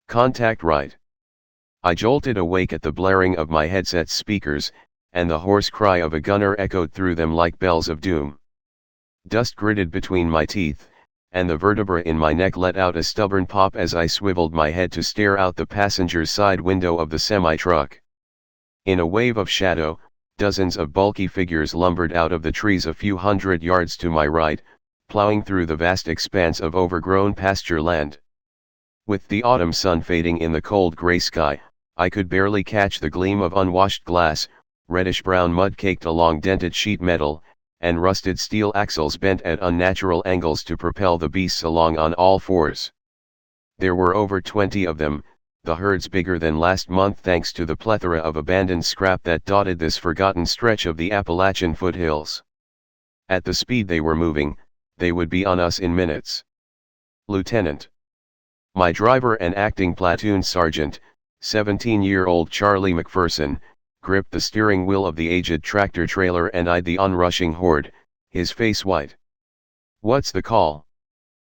Contact right. I jolted awake at the blaring of my headset's speakers, and the hoarse cry of a gunner echoed through them like bells of doom. Dust gritted between my teeth, and the vertebra in my neck let out a stubborn pop as I swiveled my head to stare out the passenger's side window of the semi-truck. In a wave of shadow, dozens of bulky figures lumbered out of the trees a few hundred yards to my right, plowing through the vast expanse of overgrown pasture land. With the autumn sun fading in the cold gray sky, I could barely catch the gleam of unwashed glass, reddish-brown mud caked along dented sheet metal, and rusted steel axles bent at unnatural angles to propel the beasts along on all fours. There were over 20 of them, the herds bigger than last month thanks to the plethora of abandoned scrap that dotted this forgotten stretch of the Appalachian foothills. At the speed they were moving, they would be on us in minutes. Lieutenant. My driver and acting platoon sergeant, 17-year-old Charlie McPherson, gripped the steering wheel of the aged tractor-trailer and eyed the onrushing horde, his face white. "What's the call?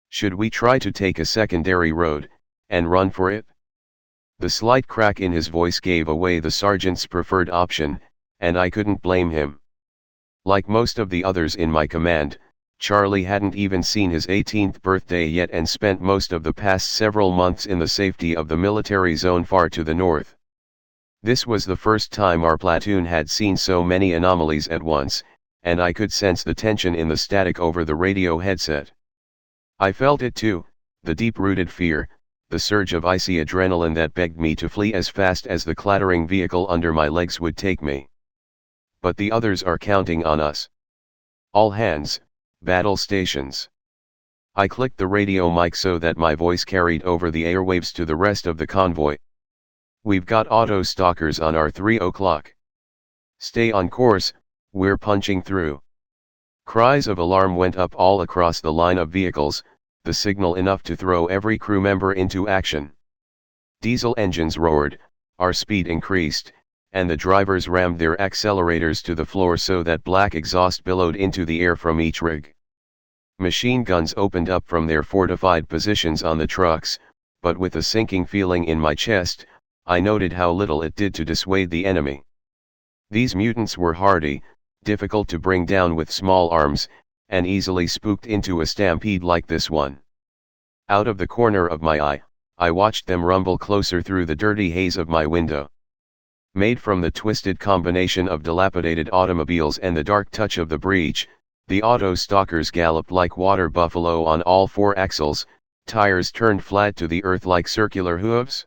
Should we try to take a secondary road, and run for it?" The slight crack in his voice gave away the sergeant's preferred option, and I couldn't blame him. Like most of the others in my command, Charlie hadn't even seen his 18th birthday yet and spent most of the past several months in the safety of the military zone far to the north. This was the first time our platoon had seen so many anomalies at once, and I could sense the tension in the static over the radio headset. I felt it too, the deep-rooted fear, the surge of icy adrenaline that begged me to flee as fast as the clattering vehicle under my legs would take me. But the others are counting on us. All hands, battle stations. I clicked the radio mic so that my voice carried over the airwaves to the rest of the convoy. "We've got auto stalkers on our 3 o'clock. Stay on course, we're punching through." Cries of alarm went up all across the line of vehicles, the signal enough to throw every crew member into action. Diesel engines roared, our speed increased, and the drivers rammed their accelerators to the floor so that black exhaust billowed into the air from each rig. Machine guns opened up from their fortified positions on the trucks, but with a sinking feeling in my chest, I noted how little it did to dissuade the enemy. These mutants were hardy, difficult to bring down with small arms, and easily spooked into a stampede like this one. Out of the corner of my eye, I watched them rumble closer through the dirty haze of my window. Made from the twisted combination of dilapidated automobiles and the dark touch of the breach, the auto stalkers galloped like water buffalo on all four axles, tires turned flat to the earth like circular hooves.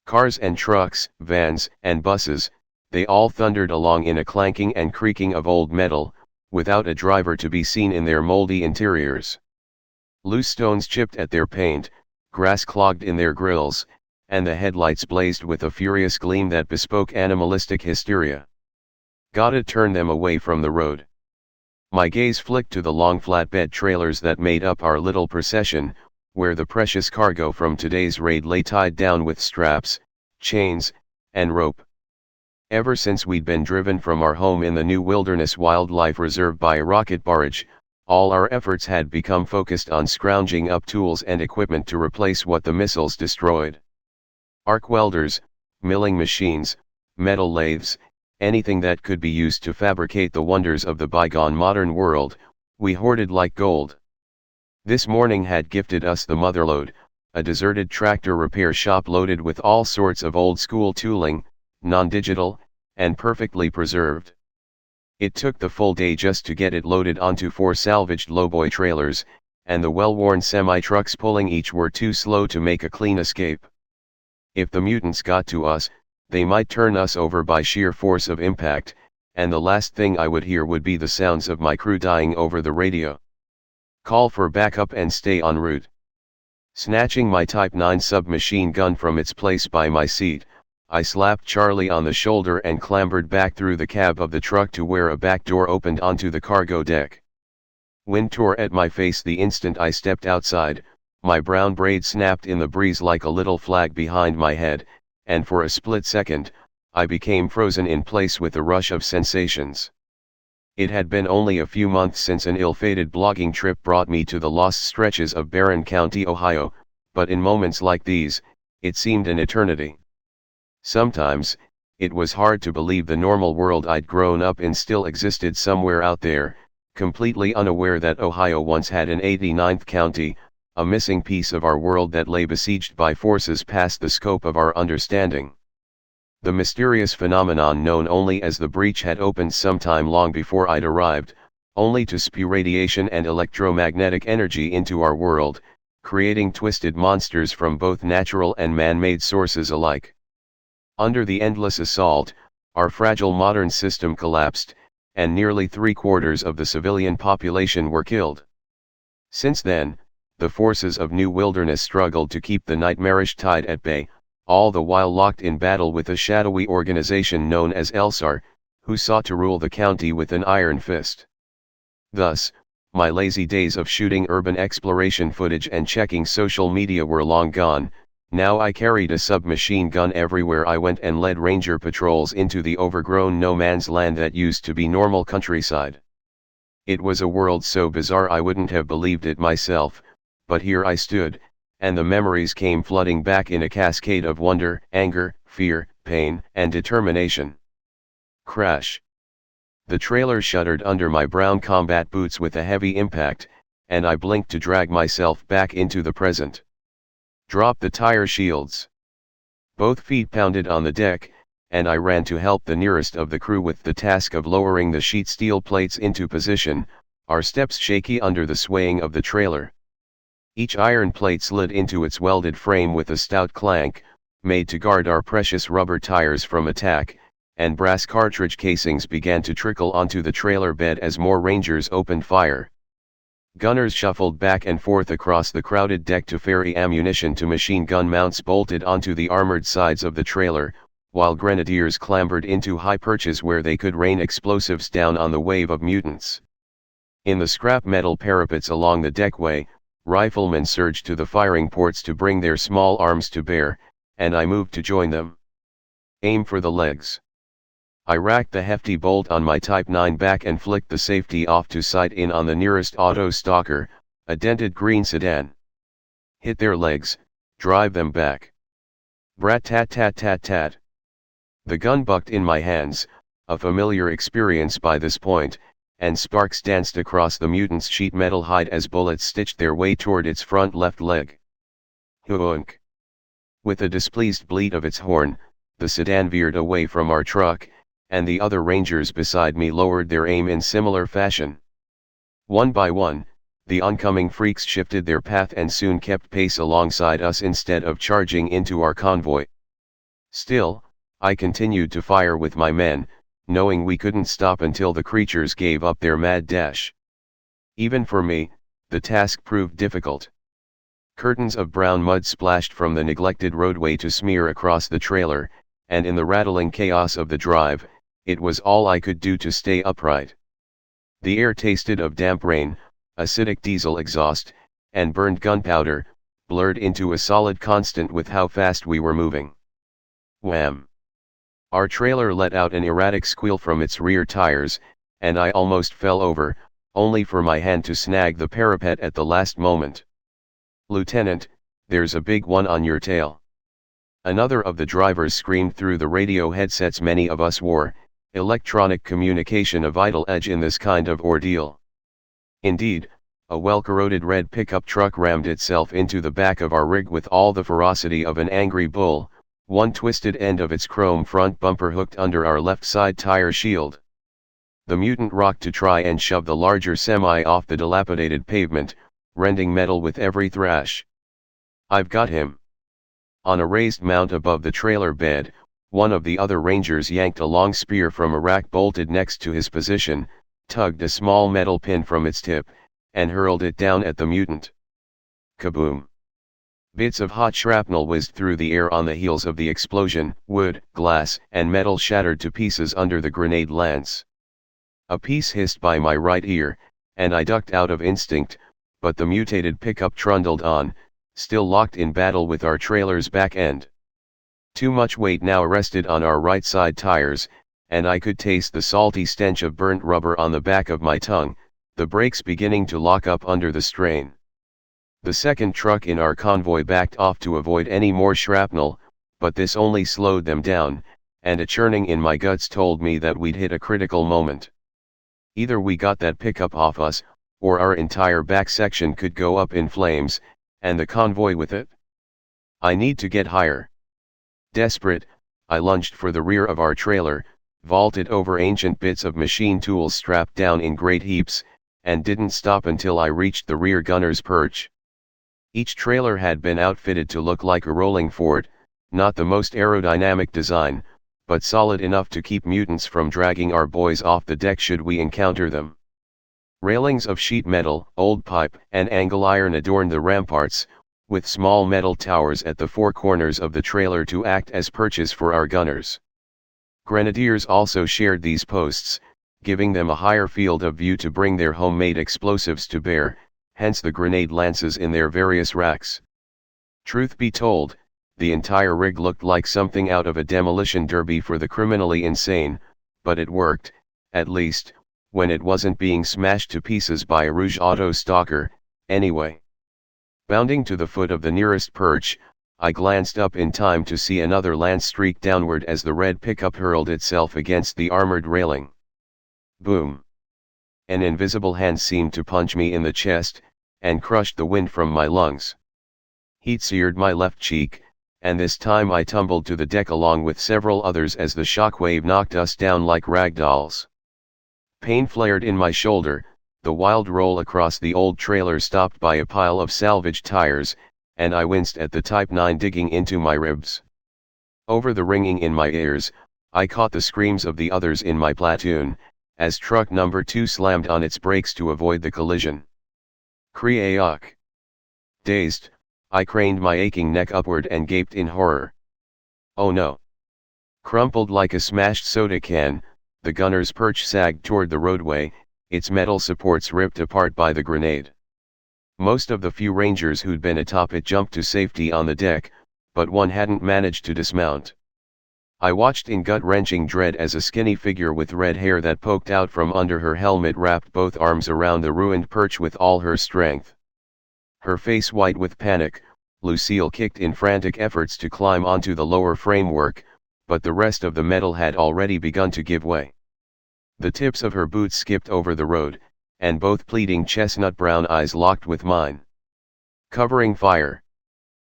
Cars and trucks, vans and buses, they all thundered along in a clanking and creaking of old metal, without a driver to be seen in their moldy interiors. Loose stones chipped at their paint, grass clogged in their grills, and the headlights blazed with a furious gleam that bespoke animalistic hysteria. "Gotta turn them away from the road." My gaze flicked to the long flatbed trailers that made up our little procession, where the precious cargo from today's raid lay tied down with straps, chains, and rope. Ever since we'd been driven from our home in the new Wilderness Wildlife Reserve by a rocket barge, all our efforts had become focused on scrounging up tools and equipment to replace what the missiles destroyed. Arc welders, milling machines, metal lathes, anything that could be used to fabricate the wonders of the bygone modern world, we hoarded like gold. This morning had gifted us the motherlode, a deserted tractor repair shop loaded with all sorts of old-school tooling, non-digital, and perfectly preserved. It took the full day just to get it loaded onto 4 salvaged lowboy trailers, and the well-worn semi-trucks pulling each were too slow to make a clean escape. If the mutants got to us, they might turn us over by sheer force of impact, and the last thing I would hear would be the sounds of my crew dying over the radio. "Call for backup and stay en route." Snatching my Type 9 submachine gun from its place by my seat, I slapped Charlie on the shoulder and clambered back through the cab of the truck to where a back door opened onto the cargo deck. Wind tore at my face the instant I stepped outside, my brown braid snapped in the breeze like a little flag behind my head, and for a split second, I became frozen in place with a rush of sensations. It had been only a few months since an ill-fated blogging trip brought me to the lost stretches of Barron County, Ohio, but in moments like these, It seemed an eternity. Sometimes, it was hard to believe the normal world I'd grown up in still existed somewhere out there, completely unaware that Ohio once had an 89th county, a missing piece of our world that lay besieged by forces past the scope of our understanding. The mysterious phenomenon known only as the breach had opened sometime long before I'd arrived, only to spew radiation and electromagnetic energy into our world, creating twisted monsters from both natural and man-made sources alike. Under the endless assault, our fragile modern system collapsed, and nearly 3/4 of the civilian population were killed. Since then, the forces of New Wilderness struggled to keep the nightmarish tide at bay, all the while locked in battle with a shadowy organization known as Elsar, who sought to rule the county with an iron fist. Thus, my lazy days of shooting urban exploration footage and checking social media were long gone. Now I carried a submachine gun everywhere I went and led ranger patrols into the overgrown no-man's land that used to be normal countryside. It was a world so bizarre I wouldn't have believed it myself, but here I stood, and the memories came flooding back in a cascade of wonder, anger, fear, pain, and determination. Crash. The trailer shuddered under my brown combat boots with a heavy impact, and I blinked to drag myself back into the present. Drop the tire shields. Both feet pounded on the deck, and I ran to help the nearest of the crew with the task of lowering the sheet steel plates into position, our steps shaky under the swaying of the trailer. Each iron plate slid into its welded frame with a stout clank, made to guard our precious rubber tires from attack, and brass cartridge casings began to trickle onto the trailer bed as more Rangers opened fire. Gunners shuffled back and forth across the crowded deck to ferry ammunition to machine gun mounts bolted onto the armored sides of the trailer, while grenadiers clambered into high perches where they could rain explosives down on the wave of mutants. In the scrap metal parapets along the deckway, riflemen surged to the firing ports to bring their small arms to bear, and I moved to join them. Aim for the legs. I racked the hefty bolt on my Type 9 back and flicked the safety off to sight in on the nearest auto stalker, a dented green sedan. Hit their legs, drive them back. Brat-tat-tat-tat-tat. The gun bucked in my hands, a familiar experience by this point, and sparks danced across the mutant's sheet metal hide as bullets stitched their way toward its front left leg. Hoonk. With a displeased bleat of its horn, the sedan veered away from our truck, and the other Rangers beside me lowered their aim in similar fashion. One by one, the oncoming freaks shifted their path and soon kept pace alongside us instead of charging into our convoy. Still, I continued to fire with my men, knowing we couldn't stop until the creatures gave up their mad dash. Even for me, the task proved difficult. Curtains of brown mud splashed from the neglected roadway to smear across the trailer, and in the rattling chaos of the drive, it was all I could do to stay upright. The air tasted of damp rain, acidic diesel exhaust, and burned gunpowder, blurred into a solid constant with how fast we were moving. Wham! Our trailer let out an erratic squeal from its rear tires, and I almost fell over, only for my hand to snag the parapet at the last moment. "Lieutenant, there's a big one on your tail." Another of the drivers screamed through the radio headsets many of us wore, electronic communication a vital edge in this kind of ordeal. Indeed, a well-corroded red pickup truck rammed itself into the back of our rig with all the ferocity of an angry bull, one twisted end of its chrome front bumper hooked under our left side tire shield. The mutant rocked to try and shove the larger semi off the dilapidated pavement, rending metal with every thrash. "I've got him." On a raised mount above the trailer bed, one of the other Rangers yanked a long spear from a rack bolted next to his position, tugged a small metal pin from its tip, and hurled it down at the mutant. Kaboom! Bits of hot shrapnel whizzed through the air on the heels of the explosion, wood, glass, and metal shattered to pieces under the grenade lance. A piece hissed by my right ear, and I ducked out of instinct, but the mutated pickup trundled on, still locked in battle with our trailer's back end. Too much weight now rested on our right side tires, and I could taste the salty stench of burnt rubber on the back of my tongue, the brakes beginning to lock up under the strain. The second truck in our convoy backed off to avoid any more shrapnel, but this only slowed them down, and a churning in my guts told me that we'd hit a critical moment. Either we got that pickup off us, or our entire back section could go up in flames, and the convoy with it. I need to get higher. Desperate, I lunged for the rear of our trailer, vaulted over ancient bits of machine tools strapped down in great heaps, and didn't stop until I reached the rear gunner's perch. Each trailer had been outfitted to look like a rolling fort, not the most aerodynamic design, but solid enough to keep mutants from dragging our boys off the deck should we encounter them. Railings of sheet metal, old pipe, and angle iron adorned the ramparts, with small metal towers at the four corners of the trailer to act as perches for our gunners. Grenadiers also shared these posts, giving them a higher field of view to bring their homemade explosives to bear, hence the grenade lances in their various racks. Truth be told, the entire rig looked like something out of a demolition derby for the criminally insane, but it worked, at least, when it wasn't being smashed to pieces by a Rouge Auto stalker, anyway. Bounding to the foot of the nearest perch, I glanced up in time to see another lance streak downward as the red pickup hurled itself against the armored railing. Boom! An invisible hand seemed to punch me in the chest, and crushed the wind from my lungs. Heat seared my left cheek, and this time I tumbled to the deck along with several others as the shockwave knocked us down like rag dolls. Pain flared in my shoulder, the wild roll across the old trailer stopped by a pile of salvaged tires, and I winced at the Type 9 digging into my ribs. Over the ringing in my ears, I caught the screams of the others in my platoon, as truck number 2 slammed on its brakes to avoid the collision. Kreaok. Dazed, I craned my aching neck upward and gaped in horror. Oh no! Crumpled like a smashed soda can, the gunner's perch sagged toward the roadway, its metal supports ripped apart by the grenade. Most of the few Rangers who'd been atop it jumped to safety on the deck, but one hadn't managed to dismount. I watched in gut-wrenching dread as a skinny figure with red hair that poked out from under her helmet wrapped both arms around the ruined perch with all her strength. Her face white with panic, Lucille kicked in frantic efforts to climb onto the lower framework, but the rest of the metal had already begun to give way. The tips of her boots skipped over the road, and both pleading chestnut-brown eyes locked with mine. Covering fire.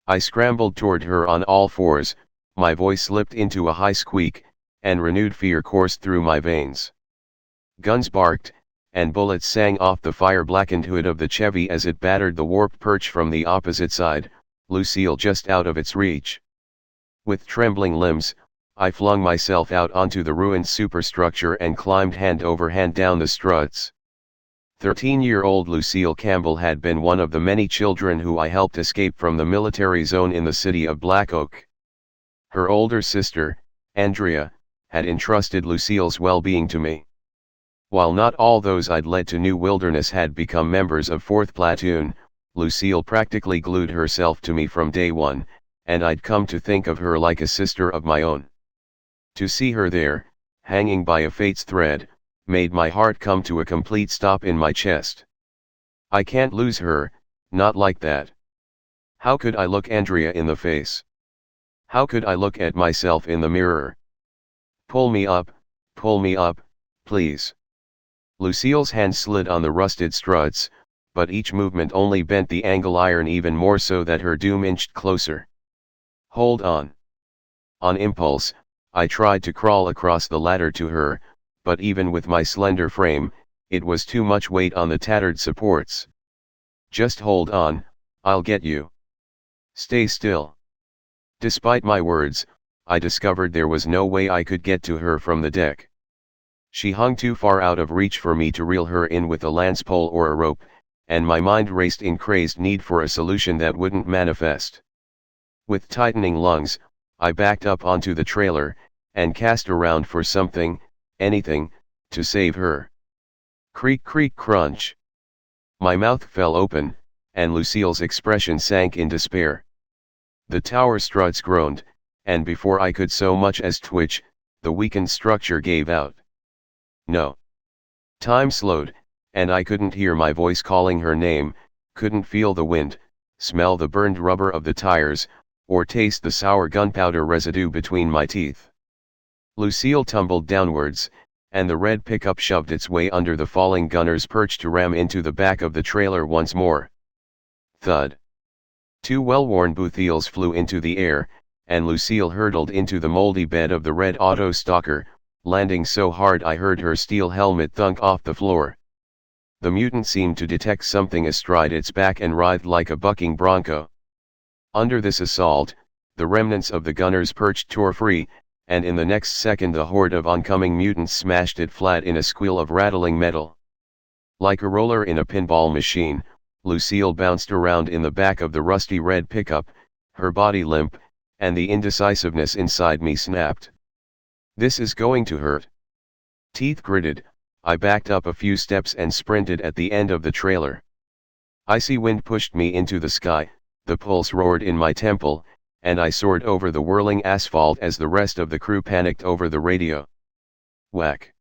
I scrambled toward her on all fours, my voice slipped into a high squeak, and renewed fear coursed through my veins. Guns barked, and bullets sang off the fire-blackened hood of the Chevy as it battered the warped perch from the opposite side, Lucille just out of its reach. With trembling limbs, I flung myself out onto the ruined superstructure and climbed hand over hand down the struts. 13-year-old Lucille Campbell had been one of the many children who I helped escape from the military zone in the city of Black Oak. Her older sister, Andrea, had entrusted Lucille's well-being to me. While not all those I'd led to New Wilderness had become members of 4th Platoon, Lucille practically glued herself to me from day one, and I'd come to think of her like a sister of my own. To see her there, hanging by a fate's thread, made my heart come to a complete stop in my chest. I can't lose her, not like that. How could I look Andrea in the face? How could I look at myself in the mirror? Pull me up, please. Lucille's hand slid on the rusted struts, but each movement only bent the angle iron even more so that her doom inched closer. Hold on. On impulse, I tried to crawl across the ladder to her, but even with my slender frame, it was too much weight on the tattered supports. Just hold on, I'll get you. Stay still. Despite my words, I discovered there was no way I could get to her from the deck. She hung too far out of reach for me to reel her in with a lance pole or a rope, and my mind raced in crazed need for a solution that wouldn't manifest. With tightening lungs, I backed up onto the trailer, and cast around for something, anything, to save her. Creak creak crunch. My mouth fell open, and Lucille's expression sank in despair. The tower struts groaned, and before I could so much as twitch, the weakened structure gave out. No. Time slowed, and I couldn't hear my voice calling her name, couldn't feel the wind, smell the burned rubber of the tires, or taste the sour gunpowder residue between my teeth. Lucille tumbled downwards, and the red pickup shoved its way under the falling gunner's perch to ram into the back of the trailer once more. Thud. Two well-worn bootheels flew into the air, and Lucille hurtled into the moldy bed of the red auto stalker, landing so hard I heard her steel helmet thunk off the floor. The mutant seemed to detect something astride its back and writhed like a bucking bronco. Under this assault, the remnants of the gunner's perch tore free, and in the next second the horde of oncoming mutants smashed it flat in a squeal of rattling metal. Like a roller in a pinball machine, Lucille bounced around in the back of the rusty red pickup, her body limp, and the indecisiveness inside me snapped. This is going to hurt. Teeth gritted, I backed up a few steps and sprinted at the end of the trailer. Icy wind pushed me into the sky, the pulse roared in my temple, and I soared over the whirling asphalt as the rest of the crew panicked over the radio. Whack!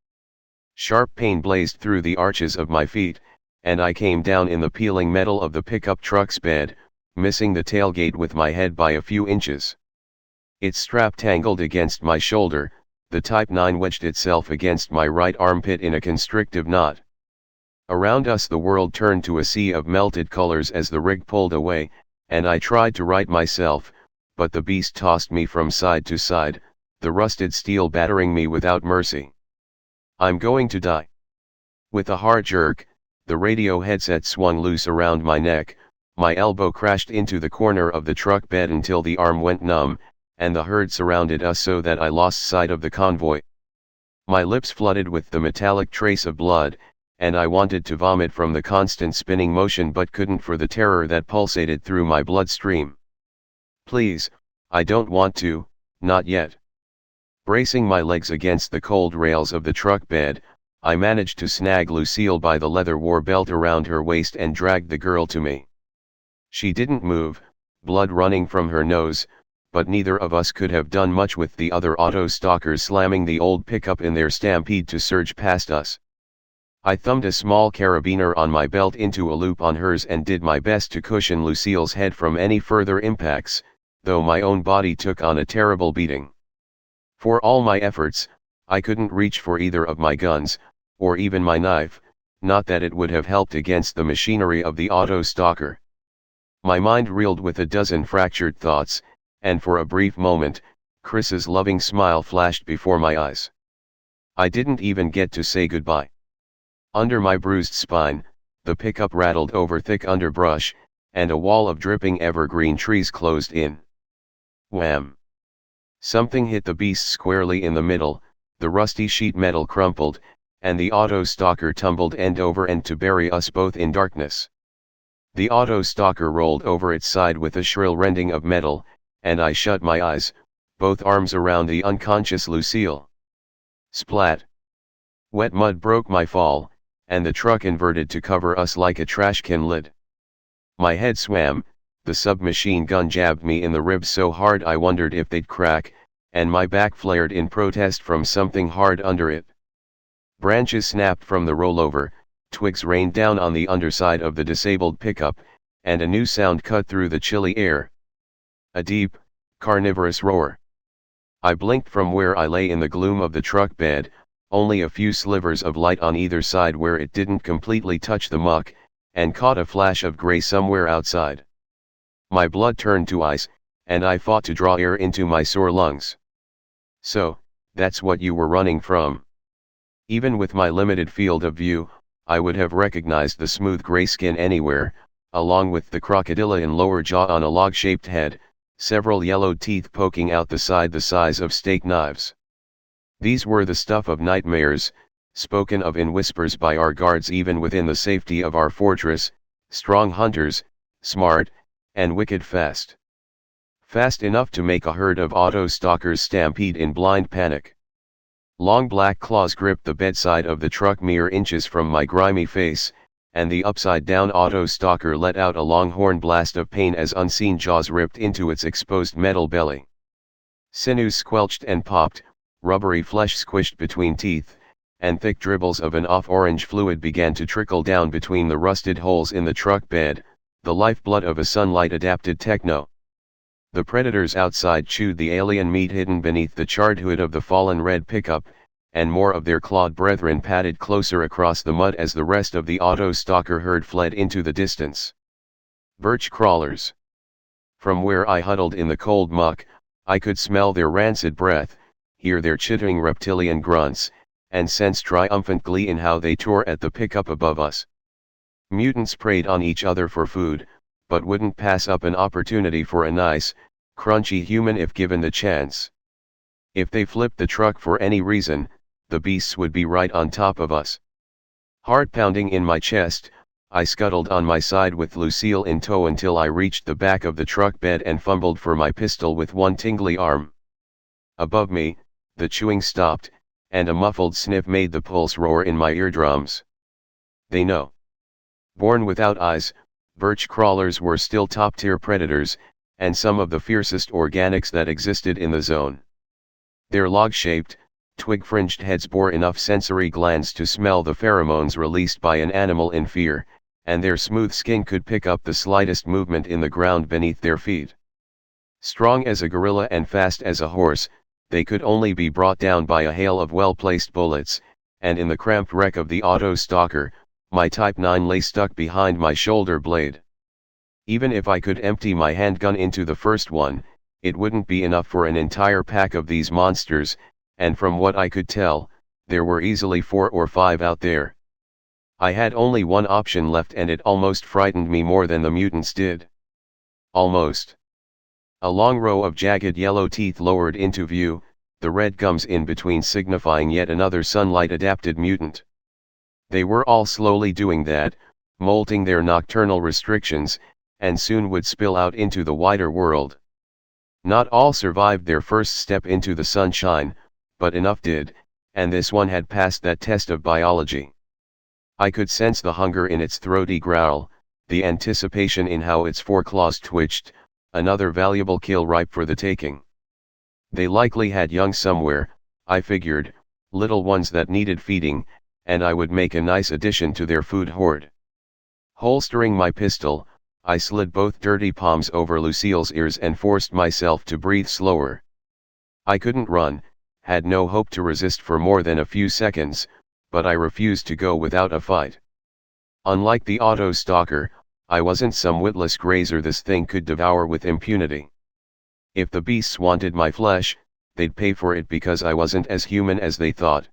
Sharp pain blazed through the arches of my feet, and I came down in the peeling metal of the pickup truck's bed, missing the tailgate with my head by a few inches. Its strap tangled against my shoulder, the Type 9 wedged itself against my right armpit in a constrictive knot. Around us the world turned to a sea of melted colors as the rig pulled away, and I tried to right myself, but the beast tossed me from side to side, the rusted steel battering me without mercy. I'm going to die. With a hard jerk, the radio headset swung loose around my neck, my elbow crashed into the corner of the truck bed until the arm went numb, and the herd surrounded us so that I lost sight of the convoy. My lips flooded with the metallic trace of blood, and I wanted to vomit from the constant spinning motion but couldn't for the terror that pulsated through my bloodstream. Please, I don't want to, not yet. Bracing my legs against the cold rails of the truck bed, I managed to snag Lucille by the leather war belt around her waist and dragged the girl to me. She didn't move, blood running from her nose, but neither of us could have done much with the other auto stalkers slamming the old pickup in their stampede to surge past us. I thumbed a small carabiner on my belt into a loop on hers and did my best to cushion Lucille's head from any further impacts, though my own body took on a terrible beating. For all my efforts, I couldn't reach for either of my guns, or even my knife, not that it would have helped against the machinery of the auto stalker. My mind reeled with a dozen fractured thoughts, and for a brief moment, Chris's loving smile flashed before my eyes. I didn't even get to say goodbye. Under my bruised spine, the pickup rattled over thick underbrush, and a wall of dripping evergreen trees closed in. Wham! Something hit the beast squarely in the middle, the rusty sheet metal crumpled, and the auto stalker tumbled end over end to bury us both in darkness. The auto stalker rolled over its side with a shrill rending of metal, and I shut my eyes, both arms around the unconscious Lucille. Splat! Wet mud broke my fall, and the truck inverted to cover us like a trash can lid. My head swam, the submachine gun jabbed me in the ribs so hard I wondered if they'd crack, and my back flared in protest from something hard under it. Branches snapped from the rollover, twigs rained down on the underside of the disabled pickup, and a new sound cut through the chilly air. A deep, carnivorous roar. I blinked from where I lay in the gloom of the truck bed, only a few slivers of light on either side where it didn't completely touch the muck, and caught a flash of gray somewhere outside. My blood turned to ice, and I fought to draw air into my sore lungs. So, that's what you were running from. Even with my limited field of view, I would have recognized the smooth gray skin anywhere, along with the crocodilian lower jaw on a log-shaped head, several yellowed teeth poking out the side the size of steak knives. These were the stuff of nightmares, spoken of in whispers by our guards even within the safety of our fortress, strong hunters, smart, and wicked fast. Fast enough to make a herd of auto stalkers stampede in blind panic. Long black claws gripped the bedside of the truck mere inches from my grimy face, and the upside-down auto stalker let out a long-horn blast of pain as unseen jaws ripped into its exposed metal belly. Sinews squelched and popped, rubbery flesh squished between teeth, and thick dribbles of an off-orange fluid began to trickle down between the rusted holes in the truck bed, the lifeblood of a sunlight-adapted techno. The predators outside chewed the alien meat hidden beneath the charred hood of the fallen red pickup, and more of their clawed brethren padded closer across the mud as the rest of the auto-stalker herd fled into the distance. Birch crawlers. From where I huddled in the cold muck, I could smell their rancid breath, hear their chittering reptilian grunts, and sense triumphant glee in how they tore at the pickup above us. Mutants preyed on each other for food, but wouldn't pass up an opportunity for a nice, crunchy human if given the chance. If they flipped the truck for any reason, the beasts would be right on top of us. Heart pounding in my chest, I scuttled on my side with Lucille in tow until I reached the back of the truck bed and fumbled for my pistol with one tingly arm. Above me, the chewing stopped, and a muffled sniff made the pulse roar in my eardrums. They know. Born without eyes, birch crawlers were still top-tier predators, and some of the fiercest organics that existed in the zone. Their log-shaped, twig-fringed heads bore enough sensory glands to smell the pheromones released by an animal in fear, and their smooth skin could pick up the slightest movement in the ground beneath their feet. Strong as a gorilla and fast as a horse, they could only be brought down by a hail of well-placed bullets, and in the cramped wreck of the auto-stalker, my Type 9 lay stuck behind my shoulder blade. Even if I could empty my handgun into the first one, it wouldn't be enough for an entire pack of these monsters, and from what I could tell, there were easily 4 or 5 out there. I had only one option left, and it almost frightened me more than the mutants did. Almost. A long row of jagged yellow teeth lowered into view, the red gums in between signifying yet another sunlight-adapted mutant. They were all slowly doing that, molting their nocturnal restrictions, and soon would spill out into the wider world. Not all survived their first step into the sunshine, but enough did, and this one had passed that test of biology. I could sense the hunger in its throaty growl, the anticipation in how its foreclaws twitched, another valuable kill ripe for the taking. They likely had young somewhere, I figured, little ones that needed feeding, and I would make a nice addition to their food hoard. Holstering my pistol, I slid both dirty palms over Lucille's ears and forced myself to breathe slower. I couldn't run, had no hope to resist for more than a few seconds, but I refused to go without a fight. Unlike the auto-stalker, I wasn't some witless grazer this thing could devour with impunity. If the beasts wanted my flesh, they'd pay for it because I wasn't as human as they thought.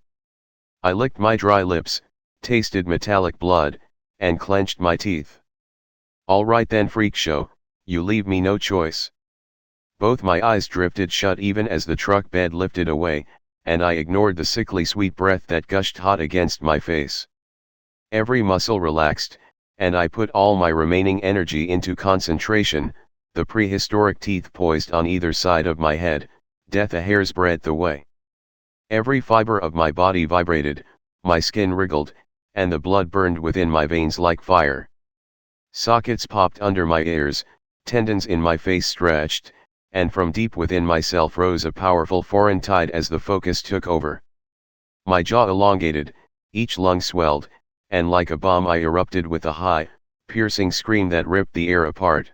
I licked my dry lips, tasted metallic blood, and clenched my teeth. All right then, freak show, you leave me no choice. Both my eyes drifted shut even as the truck bed lifted away, and I ignored the sickly sweet breath that gushed hot against my face. Every muscle relaxed, and I put all my remaining energy into concentration, the prehistoric teeth poised on either side of my head, death a hair's breadth away. Every fiber of my body vibrated, my skin wriggled, and the blood burned within my veins like fire. Sockets popped under my ears, tendons in my face stretched, and from deep within myself rose a powerful foreign tide as the focus took over. My jaw elongated, each lung swelled, and like a bomb I erupted with a high, piercing scream that ripped the air apart.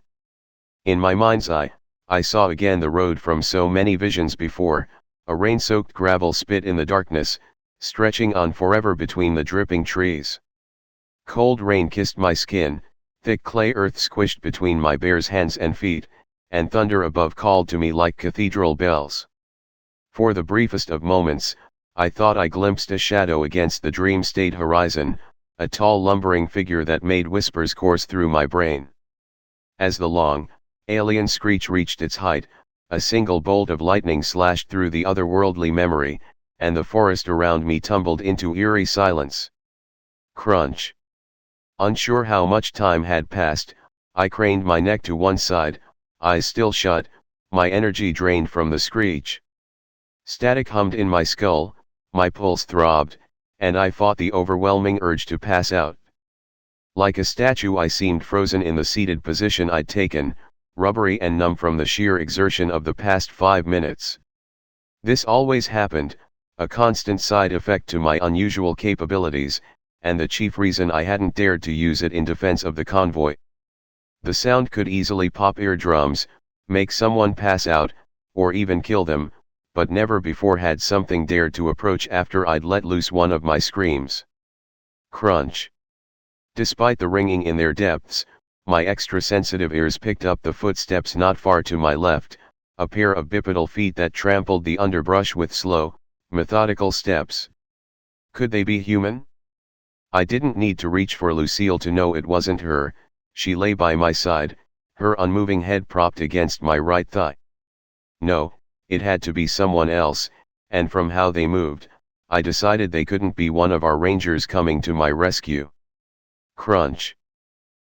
In my mind's eye, I saw again the road from so many visions before, a rain-soaked gravel spit in the darkness, stretching on forever between the dripping trees. Cold rain kissed my skin, thick clay earth squished between my bare's hands and feet, and thunder above called to me like cathedral bells. For the briefest of moments, I thought I glimpsed a shadow against the dream-state horizon, a tall lumbering figure that made whispers course through my brain. As the long, alien screech reached its height, a single bolt of lightning slashed through the otherworldly memory, and the forest around me tumbled into eerie silence. Crunch. Unsure how much time had passed, I craned my neck to one side, eyes still shut, my energy drained from the screech. Static hummed in my skull, my pulse throbbed, and I fought the overwhelming urge to pass out. Like a statue I seemed frozen in the seated position I'd taken, rubbery and numb from the sheer exertion of the past 5 minutes. This always happened, a constant side effect to my unusual capabilities, and the chief reason I hadn't dared to use it in defense of the convoy. The sound could easily pop eardrums, make someone pass out, or even kill them, but never before had something dared to approach after I'd let loose one of my screams. Crunch. Despite the ringing in their depths, my extra-sensitive ears picked up the footsteps not far to my left, a pair of bipedal feet that trampled the underbrush with slow, methodical steps. Could they be human? I didn't need to reach for Lucille to know it wasn't her. She lay by my side, her unmoving head propped against my right thigh. No, it had to be someone else, and from how they moved, I decided they couldn't be one of our rangers coming to my rescue. Crunch.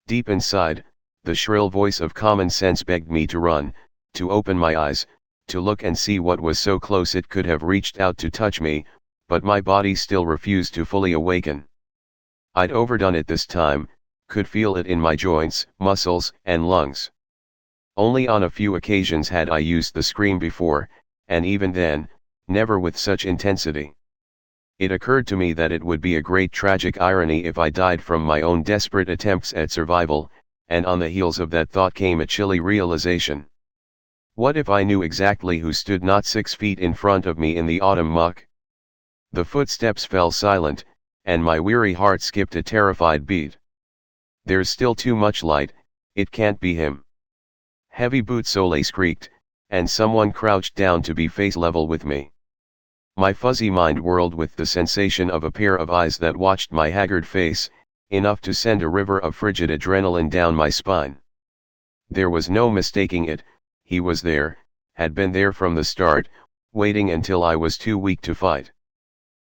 Deep inside, the shrill voice of common sense begged me to run, to open my eyes, to look and see what was so close it could have reached out to touch me, but my body still refused to fully awaken. I'd overdone it this time, could feel it in my joints, muscles, and lungs. Only on a few occasions had I used the scream before, and even then, never with such intensity. It occurred to me that it would be a great tragic irony if I died from my own desperate attempts at survival, and on the heels of that thought came a chilly realization. What if I knew exactly who stood not 6 feet in front of me in the autumn muck? The footsteps fell silent, and my weary heart skipped a terrified beat. There's still too much light, it can't be him. Heavy boot soles creaked, and someone crouched down to be face level with me. My fuzzy mind whirled with the sensation of a pair of eyes that watched my haggard face, enough to send a river of frigid adrenaline down my spine. There was no mistaking it, he was there, had been there from the start, waiting until I was too weak to fight.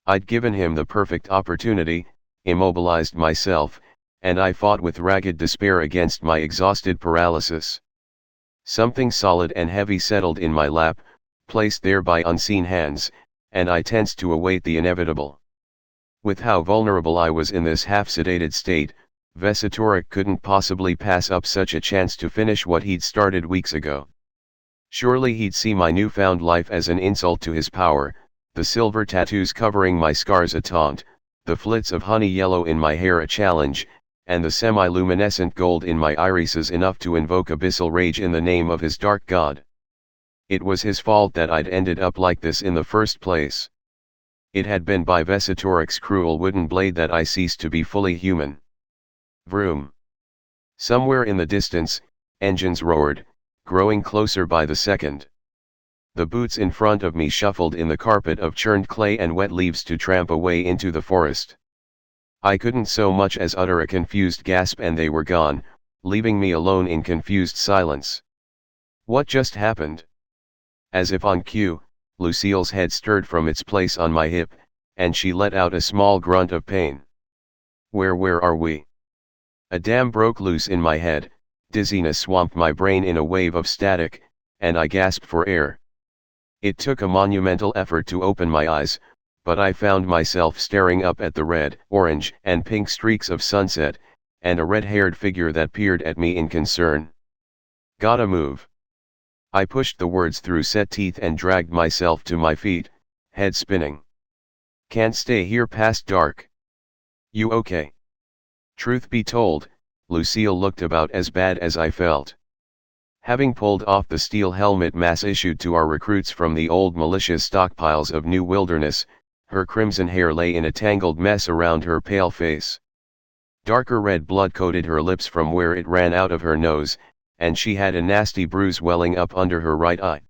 I'd given him the perfect opportunity, immobilized myself, and I fought with ragged despair against my exhausted paralysis. Something solid and heavy settled in my lap, placed there by unseen hands, and I tensed to await the inevitable. With how vulnerable I was in this half-sedated state, Vesatoric couldn't possibly pass up such a chance to finish what he'd started weeks ago. Surely he'd see my newfound life as an insult to his power, the silver tattoos covering my scars a taunt, the flits of honey yellow in my hair a challenge, and the semi-luminescent gold in my irises enough to invoke abyssal rage in the name of his dark god. It was his fault that I'd ended up like this in the first place. It had been by Vesatoric's cruel wooden blade that I ceased to be fully human. Vroom. Somewhere in the distance, engines roared, growing closer by the second. The boots in front of me shuffled in the carpet of churned clay and wet leaves to tramp away into the forest. I couldn't so much as utter a confused gasp and they were gone, leaving me alone in confused silence. What just happened? As if on cue, Lucille's head stirred from its place on my hip, and she let out a small grunt of pain. Where are we? A dam broke loose in my head, dizziness swamped my brain in a wave of static, and I gasped for air. It took a monumental effort to open my eyes, but I found myself staring up at the red, orange, and pink streaks of sunset, and a red-haired figure that peered at me in concern. Gotta move. I pushed the words through set teeth and dragged myself to my feet, head spinning. Can't stay here past dark. You okay? Truth be told, Lucille looked about as bad as I felt. Having pulled off the steel helmet mass issued to our recruits from the old militia's stockpiles of New Wilderness, her crimson hair lay in a tangled mess around her pale face. Darker red blood coated her lips from where it ran out of her nose, and she had a nasty bruise welling up under her right eye.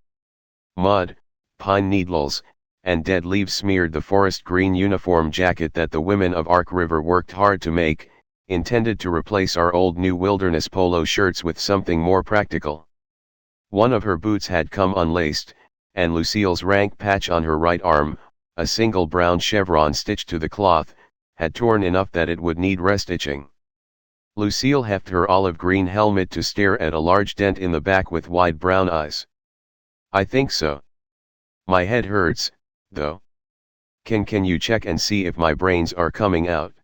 Mud, pine needles, and dead leaves smeared the forest green uniform jacket that the women of Ark River worked hard to make, intended to replace our old New Wilderness polo shirts with something more practical. One of her boots had come unlaced, and Lucille's rank patch on her right arm, a single brown chevron stitched to the cloth, had torn enough that it would need restitching. Lucille heft her olive green helmet to stare at a large dent in the back with wide brown eyes. I think so. My head hurts, though. Can you check and see if my brains are coming out?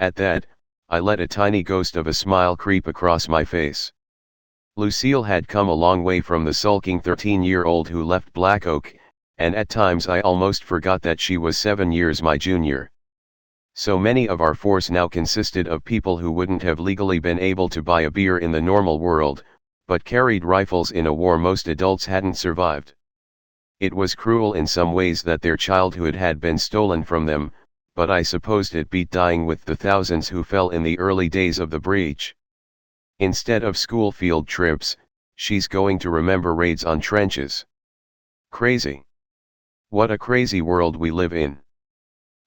At that, I let a tiny ghost of a smile creep across my face. Lucille had come a long way from the sulking 13-year-old who left Black Oak, and at times I almost forgot that she was 7 years my junior. So many of our force now consisted of people who wouldn't have legally been able to buy a beer in the normal world, but carried rifles in a war most adults hadn't survived. It was cruel in some ways that their childhood had been stolen from them, but I supposed it beat dying with the thousands who fell in the early days of the breach. Instead of school field trips, she's going to remember raids on trenches. Crazy. What a crazy world we live in.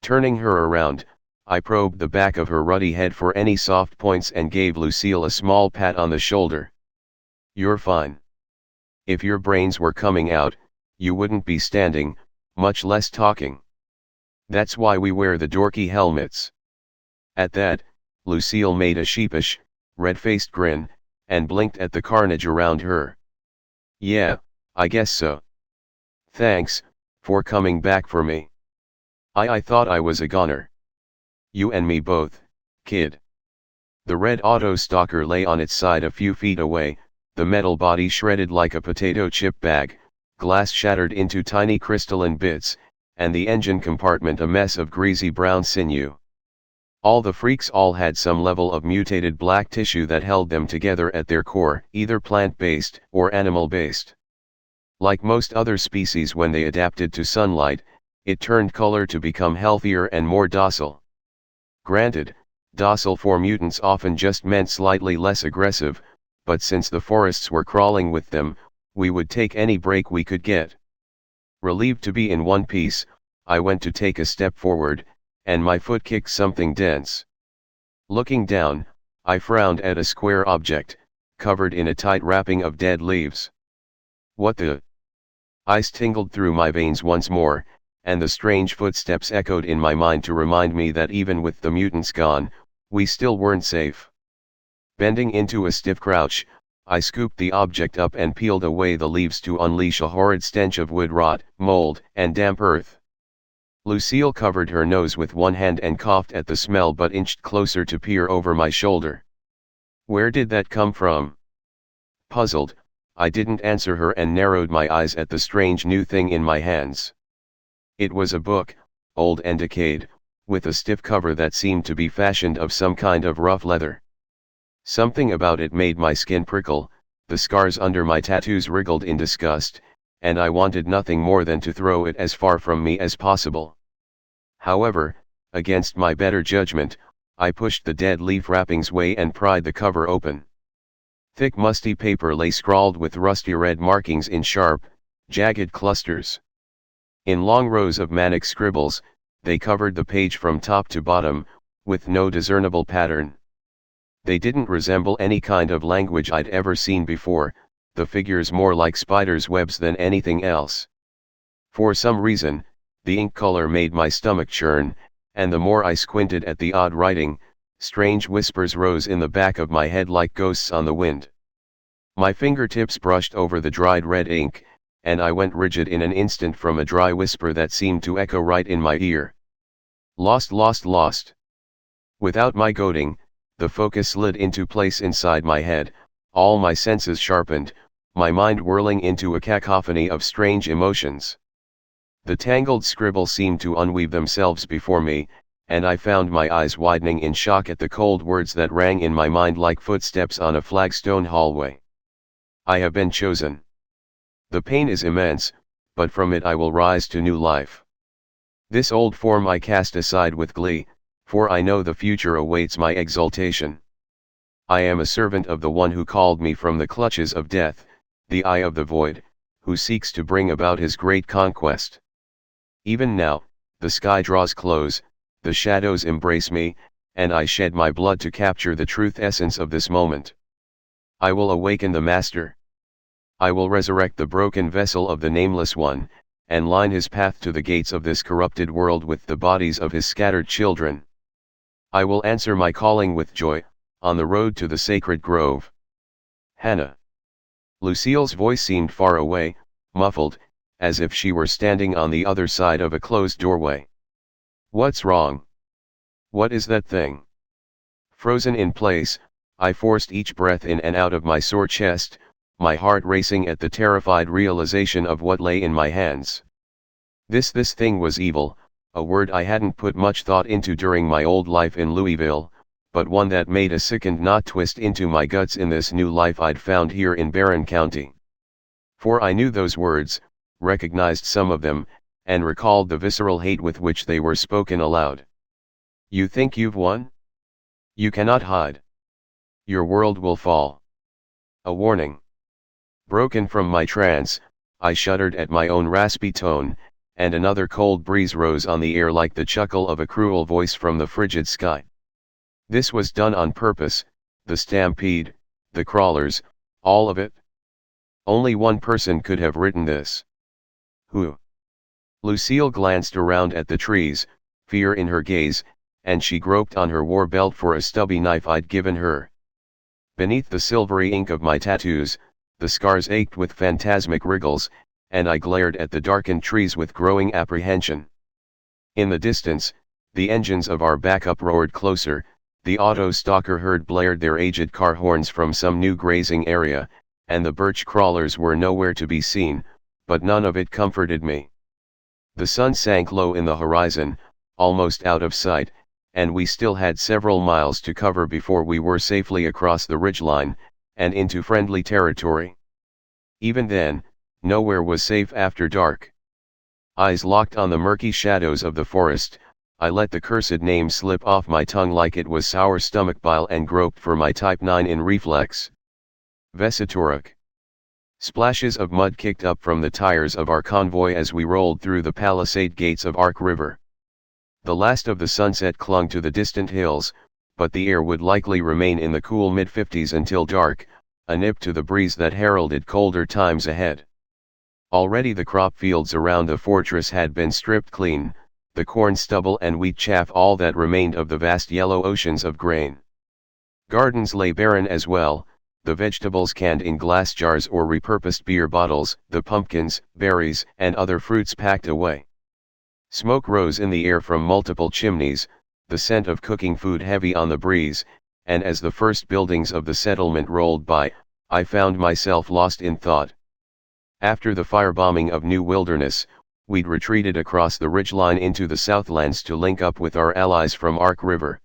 Turning her around, I probed the back of her ruddy head for any soft points and gave Lucille a small pat on the shoulder. You're fine. If your brains were coming out, you wouldn't be standing, much less talking. That's why we wear the dorky helmets. At that, Lucille made a sheepish, red-faced grin, and blinked at the carnage around her. Yeah, I guess so. Thanks, for coming back for me. I thought I was a goner. You and me both, kid. The red auto stalker lay on its side a few feet away, the metal body shredded like a potato chip bag, glass shattered into tiny crystalline bits, and the engine compartment a mess of greasy brown sinew. All the freaks all had some level of mutated black tissue that held them together at their core, either plant-based or animal-based. Like most other species when they adapted to sunlight, it turned color to become healthier and more docile. Granted, docile for mutants often just meant slightly less aggressive, but since the forests were crawling with them, we would take any break we could get. Relieved to be in one piece, I went to take a step forward, and my foot kicked something dense. Looking down, I frowned at a square object, covered in a tight wrapping of dead leaves. What the? Ice tingled through my veins once more, and the strange footsteps echoed in my mind to remind me that even with the mutants gone, we still weren't safe. Bending into a stiff crouch, I scooped the object up and peeled away the leaves to unleash a horrid stench of wood rot, mold, and damp earth. Lucille covered her nose with one hand and coughed at the smell but inched closer to peer over my shoulder. Where did that come from? Puzzled, I didn't answer her and narrowed my eyes at the strange new thing in my hands. It was a book, old and decayed, with a stiff cover that seemed to be fashioned of some kind of rough leather. Something about it made my skin prickle, the scars under my tattoos wriggled in disgust, and I wanted nothing more than to throw it as far from me as possible. However, against my better judgment, I pushed the dead leaf wrappings away and pried the cover open. Thick musty paper lay scrawled with rusty red markings in sharp, jagged clusters. In long rows of manic scribbles, they covered the page from top to bottom, with no discernible pattern. They didn't resemble any kind of language I'd ever seen before, the figures more like spiders' webs than anything else. For some reason, the ink color made my stomach churn, and the more I squinted at the odd writing, strange whispers rose in the back of my head like ghosts on the wind. My fingertips brushed over the dried red ink, and I went rigid in an instant from a dry whisper that seemed to echo right in my ear. Lost, lost, lost. Without my goading, the focus slid into place inside my head, all my senses sharpened, my mind whirling into a cacophony of strange emotions. The tangled scribble seemed to unweave themselves before me, and I found my eyes widening in shock at the cold words that rang in my mind like footsteps on a flagstone hallway. I have been chosen. The pain is immense, but from it I will rise to new life. This old form I cast aside with glee, for I know the future awaits my exaltation. I am a servant of the one who called me from the clutches of death, the eye of the void, who seeks to bring about his great conquest. Even now, the sky draws close, the shadows embrace me, and I shed my blood to capture the truth essence of this moment. I will awaken the Master. I will resurrect the broken vessel of the Nameless One, and line his path to the gates of this corrupted world with the bodies of his scattered children. I will answer my calling with joy, on the road to the sacred grove. Hannah. Lucille's voice seemed far away, muffled, as if she were standing on the other side of a closed doorway. What's wrong? What is that thing? Frozen in place, I forced each breath in and out of my sore chest, my heart racing at the terrified realization of what lay in my hands. This thing was evil, a word I hadn't put much thought into during my old life in Louisville, but one that made a sickened knot twist into my guts in this new life I'd found here in Barron County. For I knew those words, recognized some of them, and recalled the visceral hate with which they were spoken aloud. You think you've won? You cannot hide. Your world will fall. A warning. Broken from my trance, I shuddered at my own raspy tone, and another cold breeze rose on the air like the chuckle of a cruel voice from the frigid sky. This was done on purpose, the stampede, the crawlers, all of it. Only one person could have written this. Who? Lucille glanced around at the trees, fear in her gaze, and she groped on her war belt for a stubby knife I'd given her. Beneath the silvery ink of my tattoos, the scars ached with phantasmic wriggles, and I glared at the darkened trees with growing apprehension. In the distance, the engines of our backup roared closer, the auto stalker herd blared their aged car horns from some new grazing area, and the birch crawlers were nowhere to be seen, but none of it comforted me. The sun sank low in the horizon, almost out of sight, and we still had several miles to cover before we were safely across the ridgeline, and into friendly territory. Even then, nowhere was safe after dark. Eyes locked on the murky shadows of the forest, I let the cursed name slip off my tongue like it was sour stomach bile and groped for my type 9 in reflex. Vesitoruk. Splashes of mud kicked up from the tires of our convoy as we rolled through the palisade gates of Ark River. The last of the sunset clung to the distant hills, but the air would likely remain in the cool mid-50s until dark, a nip to the breeze that heralded colder times ahead. Already the crop fields around the fortress had been stripped clean, the corn stubble and wheat chaff all that remained of the vast yellow oceans of grain. Gardens lay barren as well, the vegetables canned in glass jars or repurposed beer bottles, the pumpkins, berries, and other fruits packed away. Smoke rose in the air from multiple chimneys, the scent of cooking food heavy on the breeze, and as the first buildings of the settlement rolled by, I found myself lost in thought. After the firebombing of New Wilderness, we'd retreated across the ridgeline into the Southlands to link up with our allies from Ark River.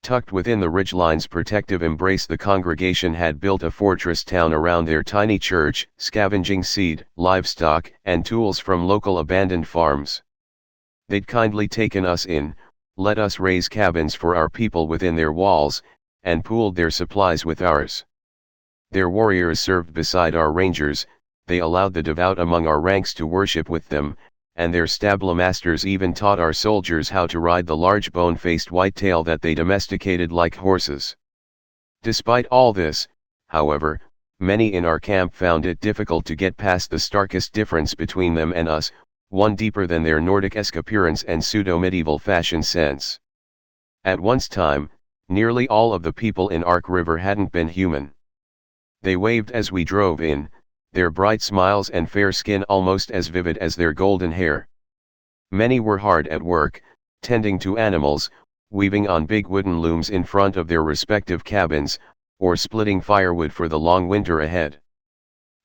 Tucked within the ridgeline's protective embrace, the congregation had built a fortress town around their tiny church, scavenging seed, livestock, and tools from local abandoned farms. They'd kindly taken us in, let us raise cabins for our people within their walls, and pooled their supplies with ours. Their warriors served beside our rangers, they allowed the devout among our ranks to worship with them, and their stablo masters even taught our soldiers how to ride the large bone-faced whitetail that they domesticated like horses. Despite all this, however, many in our camp found it difficult to get past the starkest difference between them and us, one deeper than their Nordic-esque appearance and pseudo-medieval fashion sense. At once time, nearly all of the people in Ark River hadn't been human. They waved as we drove in, their bright smiles and fair skin almost as vivid as their golden hair. Many were hard at work, tending to animals, weaving on big wooden looms in front of their respective cabins, or splitting firewood for the long winter ahead.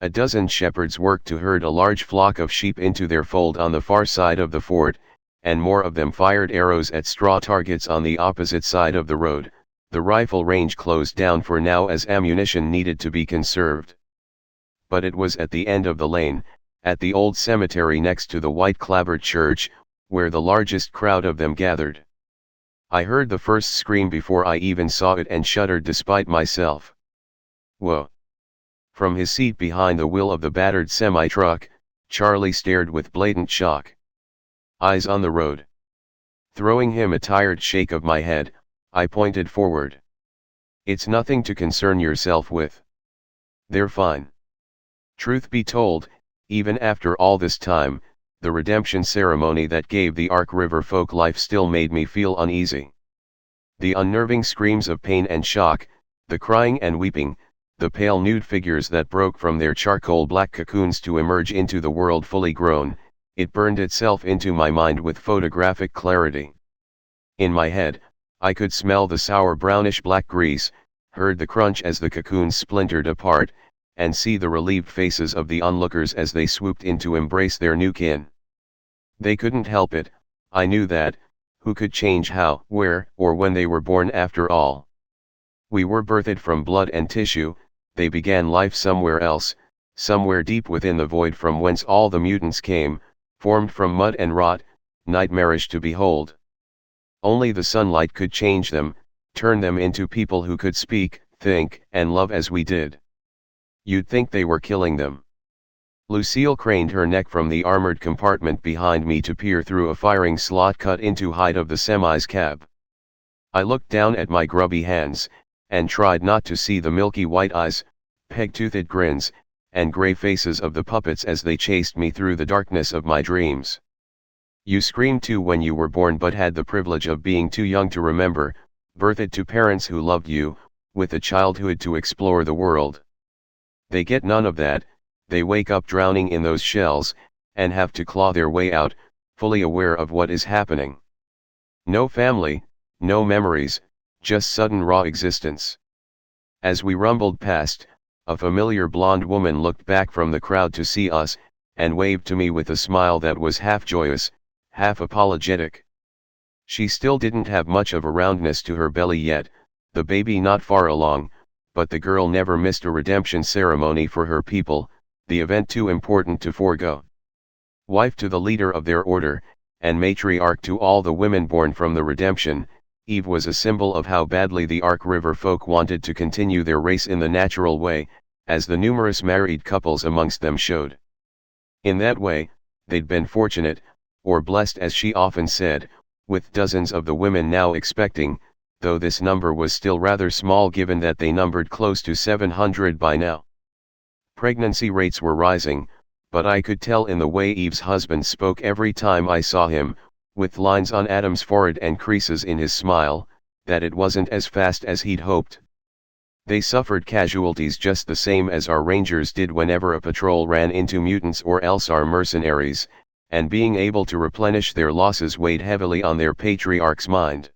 A dozen shepherds worked to herd a large flock of sheep into their fold on the far side of the fort, and more of them fired arrows at straw targets on the opposite side of the road. The rifle range closed down for now as ammunition needed to be conserved. But it was at the end of the lane, at the old cemetery next to the white-clapboard church, where the largest crowd of them gathered. I heard the first scream before I even saw it and shuddered despite myself. Whoa! From his seat behind the wheel of the battered semi-truck, Charlie stared with blatant shock. Eyes on the road. Throwing him a tired shake of my head, I pointed forward. It's nothing to concern yourself with. They're fine. Truth be told, even after all this time, the redemption ceremony that gave the Ark River folk life still made me feel uneasy. The unnerving screams of pain and shock, the crying and weeping, the pale nude figures that broke from their charcoal black cocoons to emerge into the world fully grown, it burned itself into my mind with photographic clarity. In my head, I could smell the sour brownish black grease, heard the crunch as the cocoons splintered apart, and see the relieved faces of the onlookers as they swooped in to embrace their new kin. They couldn't help it, I knew that, who could change how, where, or when they were born after all? We were birthed from blood and tissue, they began life somewhere else, somewhere deep within the void from whence all the mutants came, formed from mud and rot, nightmarish to behold. Only the sunlight could change them, turn them into people who could speak, think, and love as we did. You'd think they were killing them. Lucille craned her neck from the armored compartment behind me to peer through a firing slot cut into height of the semi's cab. I looked down at my grubby hands, and tried not to see the milky white eyes, peg-toothed grins, and gray faces of the puppets as they chased me through the darkness of my dreams. You screamed too when you were born but had the privilege of being too young to remember, birthed to parents who loved you, with a childhood to explore the world. They get none of that, they wake up drowning in those shells, and have to claw their way out, fully aware of what is happening. No family, no memories, just sudden raw existence. As we rumbled past, a familiar blonde woman looked back from the crowd to see us, and waved to me with a smile that was half joyous, half apologetic. She still didn't have much of a roundness to her belly yet, the baby not far along, but the girl never missed a redemption ceremony for her people, the event too important to forego. Wife to the leader of their order, and matriarch to all the women born from the redemption, Eve was a symbol of how badly the Ark River folk wanted to continue their race in the natural way, as the numerous married couples amongst them showed. In that way, they'd been fortunate, or blessed as she often said, with dozens of the women now expecting, though this number was still rather small given that they numbered close to 700 by now. Pregnancy rates were rising, but I could tell in the way Eve's husband spoke every time I saw him, with lines on Adam's forehead and creases in his smile, that it wasn't as fast as he'd hoped. They suffered casualties just the same as our rangers did whenever a patrol ran into mutants or else our mercenaries, and being able to replenish their losses weighed heavily on their patriarch's mind.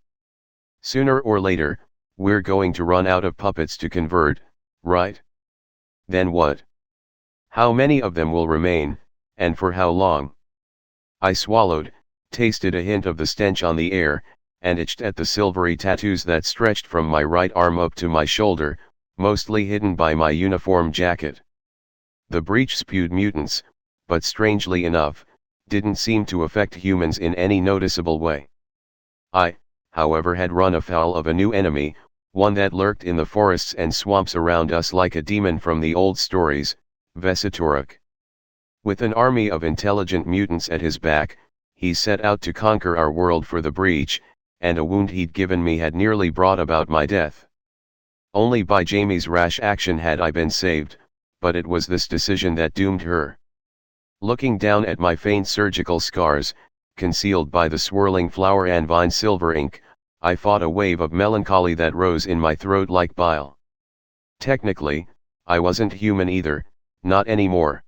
Sooner or later, we're going to run out of puppets to convert, right? Then what? How many of them will remain, and for how long? I swallowed, tasted a hint of the stench on the air, and itched at the silvery tattoos that stretched from my right arm up to my shoulder, mostly hidden by my uniform jacket. The breach spewed mutants, but strangely enough, didn't seem to affect humans in any noticeable way. I, however, had run afoul of a new enemy, one that lurked in the forests and swamps around us like a demon from the old stories, Vesitoruk. With an army of intelligent mutants at his back, he set out to conquer our world for the breach, and a wound he'd given me had nearly brought about my death. Only by Jamie's rash action had I been saved, but it was this decision that doomed her. Looking down at my faint surgical scars, concealed by the swirling flower and vine silver ink, I fought a wave of melancholy that rose in my throat like bile. Technically, I wasn't human either, not anymore.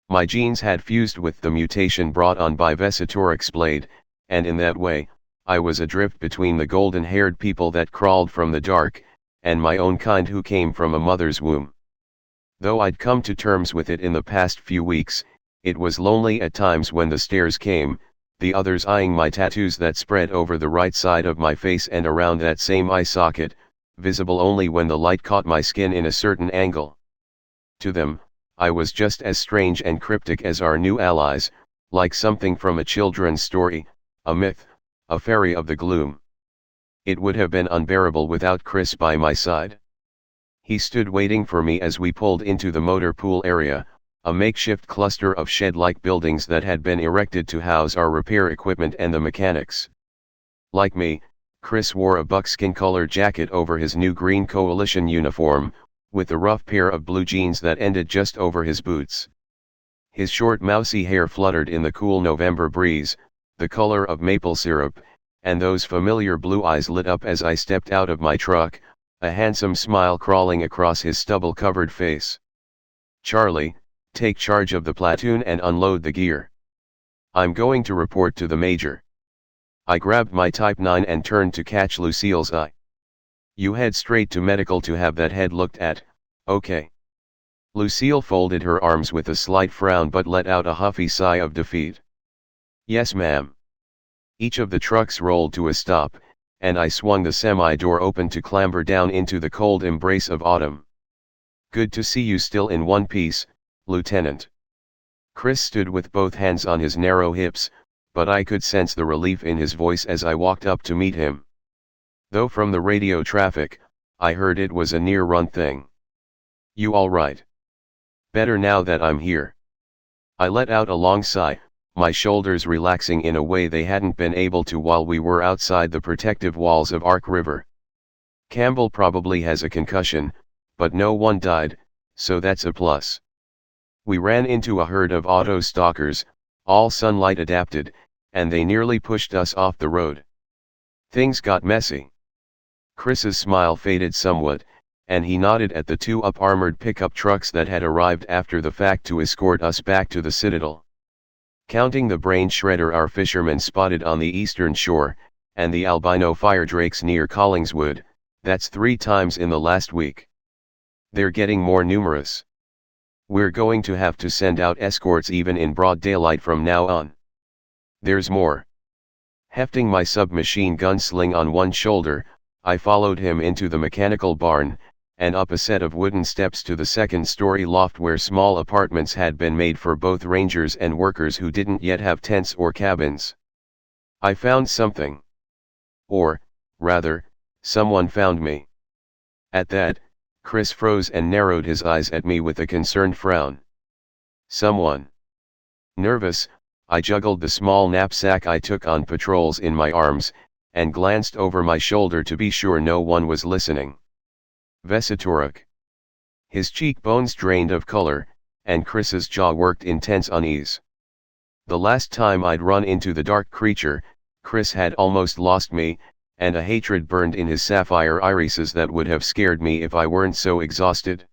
My genes had fused with the mutation brought on by Vesitoruk's blade, and in that way, I was adrift between the golden-haired people that crawled from the dark, and my own kind who came from a mother's womb. Though I'd come to terms with it in the past few weeks, it was lonely at times when the stares came, the others eyeing my tattoos that spread over the right side of my face and around that same eye socket, visible only when the light caught my skin in a certain angle. To them, I was just as strange and cryptic as our new allies, like something from a children's story, a myth, a fairy of the gloom. It would have been unbearable without Chris by my side. He stood waiting for me as we pulled into the motor pool area, a makeshift cluster of shed-like buildings that had been erected to house our repair equipment and the mechanics. Like me, Chris wore a buckskin-colored jacket over his new Green Coalition uniform, with a rough pair of blue jeans that ended just over his boots. His short mousy hair fluttered in the cool November breeze, the color of maple syrup, and those familiar blue eyes lit up as I stepped out of my truck, a handsome smile crawling across his stubble-covered face. "Charlie, take charge of the platoon and unload the gear. I'm going to report to the major." I grabbed my Type 9 and turned to catch Lucille's eye. "You head straight to medical to have that head looked at, okay?" Lucille folded her arms with a slight frown but let out a huffy sigh of defeat. "Yes, ma'am." Each of the trucks rolled to a stop, and I swung the semi-door open to clamber down into the cold embrace of autumn. "Good to see you still in one piece, Lieutenant." Chris stood with both hands on his narrow hips, but I could sense the relief in his voice as I walked up to meet him. Though from the radio traffic, I heard it was a near-run thing. "You all right?" "Better now that I'm here." I let out a long sigh, my shoulders relaxing in a way they hadn't been able to while we were outside the protective walls of Ark River. "Campbell probably has a concussion, but no one died, so that's a plus." We ran into a herd of auto stalkers, all sunlight adapted, and they nearly pushed us off the road. Things got messy. Chris's smile faded somewhat, and he nodded at the two up-armored pickup trucks that had arrived after the fact to escort us back to the Citadel. Counting the brain shredder our fishermen spotted on the eastern shore, and the albino fire drakes near Collingswood, that's 3 times in the last week. They're getting more numerous. We're going to have to send out escorts even in broad daylight from now on. There's more. Hefting my submachine gun sling on one shoulder, I followed him into the mechanical barn, and up a set of wooden steps to the second-story loft where small apartments had been made for both rangers and workers who didn't yet have tents or cabins. I found something. Or, rather, someone found me. At that, Chris froze and narrowed his eyes at me with a concerned frown. "Someone?" Nervous, I juggled the small knapsack I took on patrols in my arms, and glanced over my shoulder to be sure no one was listening. Vesitoruk. His cheekbones drained of color, and Chris's jaw worked in tense unease. The last time I'd run into the dark creature, Chris had almost lost me, and a hatred burned in his sapphire irises that would have scared me if I weren't so exhausted.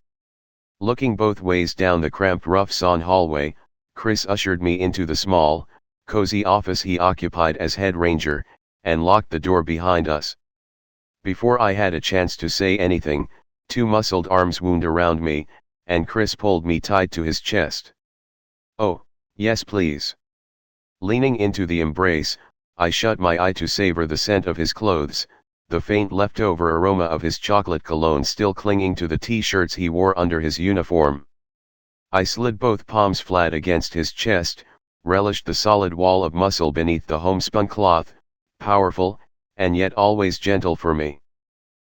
Looking both ways down the cramped rough-sawn hallway, Chris ushered me into the small, cozy office he occupied as head ranger, and locked the door behind us. Before I had a chance to say anything, 2 muscled arms wound around me, and Chris pulled me tight to his chest. "Oh, yes please." Leaning into the embrace, I shut my eye to savor the scent of his clothes, the faint leftover aroma of his chocolate cologne still clinging to the t-shirts he wore under his uniform. I slid both palms flat against his chest, relished the solid wall of muscle beneath the homespun cloth, powerful, and yet always gentle for me.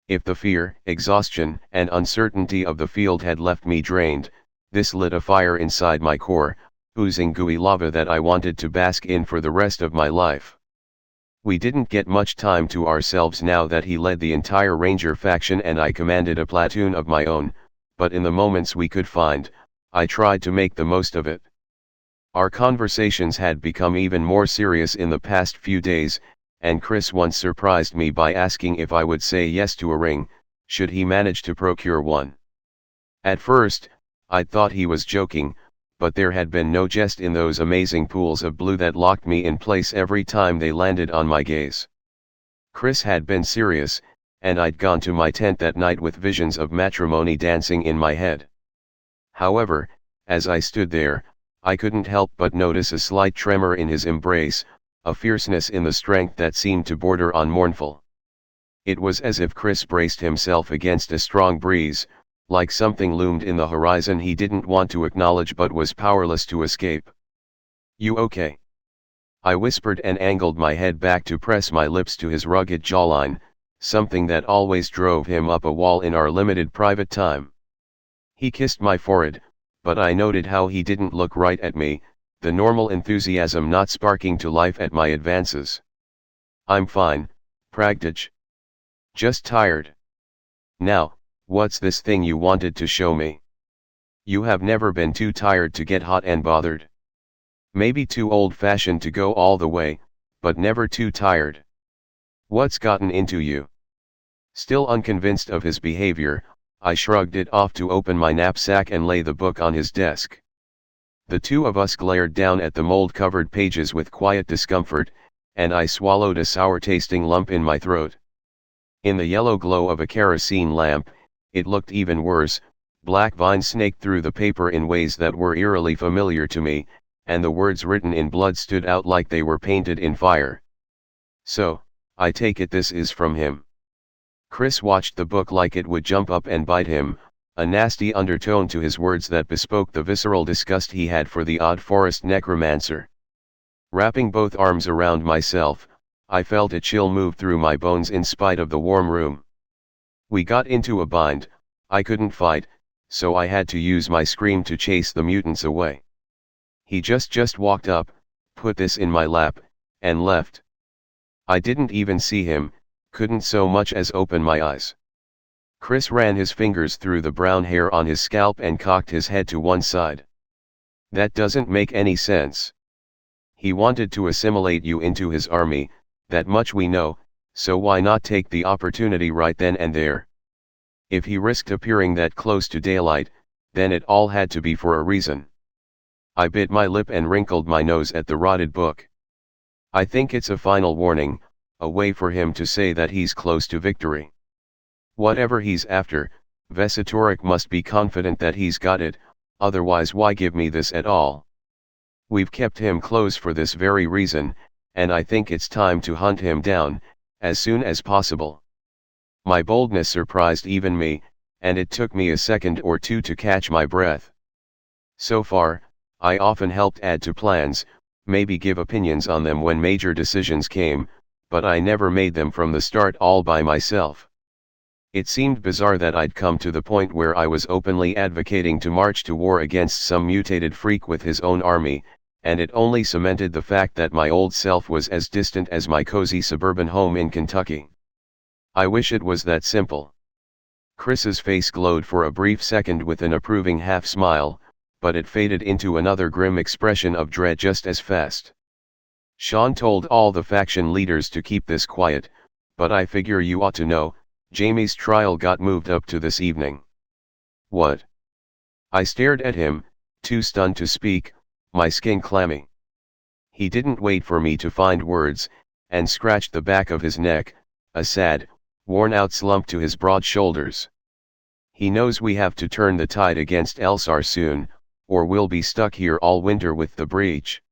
If the fear, exhaustion, and uncertainty of the field had left me drained, this lit a fire inside my core, oozing gooey lava that I wanted to bask in for the rest of my life. We didn't get much time to ourselves now that he led the entire Ranger faction and I commanded a platoon of my own, but in the moments we could find, I tried to make the most of it. Our conversations had become even more serious in the past few days, and Chris once surprised me by asking if I would say yes to a ring, should he manage to procure one. At first, I'd thought he was joking, but there had been no jest in those amazing pools of blue that locked me in place every time they landed on my gaze. Chris had been serious, and I'd gone to my tent that night with visions of matrimony dancing in my head. However, as I stood there, I couldn't help but notice a slight tremor in his embrace, a fierceness in the strength that seemed to border on mournful. It was as if Chris braced himself against a strong breeze, like something loomed in the horizon he didn't want to acknowledge but was powerless to escape. "You okay?" I whispered and angled my head back to press my lips to his rugged jawline, something that always drove him up a wall in our limited private time. He kissed my forehead, but I noted how he didn't look right at me, the normal enthusiasm not sparking to life at my advances. "I'm fine, Pragdij. Just tired. Now, what's this thing you wanted to show me?" "You have never been too tired to get hot and bothered. Maybe too old-fashioned to go all the way, but never too tired. What's gotten into you?" Still unconvinced of his behavior, I shrugged it off to open my knapsack and lay the book on his desk. The two of us glared down at the mold-covered pages with quiet discomfort, and I swallowed a sour-tasting lump in my throat. In the yellow glow of a kerosene lamp, it looked even worse. Black vines snaked through the paper in ways that were eerily familiar to me, and the words written in blood stood out like they were painted in fire. So, I take it this is from him. Chris watched the book like it would jump up and bite him, a nasty undertone to his words that bespoke the visceral disgust he had for the odd forest necromancer. Wrapping both arms around myself, I felt a chill move through my bones in spite of the warm room. We got into a bind. I couldn't fight, so I had to use my scream to chase the mutants away. He just walked up, put this in my lap, and left. I didn't even see him, couldn't so much as open my eyes. Chris ran his fingers through the brown hair on his scalp and cocked his head to one side. That doesn't make any sense. He wanted to assimilate you into his army, that much we know, so why not take the opportunity right then and there? If he risked appearing that close to daylight, then it all had to be for a reason. I bit my lip and wrinkled my nose at the rotted book. I think it's a final warning, a way for him to say that he's close to victory. Whatever he's after, Vesitoric must be confident that he's got it, otherwise why give me this at all? We've kept him close for this very reason, and I think it's time to hunt him down, as soon as possible. My boldness surprised even me, and it took me a second or two to catch my breath. So far, I often helped add to plans, maybe give opinions on them when major decisions came, but I never made them from the start all by myself. It seemed bizarre that I'd come to the point where I was openly advocating to march to war against some mutated freak with his own army, and it only cemented the fact that my old self was as distant as my cozy suburban home in Kentucky. I wish it was that simple. Chris's face glowed for a brief second with an approving half-smile, but it faded into another grim expression of dread just as fast. Sean told all the faction leaders to keep this quiet, but I figure you ought to know, Jamie's trial got moved up to this evening. What? I stared at him, too stunned to speak, my skin clammy. He didn't wait for me to find words, and scratched the back of his neck, a sad, worn-out slump to his broad shoulders. He knows we have to turn the tide against Elsar soon, or we'll be stuck here all winter with the breach.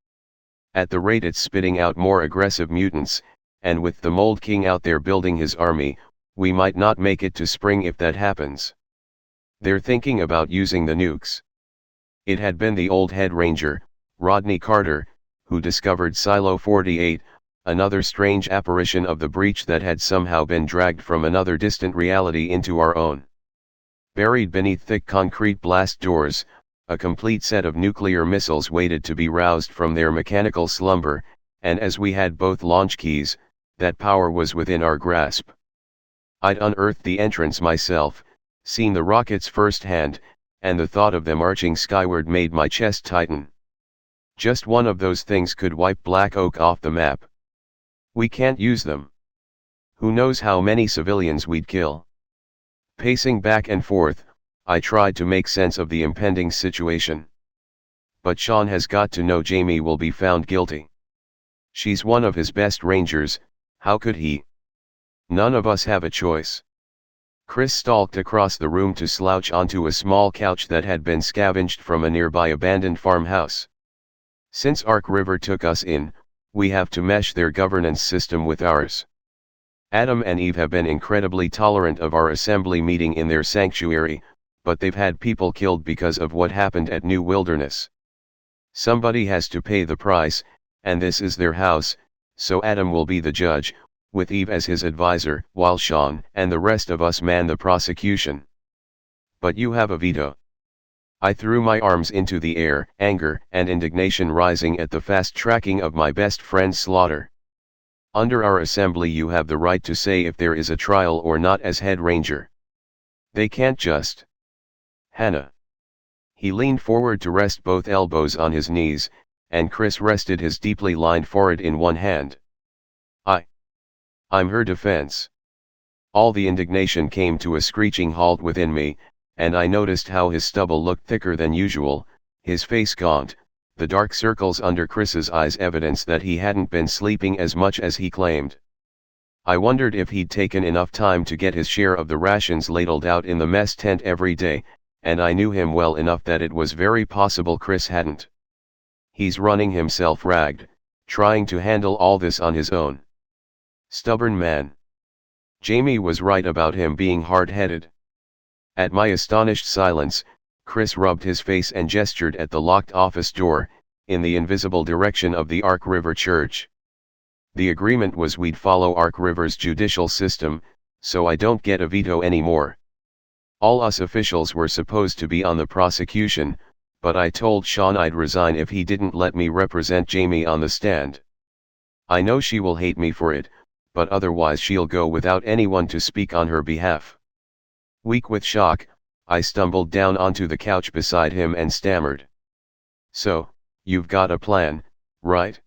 At the rate it's spitting out more aggressive mutants, and with the Mold King out there building his army, we might not make it to spring if that happens. They're thinking about using the nukes. It had been the old head ranger, Rodney Carter, who discovered Silo 48, another strange apparition of the breach that had somehow been dragged from another distant reality into our own. Buried beneath thick concrete blast doors, a complete set of nuclear missiles waited to be roused from their mechanical slumber, and as we had both launch keys, that power was within our grasp. I'd unearthed the entrance myself, seen the rockets firsthand, and the thought of them arching skyward made my chest tighten. Just one of those things could wipe Black Oak off the map. We can't use them. Who knows how many civilians we'd kill? Pacing back and forth, I tried to make sense of the impending situation. But Sean has got to know Jamie will be found guilty. She's one of his best rangers, how could he? None of us have a choice. Chris stalked across the room to slouch onto a small couch that had been scavenged from a nearby abandoned farmhouse. Since Ark River took us in, we have to mesh their governance system with ours. Adam and Eve have been incredibly tolerant of our assembly meeting in their sanctuary, but they've had people killed because of what happened at New Wilderness. Somebody has to pay the price, and this is their house, so Adam will be the judge, with Eve as his advisor, while Sean and the rest of us man the prosecution. But you have a veto. I threw my arms into the air, anger and indignation rising at the fast tracking of my best friend's slaughter. Under our assembly you have the right to say if there is a trial or not as head ranger. They can't just. Hannah. He leaned forward to rest both elbows on his knees, and Chris rested his deeply lined forehead in one hand. I'm her defense. All the indignation came to a screeching halt within me, and I noticed how his stubble looked thicker than usual, his face gaunt, the dark circles under Chris's eyes evidence that he hadn't been sleeping as much as he claimed. I wondered if he'd taken enough time to get his share of the rations ladled out in the mess tent every day, and I knew him well enough that it was very possible Chris hadn't. He's running himself ragged, trying to handle all this on his own. Stubborn man. Jamie was right about him being hard-headed. At my astonished silence, Chris rubbed his face and gestured at the locked office door, in the invisible direction of the Ark River Church. The agreement was we'd follow Ark River's judicial system, so I don't get a veto anymore. All us officials were supposed to be on the prosecution, but I told Sean I'd resign if he didn't let me represent Jamie on the stand. I know she will hate me for it, but otherwise she'll go without anyone to speak on her behalf. Weak with shock, I stumbled down onto the couch beside him and stammered. So, you've got a plan, right?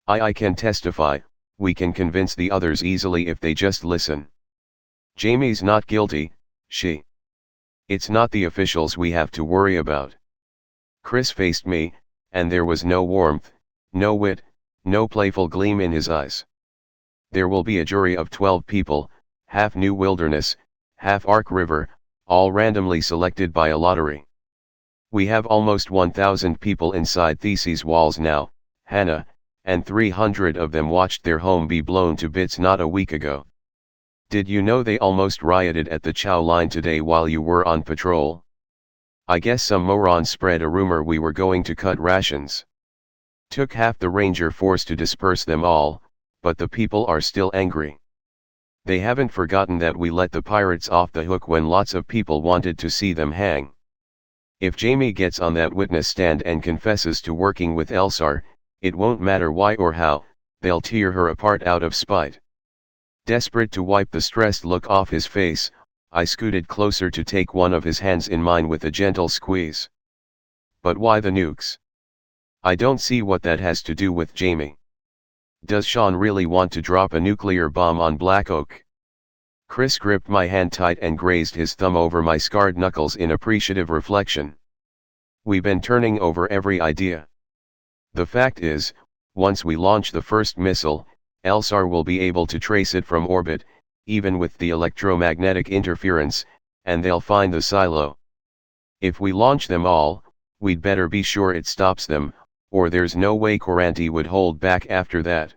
I can testify, we can convince the others easily if they just listen. Jamie's not guilty, she. It's not the officials we have to worry about. Chris faced me, and there was no warmth, no wit, no playful gleam in his eyes. There will be a jury of 12 people, half New Wilderness, half Ark River, all randomly selected by a lottery. We have almost 1,000 people inside These's walls now, Hannah, and 300 of them watched their home be blown to bits not a week ago. Did you know they almost rioted at the Chow line today while you were on patrol? I guess some moron spread a rumor we were going to cut rations. Took half the ranger force to disperse them all, but the people are still angry. They haven't forgotten that we let the pirates off the hook when lots of people wanted to see them hang. If Jamie gets on that witness stand and confesses to working with Elsar, it won't matter why or how, they'll tear her apart out of spite. Desperate to wipe the stressed look off his face, I scooted closer to take one of his hands in mine with a gentle squeeze. But why the nukes? I don't see what that has to do with Jamie. Does Sean really want to drop a nuclear bomb on Black Oak? Chris gripped my hand tight and grazed his thumb over my scarred knuckles in appreciative reflection. We've been turning over every idea. The fact is, once we launch the first missile, Elsar will be able to trace it from orbit, even with the electromagnetic interference, and they'll find the silo. If we launch them all, we'd better be sure it stops them, or there's no way Coranti would hold back after that.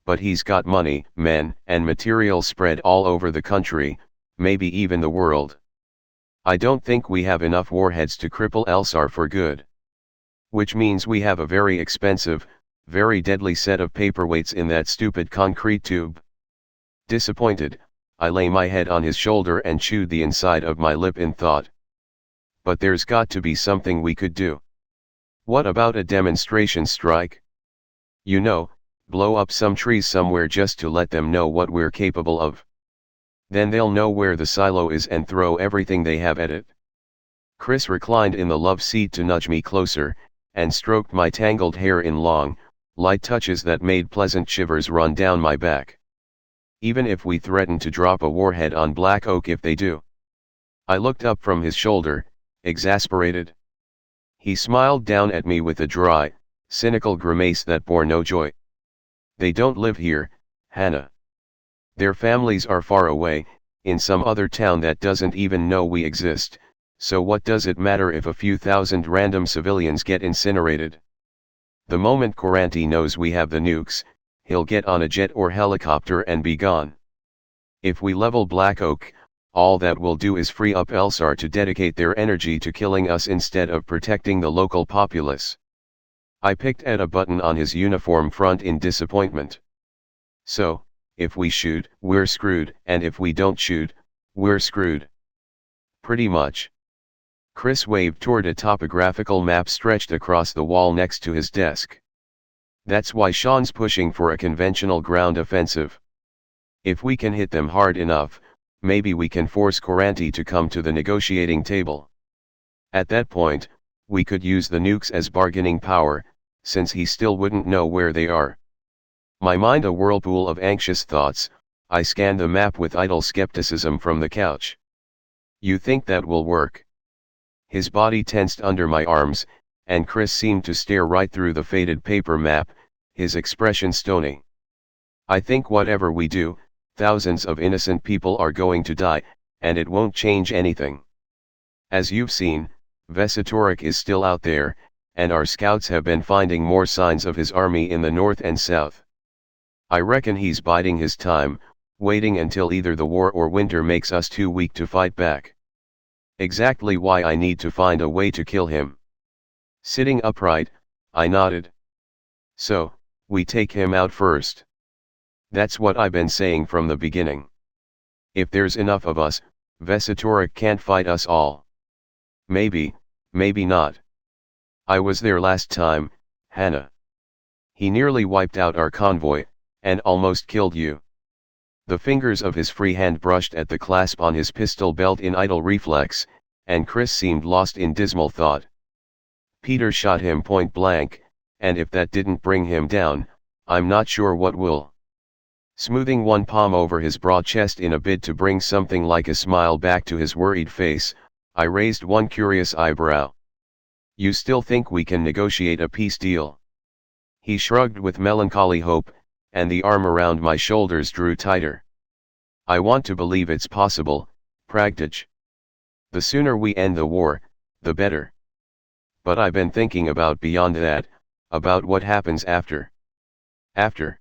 But he's got money, men, and material spread all over the country, maybe even the world. I don't think we have enough warheads to cripple Elsar for good. Which means we have a very expensive, very deadly set of paperweights in that stupid concrete tube. Disappointed, I lay my head on his shoulder and chewed the inside of my lip in thought. But there's got to be something we could do. What about a demonstration strike? You know, blow up some trees somewhere just to let them know what we're capable of. Then they'll know where the silo is and throw everything they have at it. Chris reclined in the love seat to nudge me closer, and stroked my tangled hair in long, light touches that made pleasant shivers run down my back. Even if we threaten to drop a warhead on Black Oak if they do. I looked up from his shoulder, exasperated. He smiled down at me with a dry, cynical grimace that bore no joy. They don't live here, Hannah. Their families are far away, in some other town that doesn't even know we exist, so what does it matter if a few thousand random civilians get incinerated? The moment Coranti knows we have the nukes, he'll get on a jet or helicopter and be gone. If we level Black Oak, all that will do is free up Elsar to dedicate their energy to killing us instead of protecting the local populace. I picked at a button on his uniform front in disappointment. So, if we shoot, we're screwed, and if we don't shoot, we're screwed. Pretty much. Chris waved toward a topographical map stretched across the wall next to his desk. That's why Sean's pushing for a conventional ground offensive. If we can hit them hard enough, maybe we can force Coranti to come to the negotiating table. At that point, we could use the nukes as bargaining power, since he still wouldn't know where they are. My mind a whirlpool of anxious thoughts, I scanned the map with idle skepticism from the couch. You think that will work? His body tensed under my arms, and Chris seemed to stare right through the faded paper map, his expression stony. I think whatever we do, thousands of innocent people are going to die, and it won't change anything. As you've seen, Vesatorik is still out there, and our scouts have been finding more signs of his army in the north and south. I reckon he's biding his time, waiting until either the war or winter makes us too weak to fight back. Exactly why I need to find a way to kill him. Sitting upright, I nodded. So, we take him out first. That's what I've been saying from the beginning. If there's enough of us, Vesatoric can't fight us all. Maybe, maybe not. I was there last time, Hannah. He nearly wiped out our convoy, and almost killed you. The fingers of his free hand brushed at the clasp on his pistol belt in idle reflex, and Chris seemed lost in dismal thought. Peter shot him point blank, and if that didn't bring him down, I'm not sure what will. Smoothing one palm over his broad chest in a bid to bring something like a smile back to his worried face, I raised one curious eyebrow. You still think we can negotiate a peace deal? He shrugged with melancholy hope, and the arm around my shoulders drew tighter. I want to believe it's possible, Pragtich. The sooner we end the war, the better. But I've been thinking about beyond that, about what happens after. After.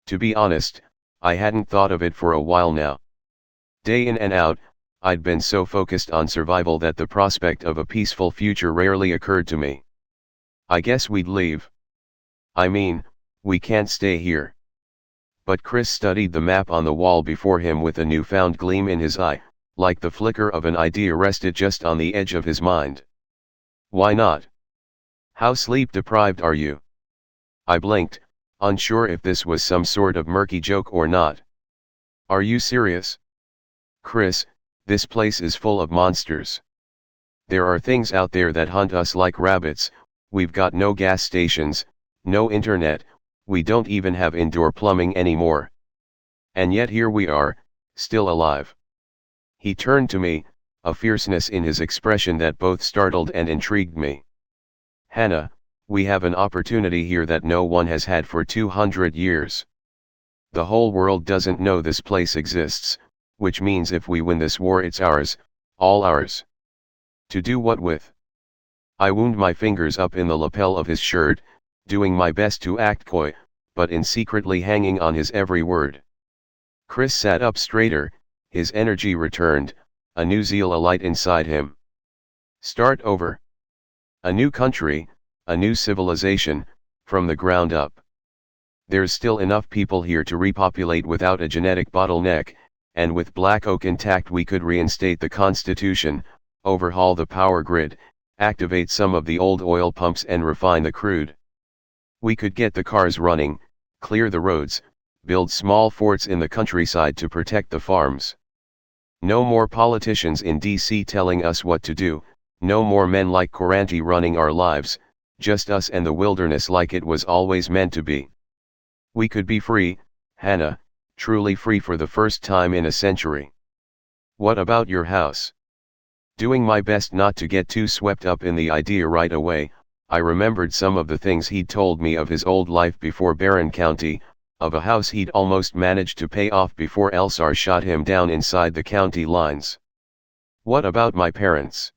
To be honest, I hadn't thought of it for a while now. Day in and out, I'd been so focused on survival that the prospect of a peaceful future rarely occurred to me. I guess we'd leave. I mean, we can't stay here. But Chris studied the map on the wall before him with a newfound gleam in his eye, like the flicker of an idea rested just on the edge of his mind. Why not? How sleep-deprived are you? I blinked, unsure if this was some sort of murky joke or not. Are you serious? Chris, this place is full of monsters. There are things out there that hunt us like rabbits. We've got no gas stations, no internet, we don't even have indoor plumbing anymore. And yet here we are, still alive. He turned to me, a fierceness in his expression that both startled and intrigued me. Hannah, we have an opportunity here that no one has had for 200 years. The whole world doesn't know this place exists, which means if we win this war it's ours, all ours. To do what with? I wound my fingers up in the lapel of his shirt, doing my best to act coy, but in secretly hanging on his every word. Chris sat up straighter, his energy returned, a new zeal alight inside him. Start over. A new country, a new civilization, from the ground up. There's still enough people here to repopulate without a genetic bottleneck, and with Black Oak intact we could reinstate the Constitution, overhaul the power grid, activate some of the old oil pumps and refine the crude. We could get the cars running, clear the roads, build small forts in the countryside to protect the farms. No more politicians in DC telling us what to do, no more men like Coranti running our lives, just us and the wilderness like it was always meant to be. We could be free, Hannah, truly free for the first time in a century. What about your house? Doing my best not to get too swept up in the idea right away, I remembered some of the things he'd told me of his old life before Barron County, of a house he'd almost managed to pay off before Elsar shot him down inside the county lines. What about my parents?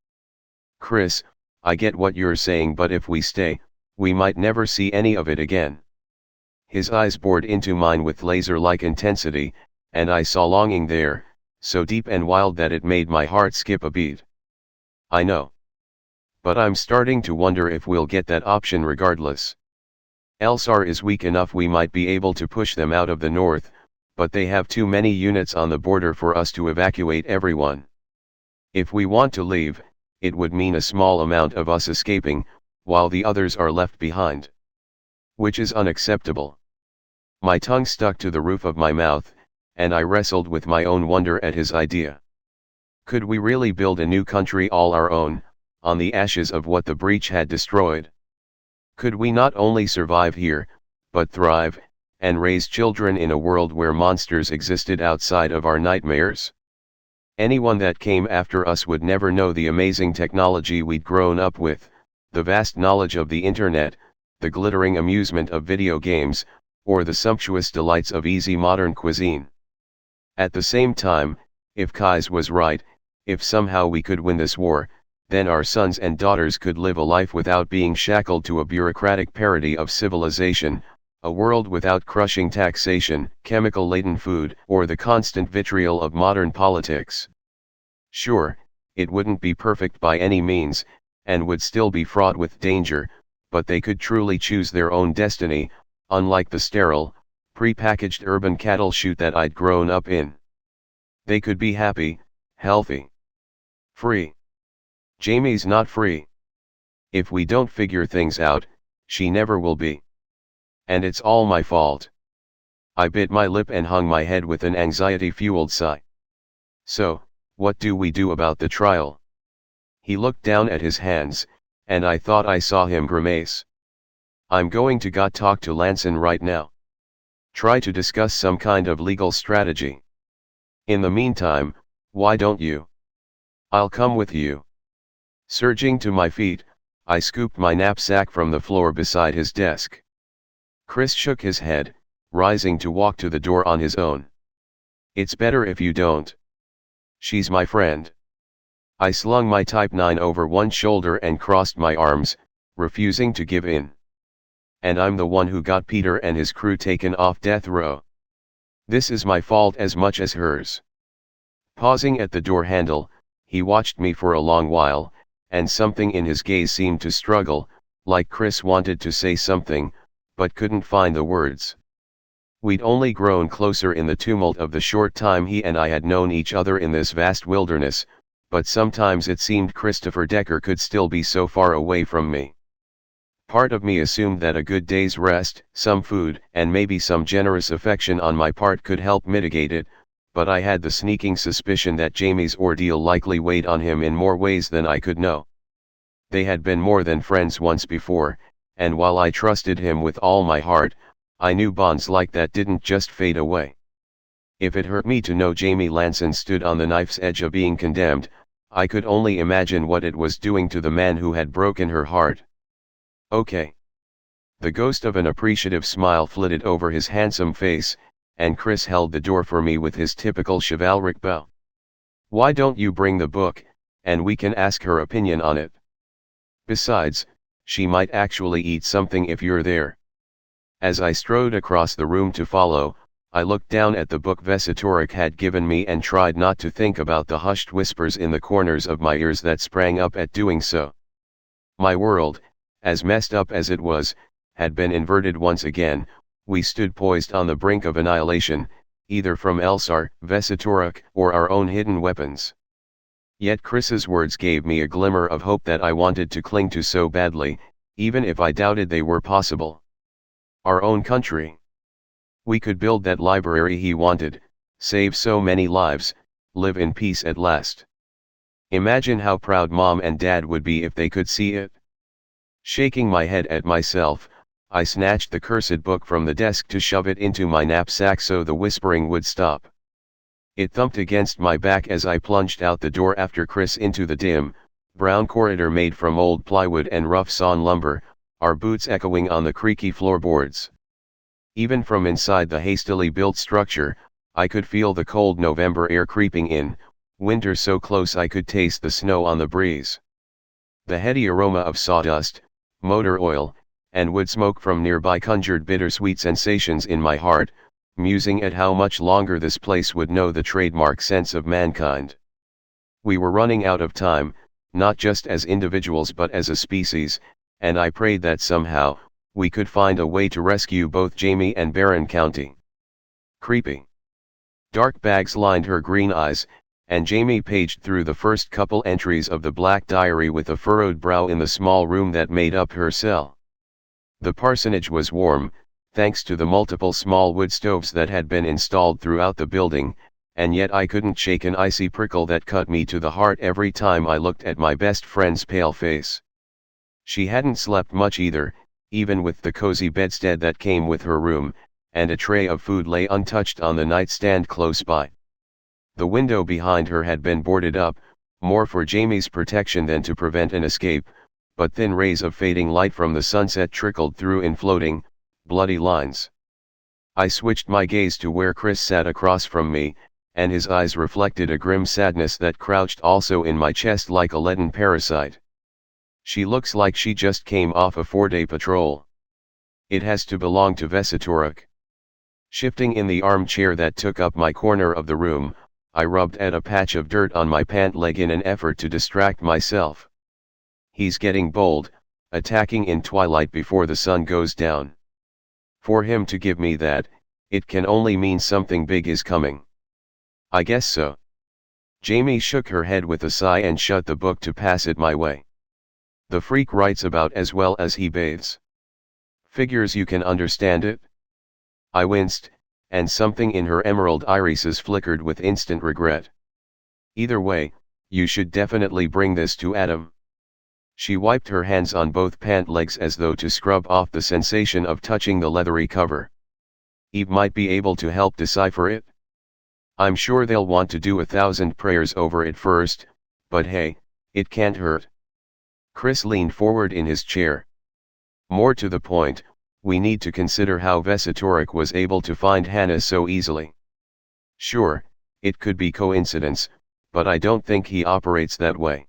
Chris, I get what you're saying, but if we stay, we might never see any of it again. His eyes bored into mine with laser-like intensity, and I saw longing there, so deep and wild that it made my heart skip a beat. I know. But I'm starting to wonder if we'll get that option regardless. Elsar is weak enough we might be able to push them out of the north, but they have too many units on the border for us to evacuate everyone. If we want to leave, it would mean a small amount of us escaping, while the others are left behind. Which is unacceptable. My tongue stuck to the roof of my mouth, and I wrestled with my own wonder at his idea. Could we really build a new country all our own, on the ashes of what the breach had destroyed? Could we not only survive here, but thrive, and raise children in a world where monsters existed outside of our nightmares? Anyone that came after us would never know the amazing technology we'd grown up with, the vast knowledge of the internet, the glittering amusement of video games, or the sumptuous delights of easy modern cuisine. At the same time, if Kais was right, if somehow we could win this war, then our sons and daughters could live a life without being shackled to a bureaucratic parody of civilization, A world without crushing taxation, chemical-laden food, or the constant vitriol of modern politics. Sure, it wouldn't be perfect by any means, and would still be fraught with danger, but they could truly choose their own destiny, unlike the sterile, pre-packaged urban cattle chute that I'd grown up in. They could be happy, healthy, free. Jamie's not free. If we don't figure things out, she never will be. And it's all my fault. I bit my lip and hung my head with an anxiety-fueled sigh. So, what do we do about the trial? He looked down at his hands, and I thought I saw him grimace. I'm going to go talk to Lanson right now. Try to discuss some kind of legal strategy. In the meantime, why don't you? I'll come with you. Surging to my feet, I scooped my knapsack from the floor beside his desk. Chris shook his head, rising to walk to the door on his own. It's better if you don't. She's my friend. I slung my Type 9 over one shoulder and crossed my arms, refusing to give in. And I'm the one who got Peter and his crew taken off death row. This is my fault as much as hers. Pausing at the door handle, he watched me for a long while, and something in his gaze seemed to struggle, like Chris wanted to say something, but couldn't find the words. We'd only grown closer in the tumult of the short time he and I had known each other in this vast wilderness, but sometimes it seemed Christopher Decker could still be so far away from me. Part of me assumed that a good day's rest, some food, and maybe some generous affection on my part could help mitigate it, but I had the sneaking suspicion that Jamie's ordeal likely weighed on him in more ways than I could know. They had been more than friends once before, and while I trusted him with all my heart, I knew bonds like that didn't just fade away. If it hurt me to know Jamie Lanson stood on the knife's edge of being condemned, I could only imagine what it was doing to the man who had broken her heart. Okay. The ghost of an appreciative smile flitted over his handsome face, and Chris held the door for me with his typical chivalric bow. Why don't you bring the book, and we can ask her opinion on it? Besides, she might actually eat something if you're there. As I strode across the room to follow, I looked down at the book Vesitoric had given me and tried not to think about the hushed whispers in the corners of my ears that sprang up at doing so. My world, as messed up as it was, had been inverted once again. We stood poised on the brink of annihilation, either from Elsar, Vesitoric, or our own hidden weapons. Yet Chris's words gave me a glimmer of hope that I wanted to cling to so badly, even if I doubted they were possible. Our own country. We could build that library he wanted, save so many lives, live in peace at last. Imagine how proud Mom and Dad would be if they could see it. Shaking my head at myself, I snatched the cursed book from the desk to shove it into my knapsack so the whispering would stop. It thumped against my back as I plunged out the door after Chris into the dim, brown corridor made from old plywood and rough sawn lumber, our boots echoing on the creaky floorboards. Even from inside the hastily built structure, I could feel the cold November air creeping in, winter so close I could taste the snow on the breeze. The heady aroma of sawdust, motor oil, and wood smoke from nearby conjured bittersweet sensations in my heart, musing at how much longer this place would know the trademark sense of mankind. We were running out of time, not just as individuals but as a species, and I prayed that somehow, we could find a way to rescue both Jamie and Barron County. Creepy. Dark bags lined her green eyes, and Jamie paged through the first couple entries of the black diary with a furrowed brow in the small room that made up her cell. The parsonage was warm, thanks to the multiple small wood stoves that had been installed throughout the building, and yet I couldn't shake an icy prickle that cut me to the heart every time I looked at my best friend's pale face. She hadn't slept much either, even with the cozy bedstead that came with her room, and a tray of food lay untouched on the nightstand close by. The window behind her had been boarded up, more for Jamie's protection than to prevent an escape, but thin rays of fading light from the sunset trickled through in floating, bloody lines. I switched my gaze to where Chris sat across from me, and his eyes reflected a grim sadness that crouched also in my chest like a leaden parasite. She looks like she just came off a 4-day patrol. It has to belong to Vesitoruk. Shifting in the armchair that took up my corner of the room, I rubbed at a patch of dirt on my pant leg in an effort to distract myself. He's getting bold, attacking in twilight before the sun goes down. For him to give me that, it can only mean something big is coming. I guess so. Jamie shook her head with a sigh and shut the book to pass it my way. The freak writes about as well as he bathes. Figures you can understand it? I winced, and something in her emerald irises flickered with instant regret. Either way, you should definitely bring this to Adam. She wiped her hands on both pant legs as though to scrub off the sensation of touching the leathery cover. Eve might be able to help decipher it. I'm sure they'll want to do 1,000 prayers over it first, but hey, it can't hurt. Chris leaned forward in his chair. More to the point, we need to consider how Vesitoruk was able to find Hannah so easily. Sure, it could be coincidence, but I don't think he operates that way.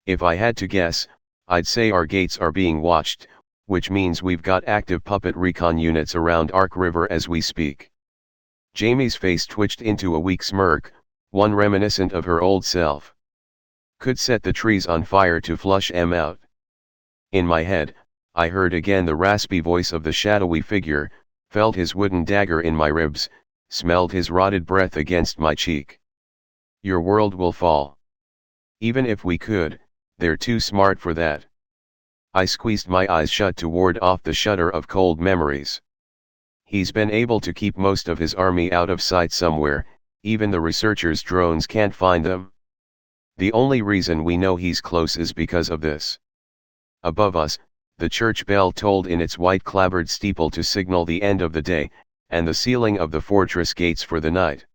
If I had to guess, I'd say our gates are being watched, which means we've got active puppet recon units around Ark River as we speak. Jamie's face twitched into a weak smirk, one reminiscent of her old self. Could set the trees on fire to flush em out. In my head, I heard again the raspy voice of the shadowy figure, felt his wooden dagger in my ribs, smelled his rotted breath against my cheek. Your world will fall. Even if we could, they're too smart for that. I squeezed my eyes shut to ward off the shudder of cold memories. He's been able to keep most of his army out of sight somewhere, even the researchers' drones can't find them. The only reason we know he's close is because of this. Above us, the church bell tolled in its white clapboard steeple to signal the end of the day, and the sealing of the fortress gates for the night.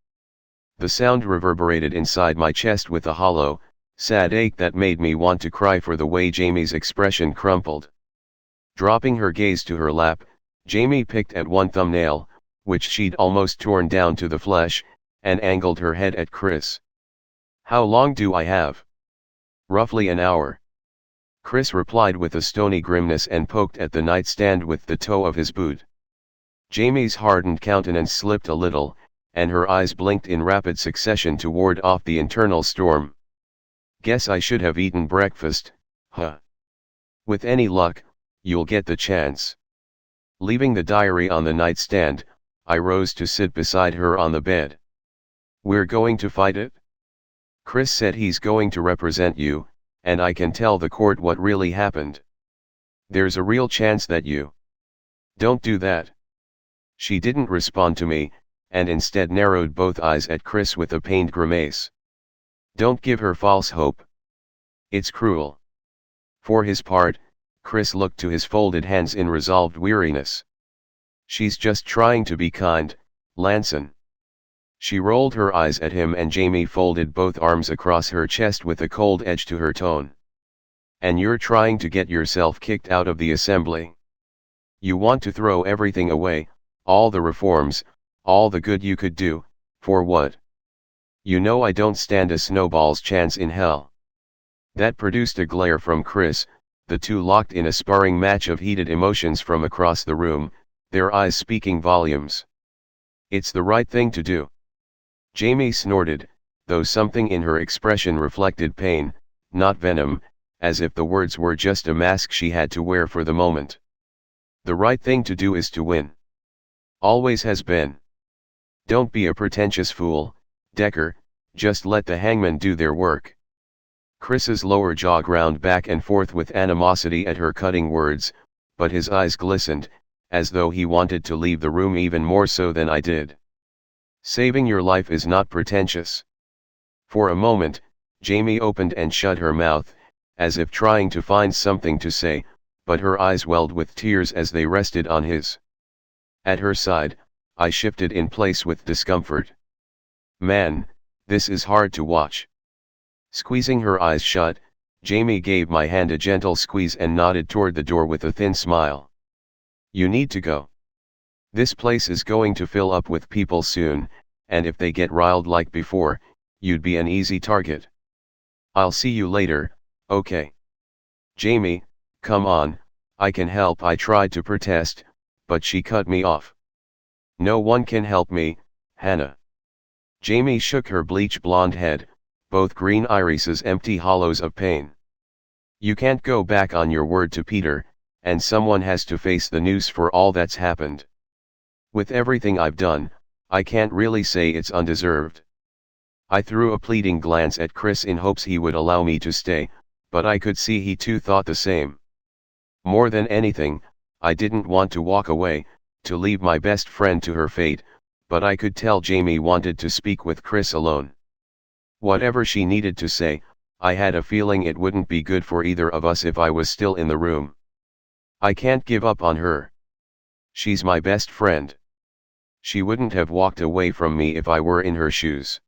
The sound reverberated inside my chest with a hollow, sad ache that made me want to cry for the way Jamie's expression crumpled. Dropping her gaze to her lap, Jamie picked at one thumbnail, which she'd almost torn down to the flesh, and angled her head at Chris. How long do I have? Roughly an hour. Chris replied with a stony grimness and poked at the nightstand with the toe of his boot. Jamie's hardened countenance slipped a little, and her eyes blinked in rapid succession to ward off the internal storm. Guess I should have eaten breakfast, huh? With any luck, you'll get the chance. Leaving the diary on the nightstand, I rose to sit beside her on the bed. We're going to fight it? Chris said he's going to represent you, and I can tell the court what really happened. There's a real chance that you don't do that. She didn't respond to me, and instead narrowed both eyes at Chris with a pained grimace. Don't give her false hope. It's cruel. For his part, Chris looked to his folded hands in resolved weariness. She's just trying to be kind, Lanson. She rolled her eyes at him and Jamie folded both arms across her chest with a cold edge to her tone. And you're trying to get yourself kicked out of the assembly. You want to throw everything away, all the reforms, all the good you could do, for what? You know I don't stand a snowball's chance in hell. That produced a glare from Chris, the two locked in a sparring match of heated emotions from across the room, their eyes speaking volumes. It's the right thing to do. Jamie snorted, though something in her expression reflected pain, not venom, as if the words were just a mask she had to wear for the moment. The right thing to do is to win. Always has been. Don't be a pretentious fool, Decker, just let the hangmen do their work. Chris's lower jaw ground back and forth with animosity at her cutting words, but his eyes glistened, as though he wanted to leave the room even more so than I did. Saving your life is not pretentious. For a moment, Jamie opened and shut her mouth, as if trying to find something to say, but her eyes welled with tears as they rested on his. At her side, I shifted in place with discomfort. Man, this is hard to watch. Squeezing her eyes shut, Jamie gave my hand a gentle squeeze and nodded toward the door with a thin smile. You need to go. This place is going to fill up with people soon, and if they get riled like before, you'd be an easy target. I'll see you later, okay? Jamie, come on, I can help. I tried to protest, but she cut me off. "No one can help me, Hannah." Jamie shook her bleach blonde head, both green irises empty hollows of pain. "You can't go back on your word to Peter, and someone has to face the noose for all that's happened. With everything I've done, I can't really say it's undeserved." I threw a pleading glance at Chris in hopes he would allow me to stay, but I could see he too thought the same. More than anything, I didn't want to walk away, to leave my best friend to her fate, but I could tell Jamie wanted to speak with Chris alone. Whatever she needed to say, I had a feeling it wouldn't be good for either of us if I was still in the room. I can't give up on her. She's my best friend. She wouldn't have walked away from me if I were in her shoes.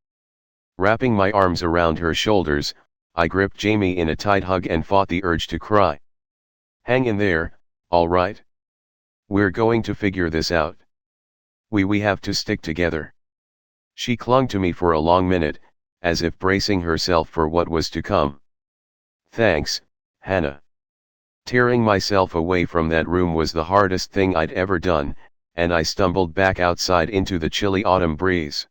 Wrapping my arms around her shoulders, I gripped Jamie in a tight hug and fought the urge to cry. "Hang in there, all right? We're going to figure this out. We have to stick together." She clung to me for a long minute, as if bracing herself for what was to come. "Thanks, Hannah." Tearing myself away from that room was the hardest thing I'd ever done, and I stumbled back outside into the chilly autumn breeze.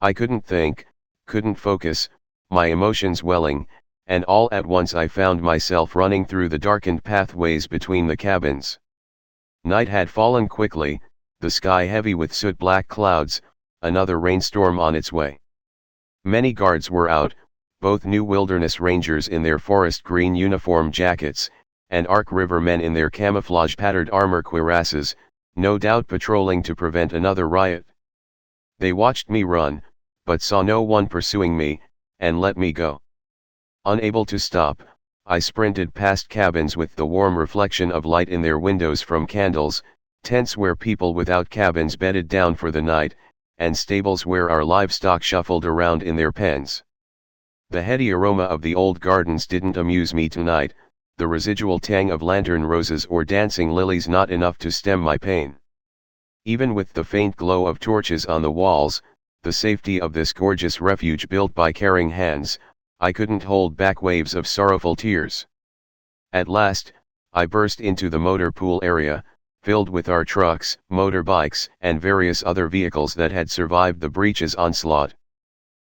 I couldn't think, couldn't focus, my emotions welling, and all at once I found myself running through the darkened pathways between the cabins. Night had fallen quickly, the sky heavy with soot-black clouds, another rainstorm on its way. Many guards were out, both new wilderness rangers in their forest green uniform jackets, and Ark River men in their camouflage-patterned armor cuirasses, no doubt patrolling to prevent another riot. They watched me run, but saw no one pursuing me, and let me go. Unable to stop, I sprinted past cabins with the warm reflection of light in their windows from candles, tents where people without cabins bedded down for the night, and stables where our livestock shuffled around in their pens. The heady aroma of the old gardens didn't amuse me tonight, the residual tang of lantern roses or dancing lilies not enough to stem my pain. Even with the faint glow of torches on the walls, the safety of this gorgeous refuge built by caring hands, I couldn't hold back waves of sorrowful tears. At last, I burst into the motor pool area, filled with our trucks, motorbikes, and various other vehicles that had survived the breach's onslaught.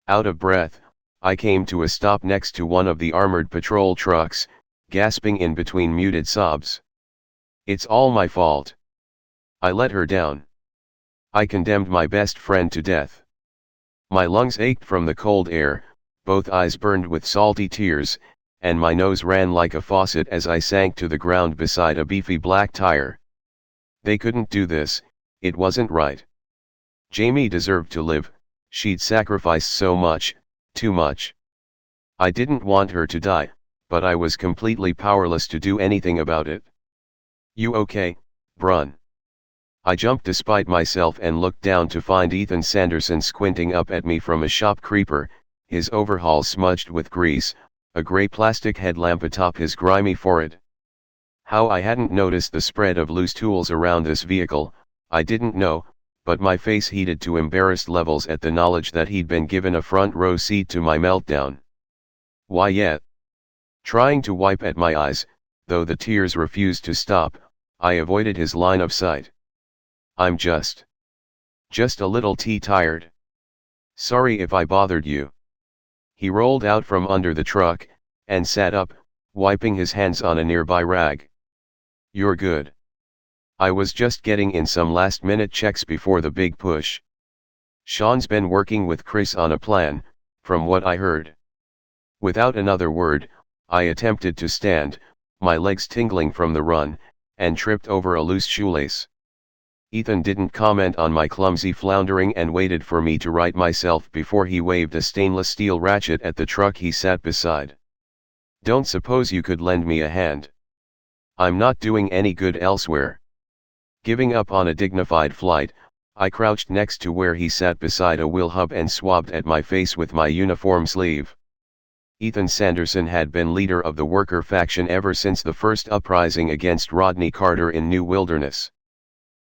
Out of breath, I came to a stop next to one of the armored patrol trucks, gasping in between muted sobs. "It's all my fault. I let her down. I condemned my best friend to death." My lungs ached from the cold air, both eyes burned with salty tears, and my nose ran like a faucet as I sank to the ground beside a beefy black tire. They couldn't do this, it wasn't right. Jamie deserved to live, she'd sacrificed so much, too much. I didn't want her to die, but I was completely powerless to do anything about it. "You okay, Brun?" I jumped despite myself and looked down to find Ethan Sanderson squinting up at me from a shop creeper, his overalls smudged with grease, a gray plastic headlamp atop his grimy forehead. How I hadn't noticed the spread of loose tools around this vehicle, I didn't know, but my face heated to embarrassed levels at the knowledge that he'd been given a front row seat to my meltdown. "Why yet?" Trying to wipe at my eyes, though the tears refused to stop, I avoided his line of sight. "I'm just a little tired. Sorry if I bothered you." He rolled out from under the truck, and sat up, wiping his hands on a nearby rag. "You're good. I was just getting in some last-minute checks before the big push. Sean's been working with Chris on a plan, from what I heard." Without another word, I attempted to stand, my legs tingling from the run, and tripped over a loose shoelace. Ethan didn't comment on my clumsy floundering and waited for me to right myself before he waved a stainless steel ratchet at the truck he sat beside. "Don't suppose you could lend me a hand? I'm not doing any good elsewhere." Giving up on a dignified flight, I crouched next to where he sat beside a wheel hub and swabbed at my face with my uniform sleeve. Ethan Sanderson had been leader of the worker faction ever since the first uprising against Rodney Carter in New Wilderness.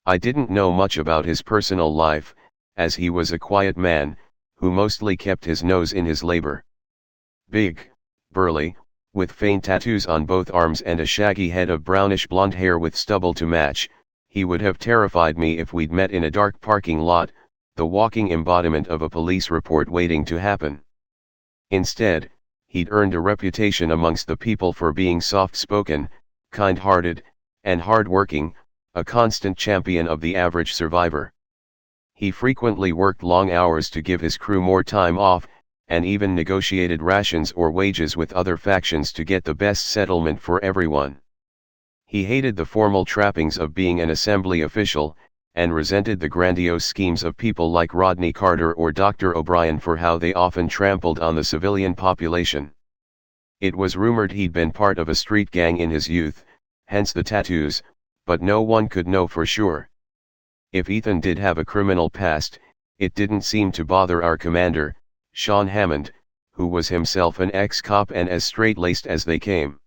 I didn't know much about his personal life, as he was a quiet man, who mostly kept his nose in his labor. Big, burly, with faint tattoos on both arms and a shaggy head of brownish blonde hair with stubble to match, He would have terrified me if we'd met in a dark parking lot, the walking embodiment of a police report waiting to happen. Instead, he'd earned a reputation amongst the people for being soft-spoken, kind-hearted, and hard-working, a constant champion of the average survivor. He frequently worked long hours to give his crew more time off, and even negotiated rations or wages with other factions to get the best settlement for everyone. He hated the formal trappings of being an assembly official, and resented the grandiose schemes of people like Rodney Carter or Dr. O'Brien for how they often trampled on the civilian population. It was rumored he'd been part of a street gang in his youth, hence the tattoos, but no one could know for sure. If Ethan did have a criminal past, it didn't seem to bother our commander, Sean Hammond, who was himself an ex-cop and as straight-laced as they came.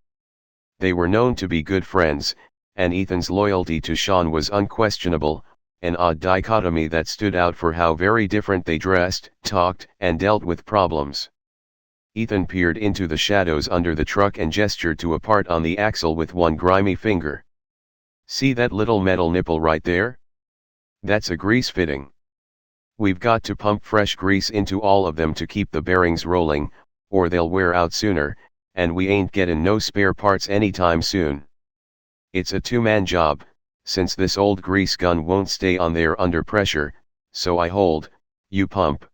They were known to be good friends, and Ethan's loyalty to Sean was unquestionable, an odd dichotomy that stood out for how very different they dressed, talked, and dealt with problems. Ethan peered into the shadows under the truck and gestured to a part on the axle with one grimy finger. "See that little metal nipple right there? That's a grease fitting. We've got to pump fresh grease into all of them to keep the bearings rolling, or they'll wear out sooner, and we ain't getting no spare parts anytime soon. It's a two-man job, since this old grease gun won't stay on there under pressure, so I hold, you pump."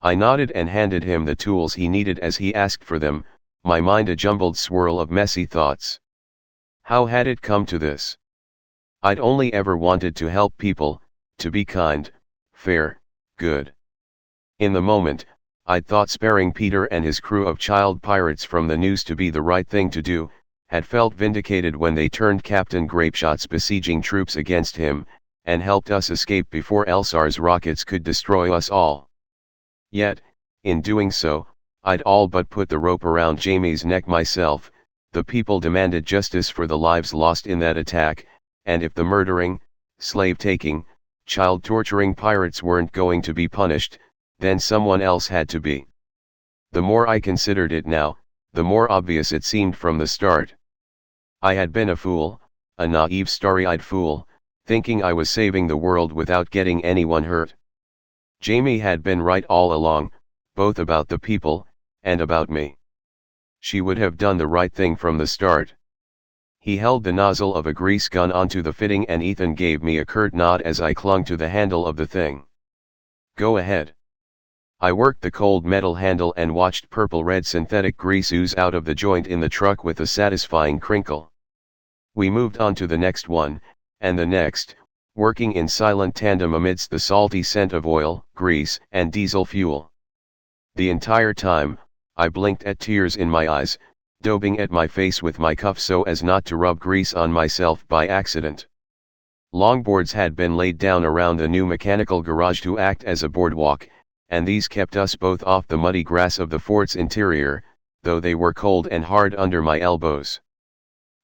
I nodded and handed him the tools he needed as he asked for them, my mind a jumbled swirl of messy thoughts. How had it come to this? I'd only ever wanted to help people, to be kind, fair, good. In the moment, I'd thought sparing Peter and his crew of child pirates from the noose to be the right thing to do, had felt vindicated when they turned Captain Grapeshot's besieging troops against him, and helped us escape before Elsar's rockets could destroy us all. Yet, in doing so, I'd all but put the rope around Jamie's neck myself. The people demanded justice for the lives lost in that attack, and if the murdering, slave-taking, child-torturing pirates weren't going to be punished, then someone else had to be. The more I considered it now, the more obvious it seemed from the start. I had been a fool, a naive starry-eyed fool, thinking I was saving the world without getting anyone hurt. Jamie had been right all along, both about the people, and about me. She would have done the right thing from the start. He held the nozzle of a grease gun onto the fitting and Ethan gave me a curt nod as I clung to the handle of the thing. "Go ahead." I worked the cold metal handle and watched purple-red synthetic grease ooze out of the joint in the truck with a satisfying crinkle. We moved on to the next one, and the next, working in silent tandem amidst the salty scent of oil, grease, and diesel fuel. The entire time, I blinked at tears in my eyes, daubing at my face with my cuff so as not to rub grease on myself by accident. Longboards had been laid down around the new mechanical garage to act as a boardwalk, and these kept us both off the muddy grass of the fort's interior, though they were cold and hard under my elbows.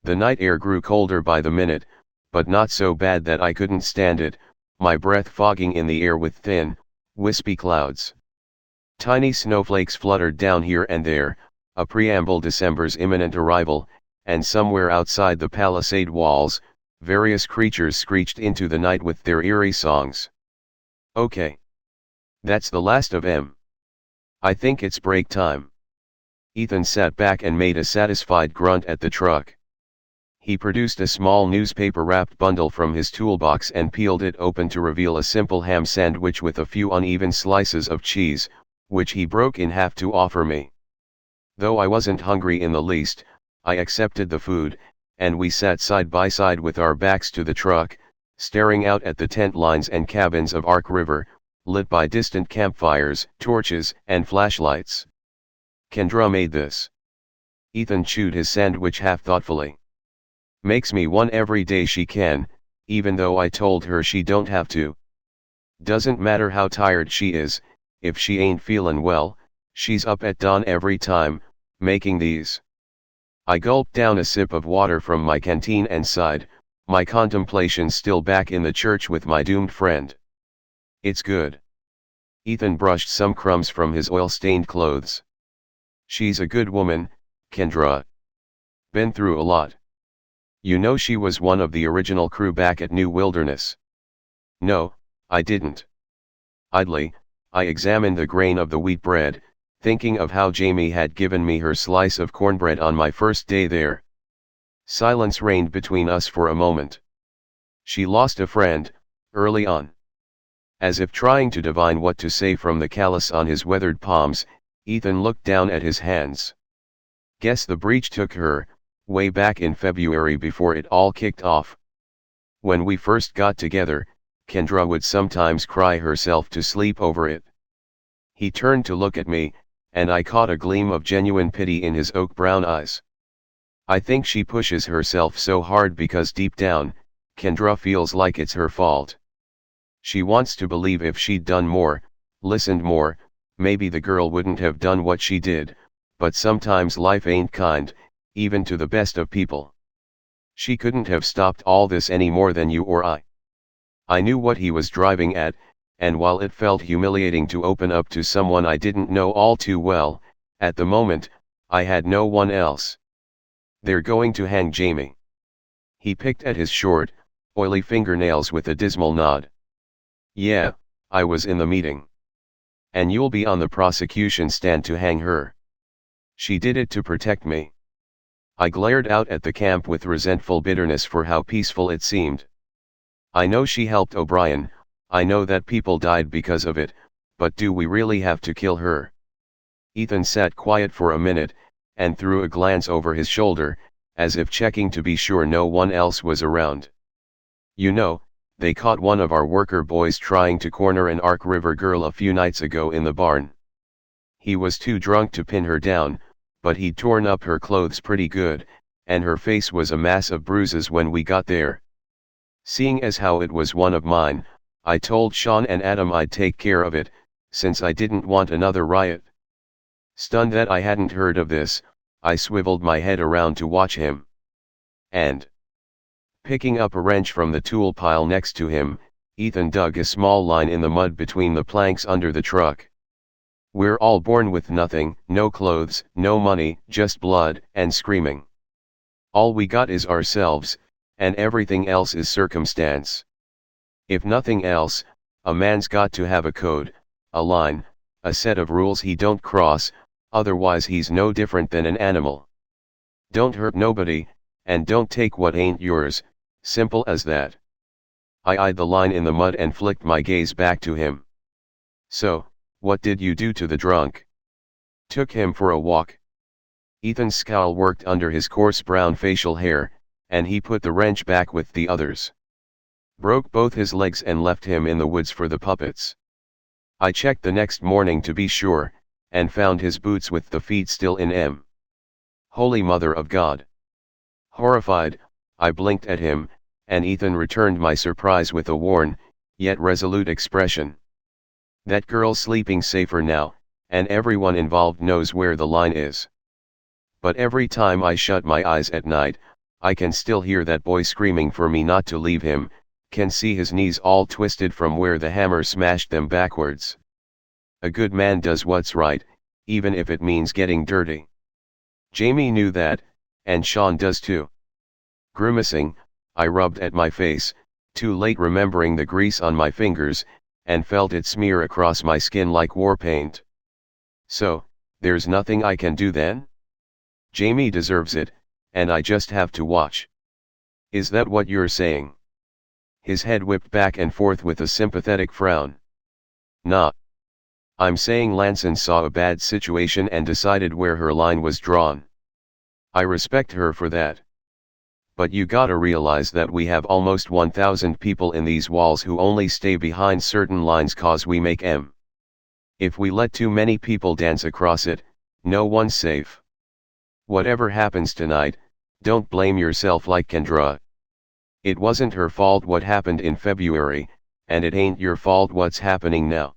The night air grew colder by the minute, but not so bad that I couldn't stand it, my breath fogging in the air with thin, wispy clouds. Tiny snowflakes fluttered down here and there, a preamble December's imminent arrival, and somewhere outside the palisade walls, various creatures screeched into the night with their eerie songs. "Okay. That's the last of 'em. I think it's break time." Ethan sat back and made a satisfied grunt at the truck. He produced a small newspaper-wrapped bundle from his toolbox and peeled it open to reveal a simple ham sandwich with a few uneven slices of cheese, which he broke in half to offer me. Though I wasn't hungry in the least, I accepted the food, and we sat side by side with our backs to the truck, staring out at the tent lines and cabins of Ark River, lit by distant campfires, torches, and flashlights. "Kendra made this." Ethan chewed his sandwich half thoughtfully. "Makes me one every day she can, even though I told her she don't have to. Doesn't matter how tired she is, if she ain't feelin' well, she's up at dawn every time, making these." I gulped down a sip of water from my canteen and sighed, my contemplations still back in the church with my doomed friend. "It's good." Ethan brushed some crumbs from his oil-stained clothes. "She's a good woman, Kendra. Been through a lot. You know she was one of the original crew back at New Wilderness. No, I didn't. Idly, I examined the grain of the wheat bread, thinking of how Jamie had given me her slice of cornbread on my first day there. Silence reigned between us for a moment. She lost a friend, early on. As if trying to divine what to say from the callus on his weathered palms, Ethan looked down at his hands. Guess the breach took her, way back in February before it all kicked off. When we first got together, Kendra would sometimes cry herself to sleep over it. He turned to look at me, and I caught a gleam of genuine pity in his oak brown eyes. I think she pushes herself so hard because deep down, Kendra feels like it's her fault. She wants to believe if she'd done more, listened more, maybe the girl wouldn't have done what she did, but sometimes life ain't kind, even to the best of people. She couldn't have stopped all this any more than you or I. I knew what he was driving at, and while it felt humiliating to open up to someone I didn't know all too well, at the moment, I had no one else. They're going to hang Jamie. He picked at his short, oily fingernails with a dismal nod. Yeah, I was in the meeting. And you'll be on the prosecution stand to hang her. She did it to protect me. I glared out at the camp with resentful bitterness for how peaceful it seemed. I know she helped O'Brien, I know that people died because of it, but do we really have to kill her? Ethan sat quiet for a minute, and threw a glance over his shoulder, as if checking to be sure no one else was around. You know, they caught one of our worker boys trying to corner an Ark River girl a few nights ago in the barn. He was too drunk to pin her down, but he'd torn up her clothes pretty good, and her face was a mass of bruises when we got there. Seeing as how it was one of mine, I told Sean and Adam I'd take care of it, since I didn't want another riot. Stunned that I hadn't heard of this, I swiveled my head around to watch him. And, picking up a wrench from the tool pile next to him, Ethan dug a small line in the mud between the planks under the truck. We're all born with nothing, no clothes, no money, just blood, and screaming. All we got is ourselves, and everything else is circumstance. If nothing else, a man's got to have a code, a line, a set of rules he don't cross, otherwise he's no different than an animal. Don't hurt nobody, and don't take what ain't yours, simple as that. I eyed the line in the mud and flicked my gaze back to him. So, what did you do to the drunk? Took him for a walk. Ethan's scowl worked under his coarse brown facial hair, and he put the wrench back with the others. Broke both his legs and left him in the woods for the puppets. I checked the next morning to be sure, and found his boots with the feet still in M. Holy Mother of God. Horrified, I blinked at him, and Ethan returned my surprise with a worn, yet resolute expression. That girl's sleeping safer now, and everyone involved knows where the line is. But every time I shut my eyes at night, I can still hear that boy screaming for me not to leave him, can see his knees all twisted from where the hammer smashed them backwards. A good man does what's right, even if it means getting dirty. Jamie knew that, and Sean does too. Grimacing, I rubbed at my face, too late remembering the grease on my fingers, and felt it smear across my skin like war paint. So, there's nothing I can do then? Jamie deserves it, and I just have to watch. Is that what you're saying? His head whipped back and forth with a sympathetic frown. Nah. I'm saying Lanson saw a bad situation and decided where her line was drawn. I respect her for that. But you gotta realize that we have almost 1,000 people in these walls who only stay behind certain lines cause we make M. If we let too many people dance across it, no one's safe. Whatever happens tonight, don't blame yourself like Kendra. It wasn't her fault what happened in February, and it ain't your fault what's happening now.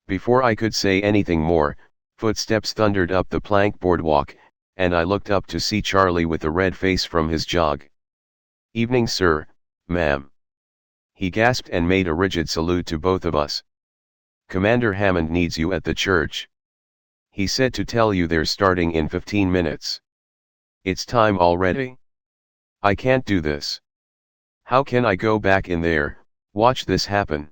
Before I could say anything more, footsteps thundered up the plank boardwalk, and I looked up to see Charlie with a red face from his jog. Evening sir, ma'am. He gasped and made a rigid salute to both of us. Commander Hammond needs you at the church. He said to tell you they're starting in 15 minutes. It's time already? I can't do this. How can I go back in there, watch this happen?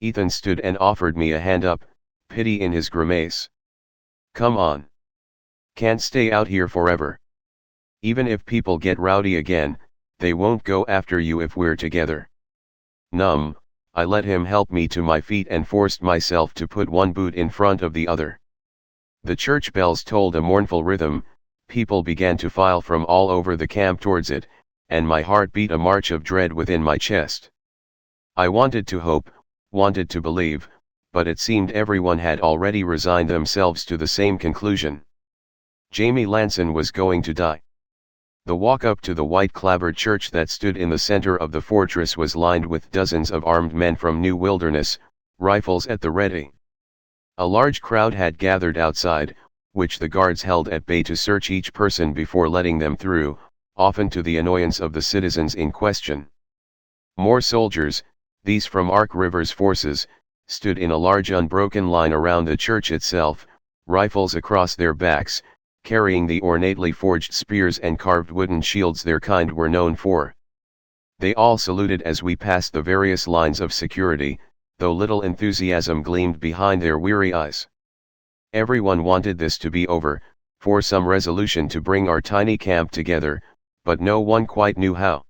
Ethan stood and offered me a hand up, pity in his grimace. Come on. Can't stay out here forever. Even if people get rowdy again, they won't go after you if we're together. Numb, I let him help me to my feet and forced myself to put one boot in front of the other. The church bells tolled a mournful rhythm, people began to file from all over the camp towards it, and my heart beat a march of dread within my chest. I wanted to hope, wanted to believe, but it seemed everyone had already resigned themselves to the same conclusion. Jamie Lanson was going to die. The walk up to the white-clapboard church that stood in the center of the fortress was lined with dozens of armed men from New Wilderness, rifles at the ready. A large crowd had gathered outside, which the guards held at bay to search each person before letting them through, often to the annoyance of the citizens in question. More soldiers, these from Ark River's forces, stood in a large unbroken line around the church itself, rifles across their backs, carrying the ornately forged spears and carved wooden shields their kind were known for. They all saluted as we passed the various lines of security, though little enthusiasm gleamed behind their weary eyes. Everyone wanted this to be over, for some resolution to bring our tiny camp together, but no one quite knew how.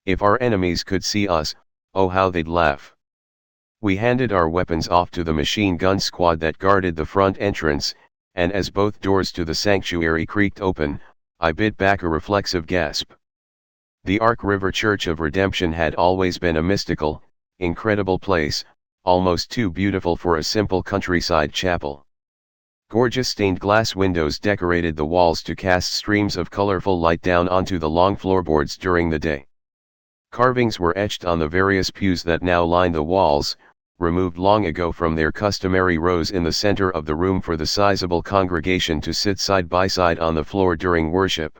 If our enemies could see us, oh how they'd laugh. We handed our weapons off to the machine gun squad that guarded the front entrance, and as both doors to the sanctuary creaked open, I bit back a reflexive gasp. The Ark River Church of Redemption had always been a mystical, incredible place, almost too beautiful for a simple countryside chapel. Gorgeous stained glass windows decorated the walls to cast streams of colorful light down onto the long floorboards during the day. Carvings were etched on the various pews that now lined the walls, removed long ago from their customary rows in the center of the room for the sizable congregation to sit side by side on the floor during worship.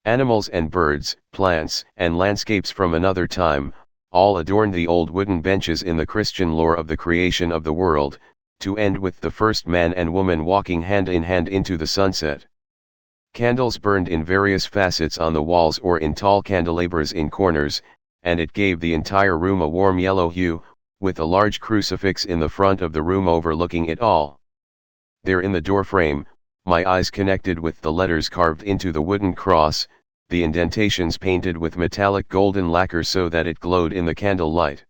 Animals and birds, plants, and landscapes from another time, all adorned the old wooden benches in the Christian lore of the creation of the world, to end with the first man and woman walking hand in hand into the sunset. Candles burned in various facets on the walls or in tall candelabras in corners, and it gave the entire room a warm yellow hue, with a large crucifix in the front of the room overlooking it all. There in the doorframe, my eyes connected with the letters carved into the wooden cross, the indentations painted with metallic golden lacquer so that it glowed in the candle light.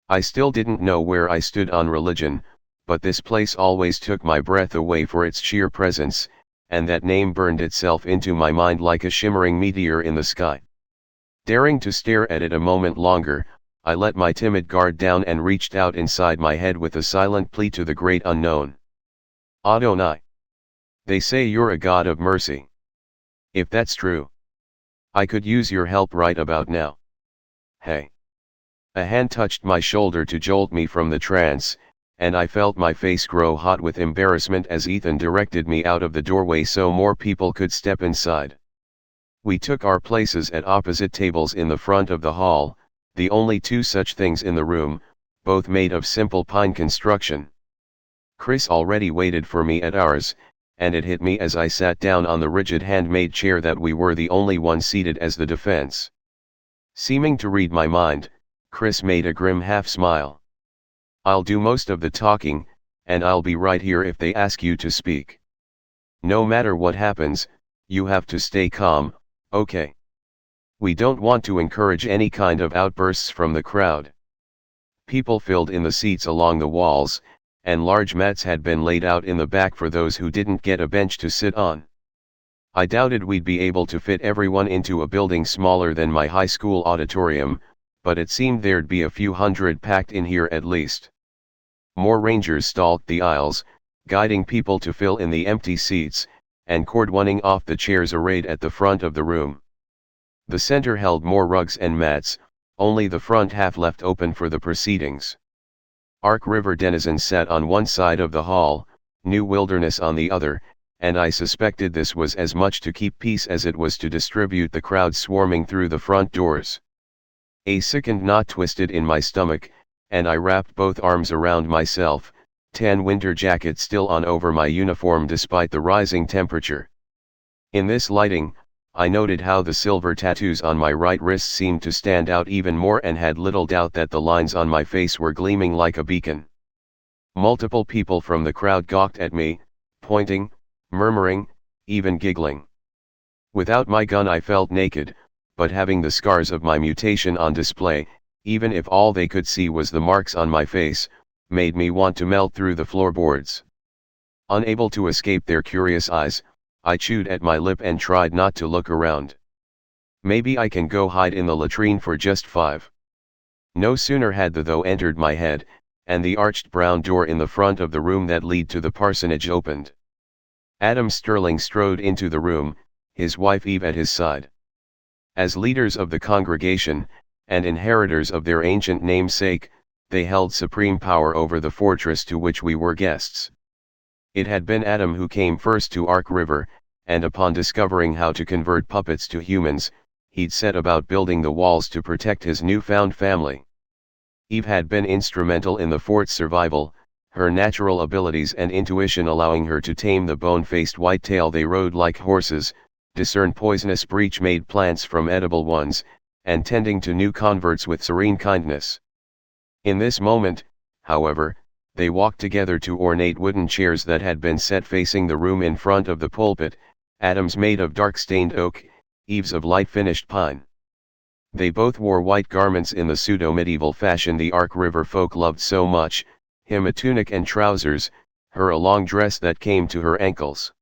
I still didn't know where I stood on religion, but this place always took my breath away for its sheer presence, and that name burned itself into my mind like a shimmering meteor in the sky. Daring to stare at it a moment longer, I let my timid guard down and reached out inside my head with a silent plea to the great unknown. Adonai. They say you're a God of mercy. If that's true, I could use your help right about now. Hey. A hand touched my shoulder to jolt me from the trance, and I felt my face grow hot with embarrassment as Ethan directed me out of the doorway so more people could step inside. We took our places at opposite tables in the front of the hall, the only two such things in the room, both made of simple pine construction. Chris already waited for me at ours, and it hit me as I sat down on the rigid handmade chair that we were the only one seated as the defense. Seeming to read my mind, Chris made a grim half-smile. I'll do most of the talking, and I'll be right here if they ask you to speak. No matter what happens, you have to stay calm, okay? We don't want to encourage any kind of outbursts from the crowd. People filled in the seats along the walls, and large mats had been laid out in the back for those who didn't get a bench to sit on. I doubted we'd be able to fit everyone into a building smaller than my high school auditorium, but it seemed there'd be a few hundred packed in here at least. More rangers stalked the aisles, guiding people to fill in the empty seats, and cordoning off the chairs arrayed at the front of the room. The center held more rugs and mats, only the front half left open for the proceedings. Ark River denizens sat on one side of the hall, New Wilderness on the other, and I suspected this was as much to keep peace as it was to distribute the crowd swarming through the front doors. A sickened knot twisted in my stomach, and I wrapped both arms around myself, tan winter jacket still on over my uniform despite the rising temperature. In this lighting, I noted how the silver tattoos on my right wrist seemed to stand out even more and had little doubt that the lines on my face were gleaming like a beacon. Multiple people from the crowd gawked at me, pointing, murmuring, even giggling. Without my gun I felt naked, but having the scars of my mutation on display, even if all they could see was the marks on my face, made me want to melt through the floorboards. Unable to escape their curious eyes, I chewed at my lip and tried not to look around. Maybe I can go hide in the latrine for just 5. No sooner had the though entered my head, and the arched brown door in the front of the room that lead to the parsonage opened. Adam Sterling strode into the room, his wife Eve at his side. As leaders of the congregation, and inheritors of their ancient namesake, they held supreme power over the fortress to which we were guests. It had been Adam who came first to Ark River, and upon discovering how to convert puppets to humans, he'd set about building the walls to protect his newfound family. Eve had been instrumental in the fort's survival, her natural abilities and intuition allowing her to tame the bone-faced whitetail they rode like horses, discern poisonous breech-made plants from edible ones, and tending to new converts with serene kindness. In this moment, however, they walked together to ornate wooden chairs that had been set facing the room in front of the pulpit, Adam's made of dark-stained oak, Eve's of light-finished pine. They both wore white garments in the pseudo-medieval fashion the Ark River folk loved so much, him a tunic and trousers, her a long dress that came to her ankles.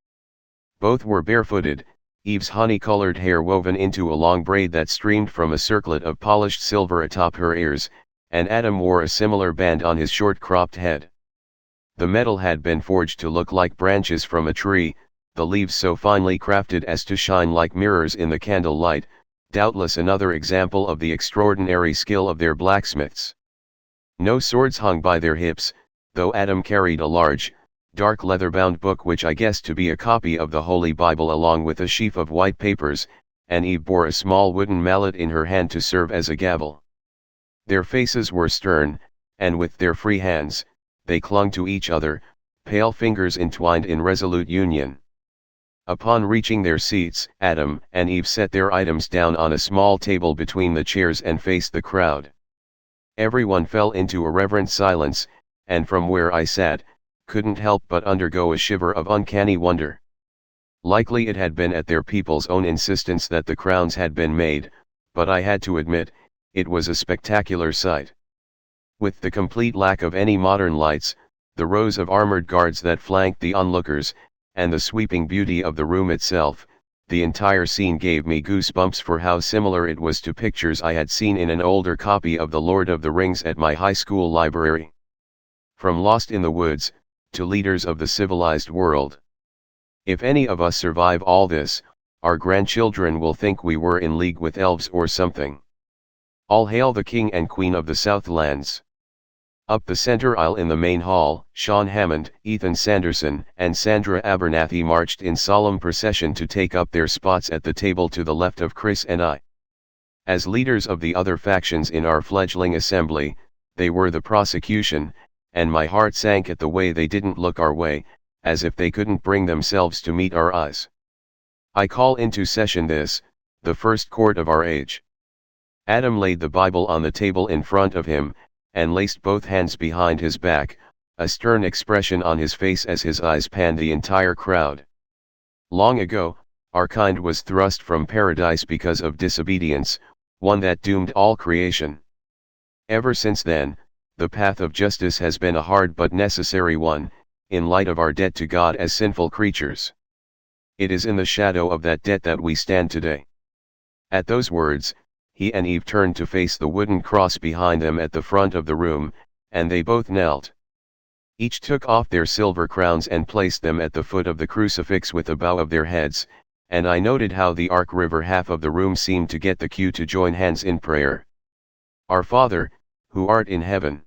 Both were barefooted, Eve's honey-colored hair woven into a long braid that streamed from a circlet of polished silver atop her ears, and Adam wore a similar band on his short-cropped head. The metal had been forged to look like branches from a tree, the leaves so finely crafted as to shine like mirrors in the candle light, doubtless another example of the extraordinary skill of their blacksmiths. No swords hung by their hips, though Adam carried a large, dark leather-bound book which I guessed to be a copy of the Holy Bible along with a sheaf of white papers, and Eve bore a small wooden mallet in her hand to serve as a gavel. Their faces were stern, and with their free hands, they clung to each other, pale fingers entwined in resolute union. Upon reaching their seats, Adam and Eve set their items down on a small table between the chairs and faced the crowd. Everyone fell into a reverent silence, and from where I sat, couldn't help but undergo a shiver of uncanny wonder. Likely it had been at their people's own insistence that the crowns had been made, but I had to admit, it was a spectacular sight. With the complete lack of any modern lights, the rows of armored guards that flanked the onlookers, and the sweeping beauty of the room itself, the entire scene gave me goosebumps for how similar it was to pictures I had seen in an older copy of The Lord of the Rings at my high school library. From Lost in the Woods, to leaders of the civilized world. If any of us survive all this, our grandchildren will think we were in league with elves or something. All hail the King and Queen of the Southlands. Up the center aisle in the main hall, Sean Hammond, Ethan Sanderson, and Sandra Abernathy marched in solemn procession to take up their spots at the table to the left of Chris and I. As leaders of the other factions in our fledgling assembly, they were the prosecution, and my heart sank at the way they didn't look our way, as if they couldn't bring themselves to meet our eyes. I call into session this, the first court of our age. Adam laid the Bible on the table in front of him, and laced both hands behind his back, a stern expression on his face as his eyes panned the entire crowd. Long ago, our kind was thrust from paradise because of disobedience, one that doomed all creation. Ever since then, the path of justice has been a hard but necessary one, in light of our debt to God as sinful creatures. It is in the shadow of that debt that we stand today. At those words, he and Eve turned to face the wooden cross behind them at the front of the room, and they both knelt. Each took off their silver crowns and placed them at the foot of the crucifix with a bow of their heads, and I noted how the Ark River half of the room seemed to get the cue to join hands in prayer. Our Father, who art in heaven.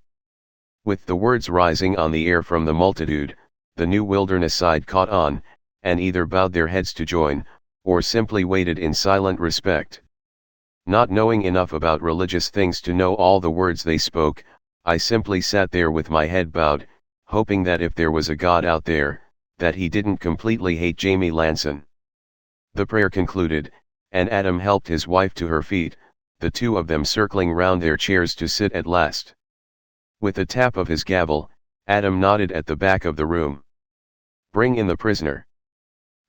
With the words rising on the air from the multitude, the New Wilderness side caught on, and either bowed their heads to join, or simply waited in silent respect. Not knowing enough about religious things to know all the words they spoke, I simply sat there with my head bowed, hoping that if there was a God out there, that he didn't completely hate Jamie Lanson. The prayer concluded, and Adam helped his wife to her feet, the two of them circling round their chairs to sit at last. With a tap of his gavel, Adam nodded at the back of the room. "Bring in the prisoner."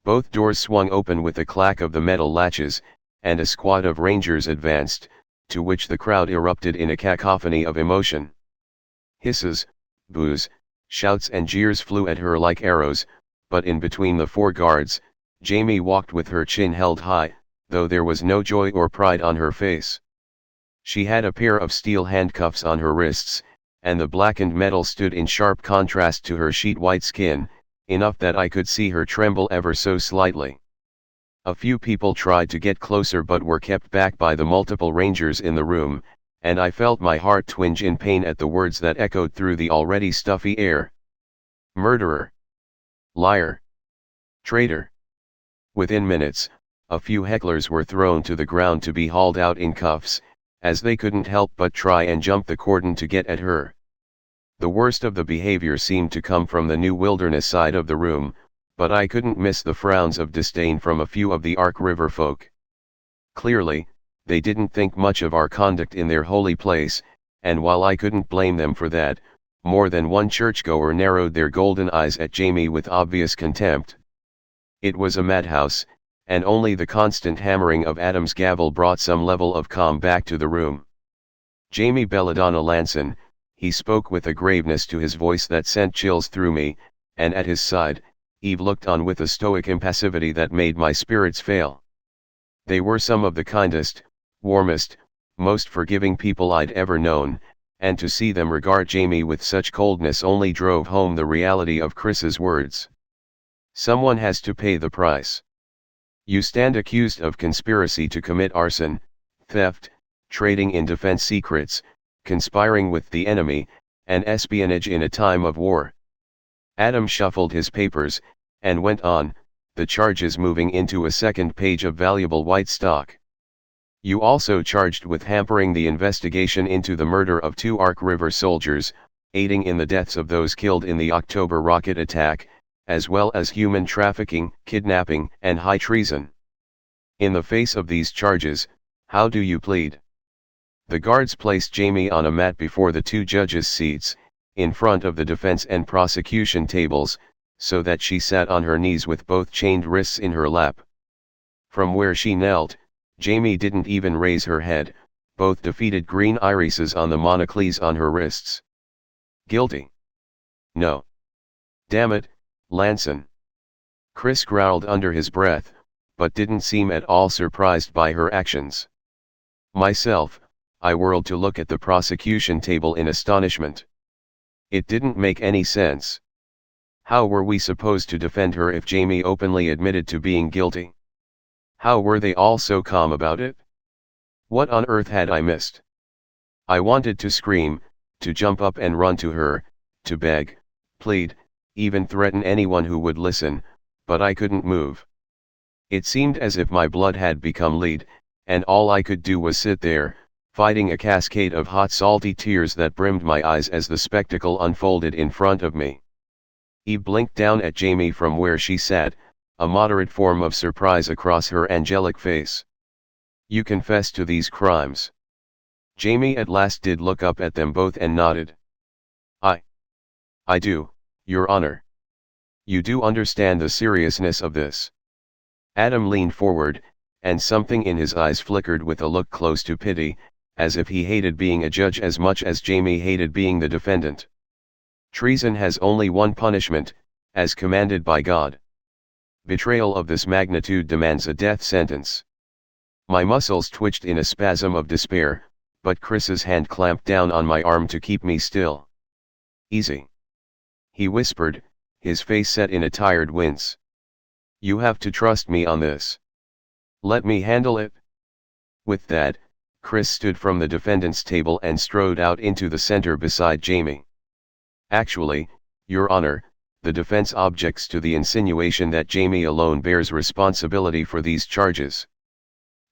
Both doors swung open with a clack of the metal latches, and a squad of rangers advanced, to which the crowd erupted in a cacophony of emotion. Hisses, boos, shouts and jeers flew at her like arrows, but in between the four guards, Jamie walked with her chin held high, though there was no joy or pride on her face. She had a pair of steel handcuffs on her wrists, and the blackened metal stood in sharp contrast to her sheet-white skin, enough that I could see her tremble ever so slightly. A few people tried to get closer but were kept back by the multiple rangers in the room, and I felt my heart twinge in pain at the words that echoed through the already stuffy air. "Murderer! Liar! Traitor!" Within minutes, a few hecklers were thrown to the ground to be hauled out in cuffs, as they couldn't help but try and jump the cordon to get at her. The worst of the behavior seemed to come from the New Wilderness side of the room, but I couldn't miss the frowns of disdain from a few of the Ark River folk. Clearly, they didn't think much of our conduct in their holy place, and while I couldn't blame them for that, more than one churchgoer narrowed their golden eyes at Jamie with obvious contempt. It was a madhouse, and only the constant hammering of Adam's gavel brought some level of calm back to the room. "Jamie Belladonna Lanson," he spoke with a graveness to his voice that sent chills through me, and at his side, Eve looked on with a stoic impassivity that made my spirits fail. They were some of the kindest, warmest, most forgiving people I'd ever known, and to see them regard Jamie with such coldness only drove home the reality of Chris's words. "Someone has to pay the price. You stand accused of conspiracy to commit arson, theft, trading in defense secrets, conspiring with the enemy, and espionage in a time of war." Adam shuffled his papers, and went on, the charges moving into a second page of valuable white stock. "You also charged with hampering the investigation into the murder of 2 Ark River soldiers, aiding in the deaths of those killed in the October rocket attack, as well as human trafficking, kidnapping, and high treason. In the face of these charges, how do you plead?" The guards placed Jamie on a mat before the 2 judges' seats, in front of the defense and prosecution tables, so that she sat on her knees with both chained wrists in her lap. From where she knelt, Jamie didn't even raise her head, both defeated green irises on the monocles on her wrists. "Guilty?" "No." "Damn it, Lanson." Chris growled under his breath, but didn't seem at all surprised by her actions. Myself, I whirled to look at the prosecution table in astonishment. It didn't make any sense. How were we supposed to defend her if Jamie openly admitted to being guilty? How were they all so calm about it? What on earth had I missed? I wanted to scream, to jump up and run to her, to beg, plead, even threaten anyone who would listen, but I couldn't move. It seemed as if my blood had become lead, and all I could do was sit there, fighting a cascade of hot salty tears that brimmed my eyes as the spectacle unfolded in front of me. Eve blinked down at Jamie from where she sat, a moderate form of surprise across her angelic face. "You confess to these crimes?" Jamie at last did look up at them both and nodded. I do, Your Honor." "You do understand the seriousness of this?" Adam leaned forward, and something in his eyes flickered with a look close to pity, as if he hated being a judge as much as Jamie hated being the defendant. "Treason has only one punishment, as commanded by God. Betrayal of this magnitude demands a death sentence." My muscles twitched in a spasm of despair, but Chris's hand clamped down on my arm to keep me still. "Easy," he whispered, his face set in a tired wince. "You have to trust me on this. Let me handle it." With that, Chris stood from the defendant's table and strode out into the center beside Jamie. "Actually, Your Honor, the defense objects to the insinuation that Jamie alone bears responsibility for these charges."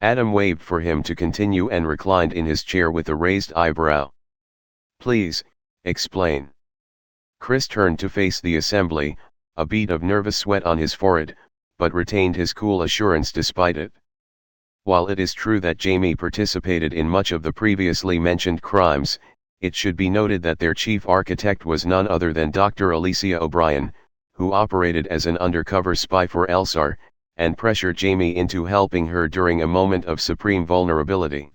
Adam waved for him to continue and reclined in his chair with a raised eyebrow. "Please, explain." Chris turned to face the assembly, a bead of nervous sweat on his forehead, but retained his cool assurance despite it. While it is true that Jamie participated in much of the previously mentioned crimes, it should be noted that their chief architect was none other than Dr. Alicia O'Brien, who operated as an undercover spy for Elsar, and pressured Jamie into helping her during a moment of supreme vulnerability.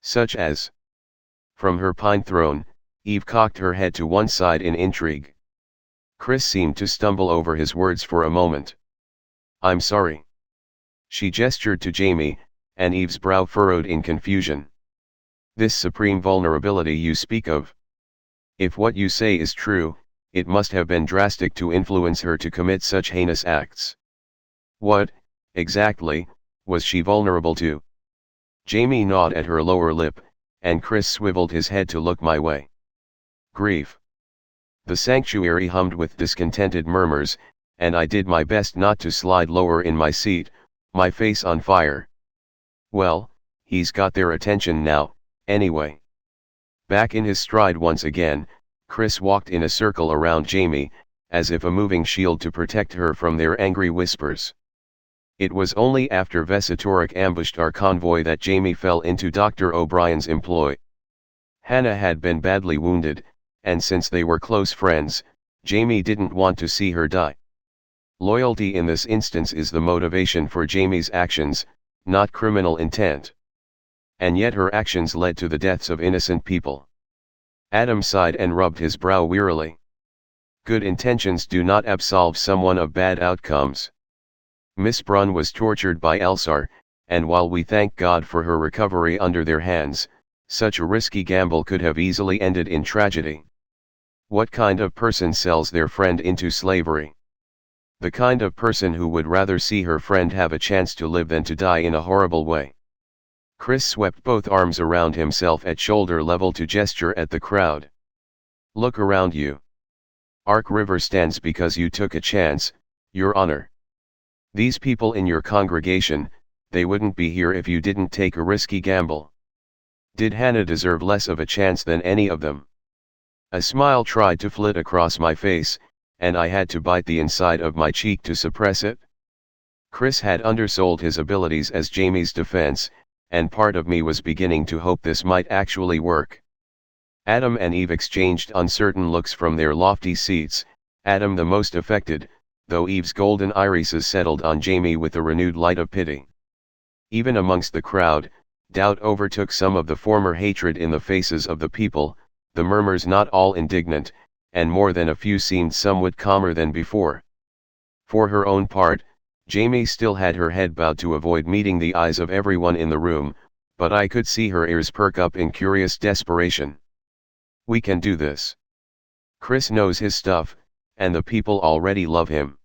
Such as, from her pine throne, Eve cocked her head to one side in intrigue. Chris seemed to stumble over his words for a moment. "I'm sorry." She gestured to Jamie, and Eve's brow furrowed in confusion. "This supreme vulnerability you speak of. If what you say is true, it must have been drastic to influence her to commit such heinous acts. What, exactly, was she vulnerable to?" Jamie gnawed at her lower lip, and Chris swiveled his head to look my way. "Grief." The sanctuary hummed with discontented murmurs, and I did my best not to slide lower in my seat, my face on fire. Well, he's got their attention now, anyway. Back in his stride once again, Chris walked in a circle around Jamie, as if a moving shield to protect her from their angry whispers. It was only after Vesitoric ambushed our convoy that Jamie fell into Dr. O'Brien's employ. Hannah had been badly wounded, and since they were close friends, Jamie didn't want to see her die. Loyalty in this instance is the motivation for Jamie's actions, not criminal intent. And yet her actions led to the deaths of innocent people. Adam sighed and rubbed his brow wearily. Good intentions do not absolve someone of bad outcomes. Miss Brunn was tortured by Elsar, and while we thank God for her recovery under their hands, such a risky gamble could have easily ended in tragedy. What kind of person sells their friend into slavery? The kind of person who would rather see her friend have a chance to live than to die in a horrible way. Chris swept both arms around himself at shoulder level to gesture at the crowd. "Look around you. Ark River stands because you took a chance, Your Honor. These people in your congregation, they wouldn't be here if you didn't take a risky gamble. Did Hannah deserve less of a chance than any of them?" A smile tried to flit across my face, and I had to bite the inside of my cheek to suppress it. Chris had undersold his abilities as Jamie's defense, and part of me was beginning to hope this might actually work. Adam and Eve exchanged uncertain looks from their lofty seats, Adam the most affected, though Eve's golden irises settled on Jamie with a renewed light of pity. Even amongst the crowd, doubt overtook some of the former hatred in the faces of the people, the murmurs not all indignant, and more than a few seemed somewhat calmer than before. For her own part, Jamie still had her head bowed to avoid meeting the eyes of everyone in the room, but I could see her ears perk up in curious desperation. "We can do this. Chris knows his stuff, and the people already love him.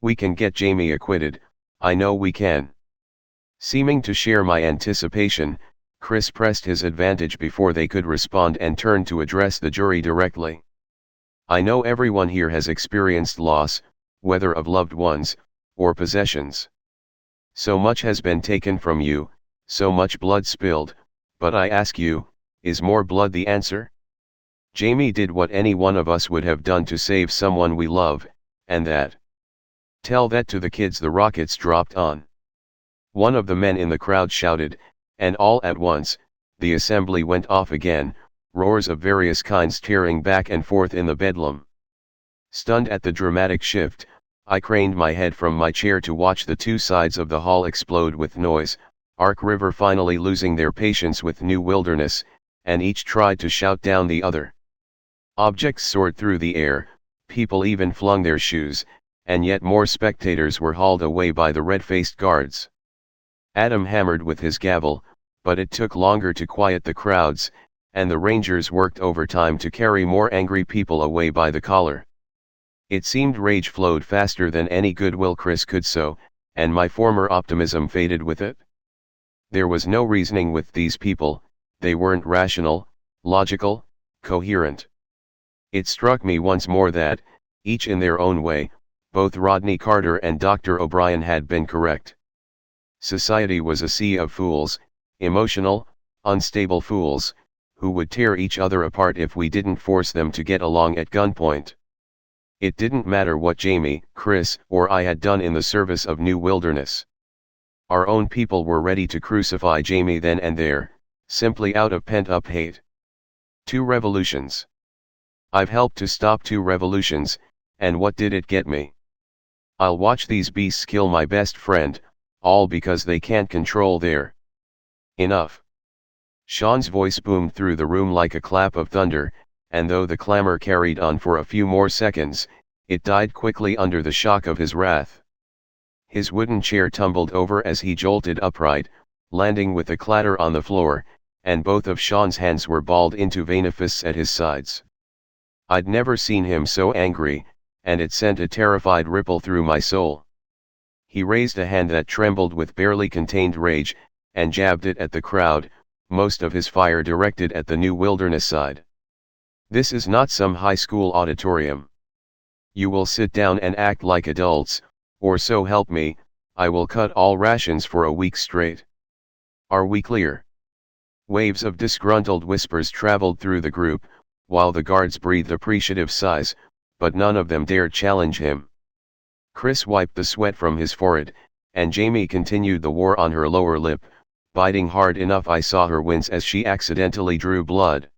We can get Jamie acquitted, I know we can." Seeming to share my anticipation, Chris pressed his advantage before they could respond and turned to address the jury directly. "I know everyone here has experienced loss, whether of loved ones, or possessions. So much has been taken from you, so much blood spilled, but I ask you, is more blood the answer? Jamie did what any one of us would have done to save someone we love, and that. Tell that to the kids the rockets dropped on." One of the men in the crowd shouted, and all at once, the assembly went off again, roars of various kinds tearing back and forth in the bedlam. Stunned at the dramatic shift, I craned my head from my chair to watch the two sides of the hall explode with noise, Ark River finally losing their patience with New Wilderness, and each tried to shout down the other. Objects soared through the air, people even flung their shoes, and yet more spectators were hauled away by the red-faced guards. Adam hammered with his gavel, but it took longer to quiet the crowds, and the Rangers worked overtime to carry more angry people away by the collar. It seemed rage flowed faster than any goodwill Chris could sow, and my former optimism faded with it. There was no reasoning with these people, they weren't rational, logical, coherent. It struck me once more that, each in their own way, both Rodney Carter and Dr. O'Brien had been correct. Society was a sea of fools, emotional, unstable fools, who would tear each other apart if we didn't force them to get along at gunpoint. It didn't matter what Jamie, Chris, or I had done in the service of New Wilderness. Our own people were ready to crucify Jamie then and there, simply out of pent-up hate. 2 revolutions. I've helped to stop 2 revolutions, and what did it get me? I'll watch these beasts kill my best friend, all because they can't control their. Enough. Sean's voice boomed through the room like a clap of thunder, and though the clamor carried on for a few more seconds, it died quickly under the shock of his wrath. His wooden chair tumbled over as he jolted upright, landing with a clatter on the floor, and both of Sean's hands were balled into veinifists at his sides. I'd never seen him so angry, and it sent a terrified ripple through my soul. He raised a hand that trembled with barely contained rage, and jabbed it at the crowd, most of his fire directed at the new wilderness side. This is not some high school auditorium. You will sit down and act like adults, or so help me, I will cut all rations for a week straight. Are we clear? Waves of disgruntled whispers traveled through the group, while the guards breathed appreciative sighs, but none of them dared challenge him. Chris wiped the sweat from his forehead, and Jamie continued the war on her lower lip, biting hard enough I saw her wince as she accidentally drew blood.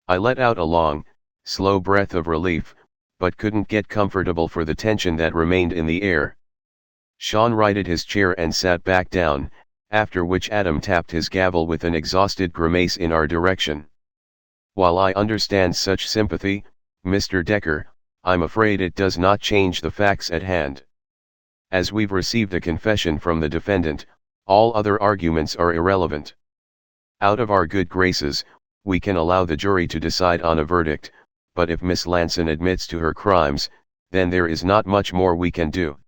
I let out a long, slow breath of relief, but couldn't get comfortable for the tension that remained in the air. Sean righted his chair and sat back down, after which Adam tapped his gavel with an exhausted grimace in our direction. While I understand such sympathy, Mr. Decker, I'm afraid it does not change the facts at hand. As we've received a confession from the defendant, all other arguments are irrelevant. Out of our good graces, we can allow the jury to decide on a verdict, but if Miss Lanson admits to her crimes, then there is not much more we can do.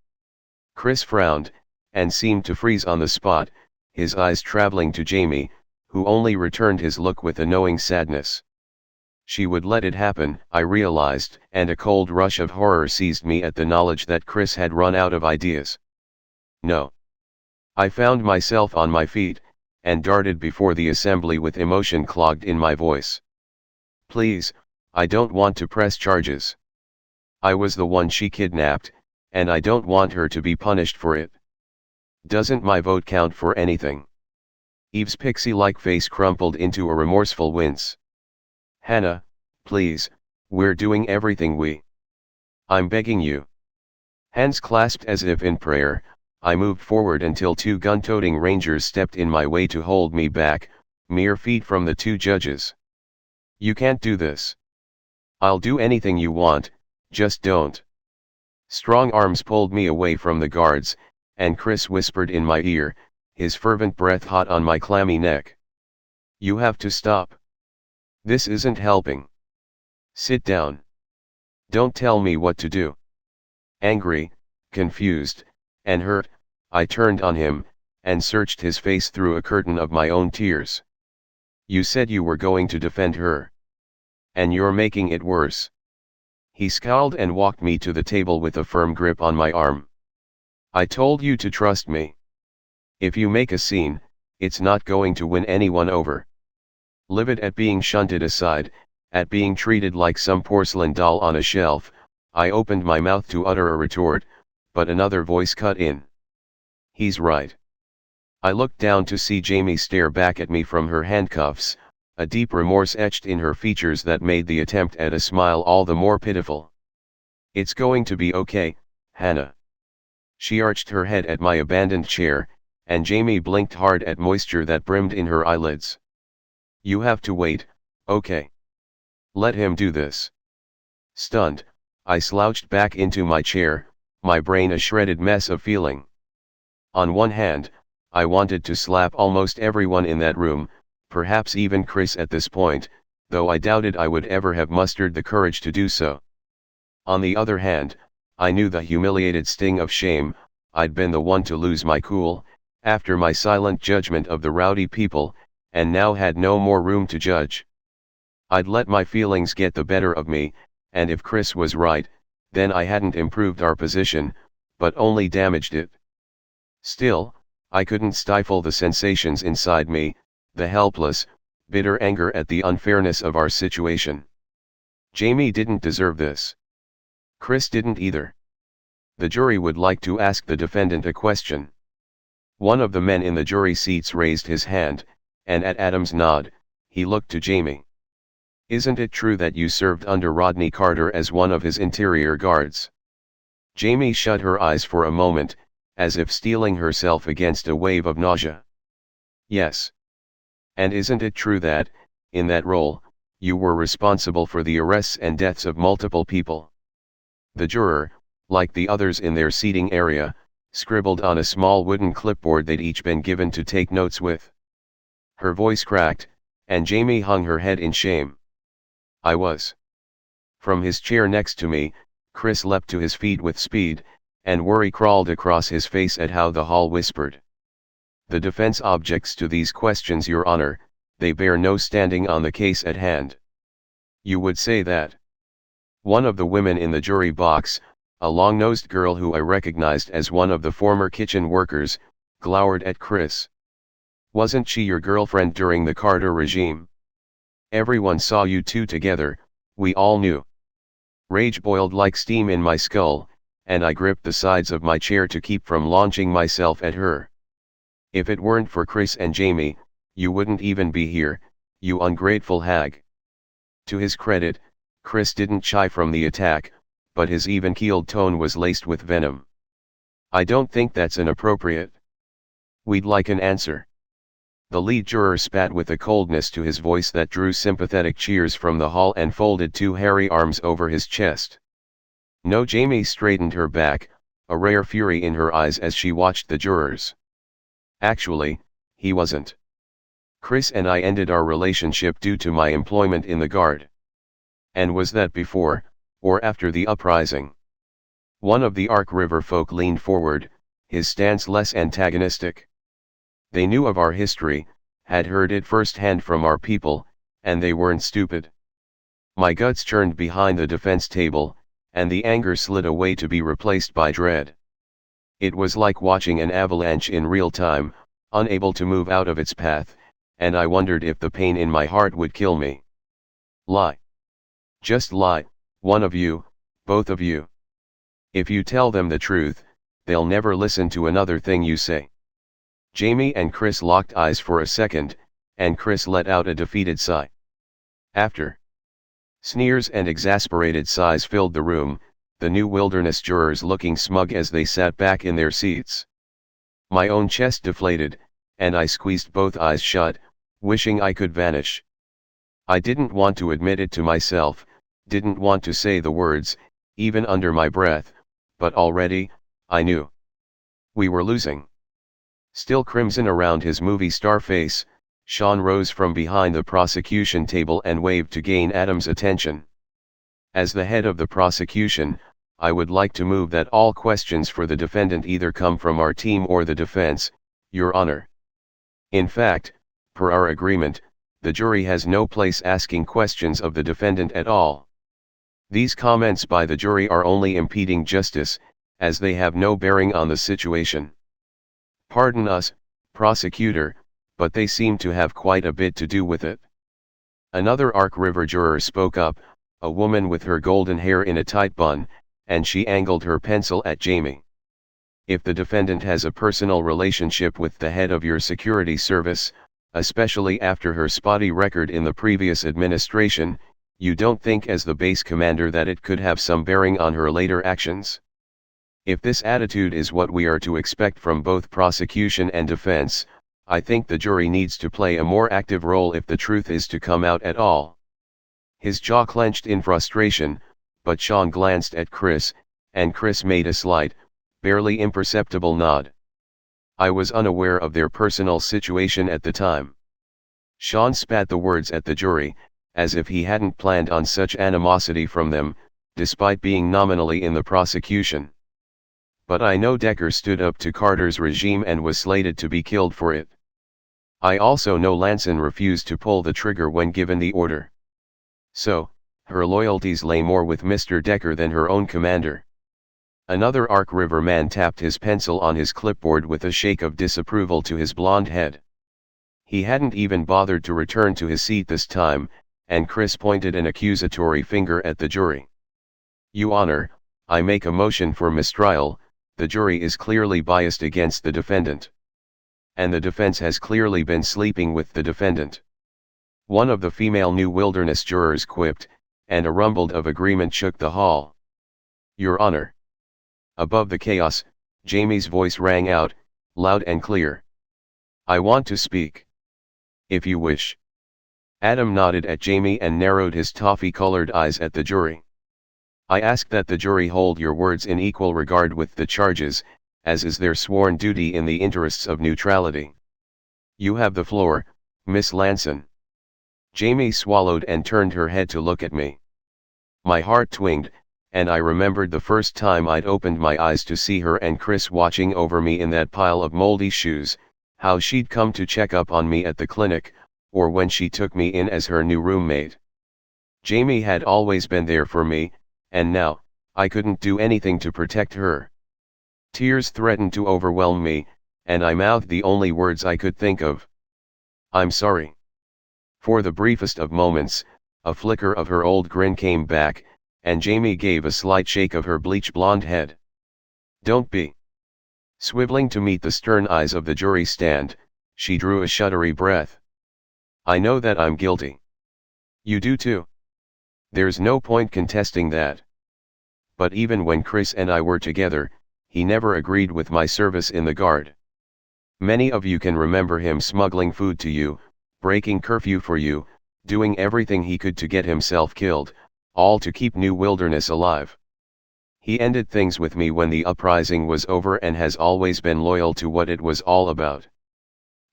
Chris frowned, and seemed to freeze on the spot, his eyes traveling to Jamie, who only returned his look with a knowing sadness. She would let it happen, I realized, and a cold rush of horror seized me at the knowledge that Chris had run out of ideas. No. I found myself on my feet, and darted before the assembly with emotion clogged in my voice. Please, I don't want to press charges. I was the one she kidnapped, and I don't want her to be punished for it. Doesn't my vote count for anything? Eve's pixie-like face crumpled into a remorseful wince. Hannah, please, we're doing everything we. I'm begging you. Hands clasped as if in prayer, I moved forward until 2 gun-toting rangers stepped in my way to hold me back, mere feet from the 2 judges. You can't do this. I'll do anything you want, just don't. Strong arms pulled me away from the guards, and Chris whispered in my ear, his fervent breath hot on my clammy neck. You have to stop. This isn't helping. Sit down. Don't tell me what to do. Angry, confused, and hurt, I turned on him, and searched his face through a curtain of my own tears. You said you were going to defend her. And you're making it worse. He scowled and walked me to the table with a firm grip on my arm. I told you to trust me. If you make a scene, it's not going to win anyone over. Livid at being shunted aside, at being treated like some porcelain doll on a shelf, I opened my mouth to utter a retort, but another voice cut in. He's right. I looked down to see Jamie stare back at me from her handcuffs, a deep remorse etched in her features that made the attempt at a smile all the more pitiful. It's going to be okay, Hannah. She arched her head at my abandoned chair, and Jamie blinked hard at moisture that brimmed in her eyelids. You have to wait, okay? Let him do this. Stunned, I slouched back into my chair, my brain a shredded mess of feeling. On one hand, I wanted to slap almost everyone in that room, perhaps even Chris at this point, though I doubted I would ever have mustered the courage to do so. On the other hand, I knew the humiliated sting of shame. I'd been the one to lose my cool, after my silent judgment of the rowdy people, and now had no more room to judge. I'd let my feelings get the better of me, and if Chris was right, then I hadn't improved our position, but only damaged it. Still, I couldn't stifle the sensations inside me, the helpless, bitter anger at the unfairness of our situation. Jamie didn't deserve this. Chris didn't either. The jury would like to ask the defendant a question. One of the men in the jury seats raised his hand, and at Adam's nod, he looked to Jamie. "Isn't it true that you served under Rodney Carter as one of his interior guards?" Jamie shut her eyes for a moment, as if steeling herself against a wave of nausea. "Yes." "And isn't it true that, in that role, you were responsible for the arrests and deaths of multiple people?" The juror, like the others in their seating area, scribbled on a small wooden clipboard they'd each been given to take notes with. Her voice cracked, and Jamie hung her head in shame. "I was." From his chair next to me, Chris leapt to his feet with speed, and worry crawled across his face at how the hall whispered. "The defense objects to these questions, Your Honor. They bear no standing on the case at hand." "You would say that?" One of the women in the jury box, a long-nosed girl who I recognized as one of the former kitchen workers, glowered at Chris. "Wasn't she your girlfriend during the Carter regime? Everyone saw you two together, we all knew." Rage boiled like steam in my skull, and I gripped the sides of my chair to keep from launching myself at her. "If it weren't for Chris and Jamie, you wouldn't even be here, you ungrateful hag." To his credit, Chris didn't shy from the attack, but his even-keeled tone was laced with venom. "I don't think that's inappropriate. We'd like an answer." The lead juror spat with a coldness to his voice that drew sympathetic cheers from the hall and folded two hairy arms over his chest. "No." Jamie straightened her back, a rare fury in her eyes as she watched the jurors. "Actually, he wasn't. Chris and I ended our relationship due to my employment in the guard." "And was that before, or after the uprising?" One of the Ark River folk leaned forward, his stance less antagonistic. "They knew of our history, had heard it firsthand from our people, and they weren't stupid." My guts churned behind the defense table, and the anger slid away to be replaced by dread. It was like watching an avalanche in real time, unable to move out of its path, and I wondered if the pain in my heart would kill me. "Lie. Just lie, one of you, both of you. If you tell them the truth, they'll never listen to another thing you say." Jamie and Chris locked eyes for a second, and Chris let out a defeated sigh. After sneers and exasperated sighs filled the room, the new wilderness jurors looking smug as they sat back in their seats. My own chest deflated, and I squeezed both eyes shut, wishing I could vanish. I didn't want to admit it to myself, didn't want to say the words, even under my breath, but already, I knew. We were losing. Still crimson around his movie star face, Sean rose from behind the prosecution table and waved to gain Adam's attention. "As the head of the prosecution, I would like to move that all questions for the defendant either come from our team or the defense, Your Honor. In fact, per our agreement, the jury has no place asking questions of the defendant at all. These comments by the jury are only impeding justice, as they have no bearing on the situation. Pardon us, prosecutor, but they seem to have quite a bit to do with it." Another Ark River juror spoke up, a woman with her golden hair in a tight bun, and she angled her pencil at Jamie. "If the defendant has a personal relationship with the head of your security service, especially after her spotty record in the previous administration, you don't think as the base commander that it could have some bearing on her later actions? If this attitude is what we are to expect from both prosecution and defense, I think the jury needs to play a more active role if the truth is to come out at all." His jaw clenched in frustration, but Sean glanced at Chris, and Chris made a slight, barely imperceptible nod. "I was unaware of their personal situation at the time." Sean spat the words at the jury, as if he hadn't planned on such animosity from them, despite being nominally in the prosecution. "But I know Decker stood up to Carter's regime and was slated to be killed for it. I also know Lanson refused to pull the trigger when given the order. So, her loyalties lay more with Mr. Decker than her own commander." Another Ark River man tapped his pencil on his clipboard with a shake of disapproval to his blonde head. He hadn't even bothered to return to his seat this time, and Chris pointed an accusatory finger at the jury. "Your Honor, I make a motion for mistrial. The jury is clearly biased against the defendant." and the defense has clearly been sleeping with the defendant. One of the female New Wilderness jurors quipped, and a rumble of agreement shook the hall. Your Honor. Above the chaos, Jamie's voice rang out, loud and clear. I want to speak. If you wish. Adam nodded at Jamie and narrowed his toffee-colored eyes at the jury. I ask that the jury hold your words in equal regard with the charges, as is their sworn duty in the interests of neutrality. You have the floor, Miss Lanson. Jamie swallowed and turned her head to look at me. My heart twinged, and I remembered the first time I'd opened my eyes to see her and Chris watching over me in that pile of moldy shoes, how she'd come to check up on me at the clinic, or when she took me in as her new roommate. Jamie had always been there for me, and now, I couldn't do anything to protect her. Tears threatened to overwhelm me, and I mouthed the only words I could think of. I'm sorry. For the briefest of moments, a flicker of her old grin came back, and Jamie gave a slight shake of her bleach blonde head. Don't be. Swiveling to meet the stern eyes of the jury stand, she drew a shuddery breath. I know that I'm guilty. You do too. There's no point contesting that. But even when Chris and I were together, he never agreed with my service in the guard. Many of you can remember him smuggling food to you, breaking curfew for you, doing everything he could to get himself killed, all to keep New Wilderness alive. He ended things with me when the uprising was over and has always been loyal to what it was all about.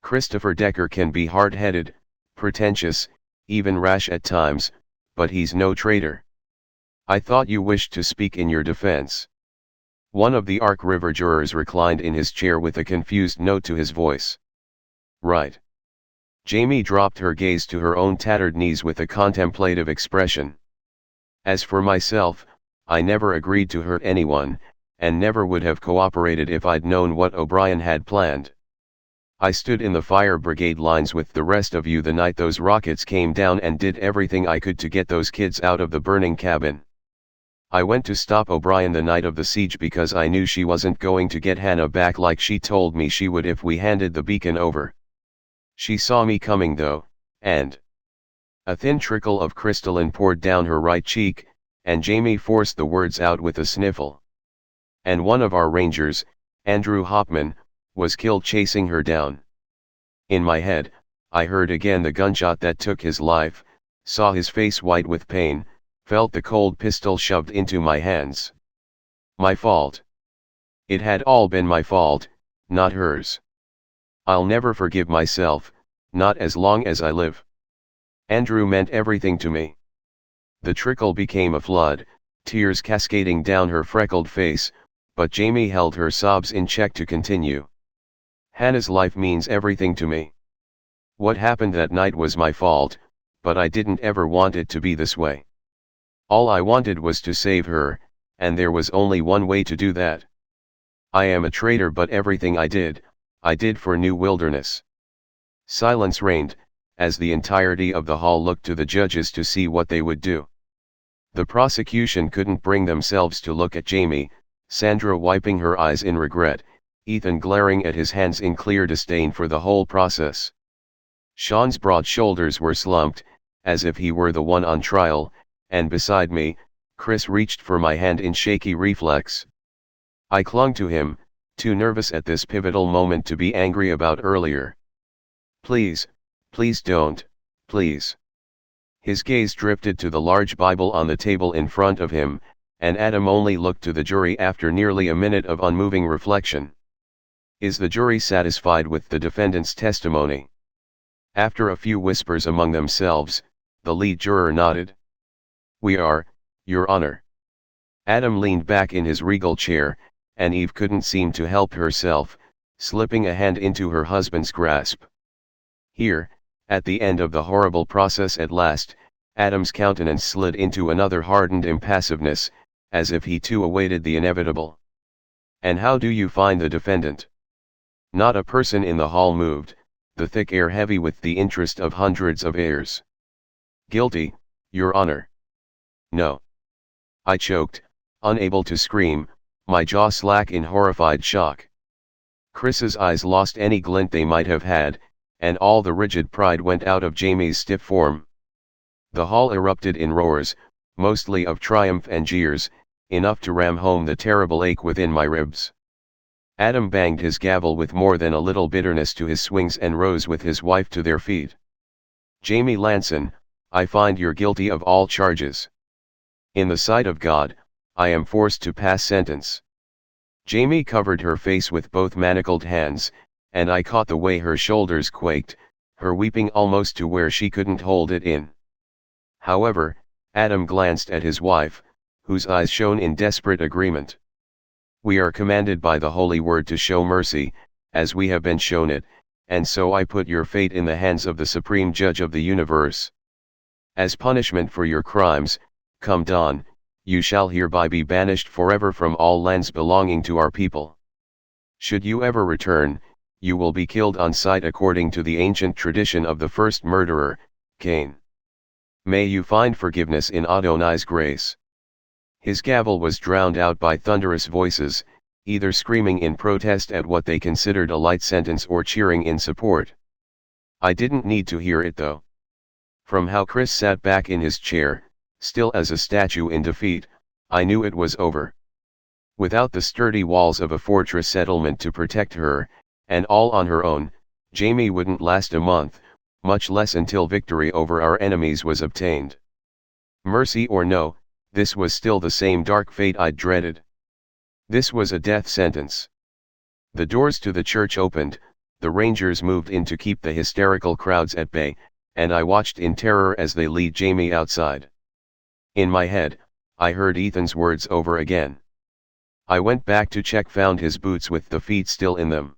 Christopher Decker can be hard-headed, pretentious, even rash at times, but he's no traitor. I thought you wished to speak in your defense. One of the Ark River jurors reclined in his chair with a confused note to his voice. Right. Jamie dropped her gaze to her own tattered knees with a contemplative expression. As for myself, I never agreed to hurt anyone, and never would have cooperated if I'd known what O'Brien had planned. I stood in the fire brigade lines with the rest of you the night those rockets came down and did everything I could to get those kids out of the burning cabin. I went to stop O'Brien the night of the siege because I knew she wasn't going to get Hannah back like she told me she would if we handed the beacon over. She saw me coming though, and a thin trickle of crystalline poured down her right cheek, and Jamie forced the words out with a sniffle. And one of our rangers, Andrew Hoffman, was killed chasing her down. In my head, I heard again the gunshot that took his life, saw his face white with pain, felt the cold pistol shoved into my hands. My fault. It had all been my fault, not hers. I'll never forgive myself, not as long as I live. Andrew meant everything to me. The trickle became a flood, tears cascading down her freckled face, but Jamie held her sobs in check to continue. Hannah's life means everything to me. What happened that night was my fault, but I didn't ever want it to be this way. All I wanted was to save her, and there was only one way to do that. I am a traitor, but everything I did for New Wilderness. Silence reigned, as the entirety of the hall looked to the judges to see what they would do. The prosecution couldn't bring themselves to look at Jamie, Sandra wiping her eyes in regret, Ethan glaring at his hands in clear disdain for the whole process. Sean's broad shoulders were slumped, as if he were the one on trial, and beside me, Chris reached for my hand in shaky reflex. I clung to him, too nervous at this pivotal moment to be angry about earlier. Please, please don't, please. His gaze drifted to the large Bible on the table in front of him, and Adam only looked to the jury after nearly a minute of unmoving reflection. Is the jury satisfied with the defendant's testimony? After a few whispers among themselves, the lead juror nodded. We are, Your Honor. Adam leaned back in his regal chair, and Eve couldn't seem to help herself, slipping a hand into her husband's grasp. Here, at the end of the horrible process at last, Adam's countenance slid into another hardened impassiveness, as if he too awaited the inevitable. And how do you find the defendant? Not a person in the hall moved, the thick air heavy with the interest of hundreds of heirs. Guilty, Your Honor. No. I choked, unable to scream, my jaw slack in horrified shock. Chris's eyes lost any glint they might have had, and all the rigid pride went out of Jamie's stiff form. The hall erupted in roars, mostly of triumph and jeers, enough to ram home the terrible ache within my ribs. Adam banged his gavel with more than a little bitterness to his swings and rose with his wife to their feet. "Jamie Lanson, I find you're guilty of all charges. In the sight of God, I am forced to pass sentence." Jamie covered her face with both manacled hands, and I caught the way her shoulders quaked, her weeping almost to where she couldn't hold it in. However, Adam glanced at his wife, whose eyes shone in desperate agreement. "We are commanded by the holy word to show mercy, as we have been shown it, and so I put your fate in the hands of the supreme judge of the universe. As punishment for your crimes, come dawn, you shall hereby be banished forever from all lands belonging to our people. Should you ever return, you will be killed on sight according to the ancient tradition of the first murderer, Cain. May you find forgiveness in Adonai's grace." His gavel was drowned out by thunderous voices, either screaming in protest at what they considered a light sentence or cheering in support. I didn't need to hear it though. From how Chris sat back in his chair, still as a statue in defeat, I knew it was over. Without the sturdy walls of a fortress settlement to protect her, and all on her own, Jamie wouldn't last a month, much less until victory over our enemies was obtained. Mercy or no, this was still the same dark fate I'd dreaded. This was a death sentence. The doors to the church opened, the rangers moved in to keep the hysterical crowds at bay, and I watched in terror as they lead Jamie outside. In my head, I heard Ethan's words over again. I went back to check, found his boots with the feet still in them.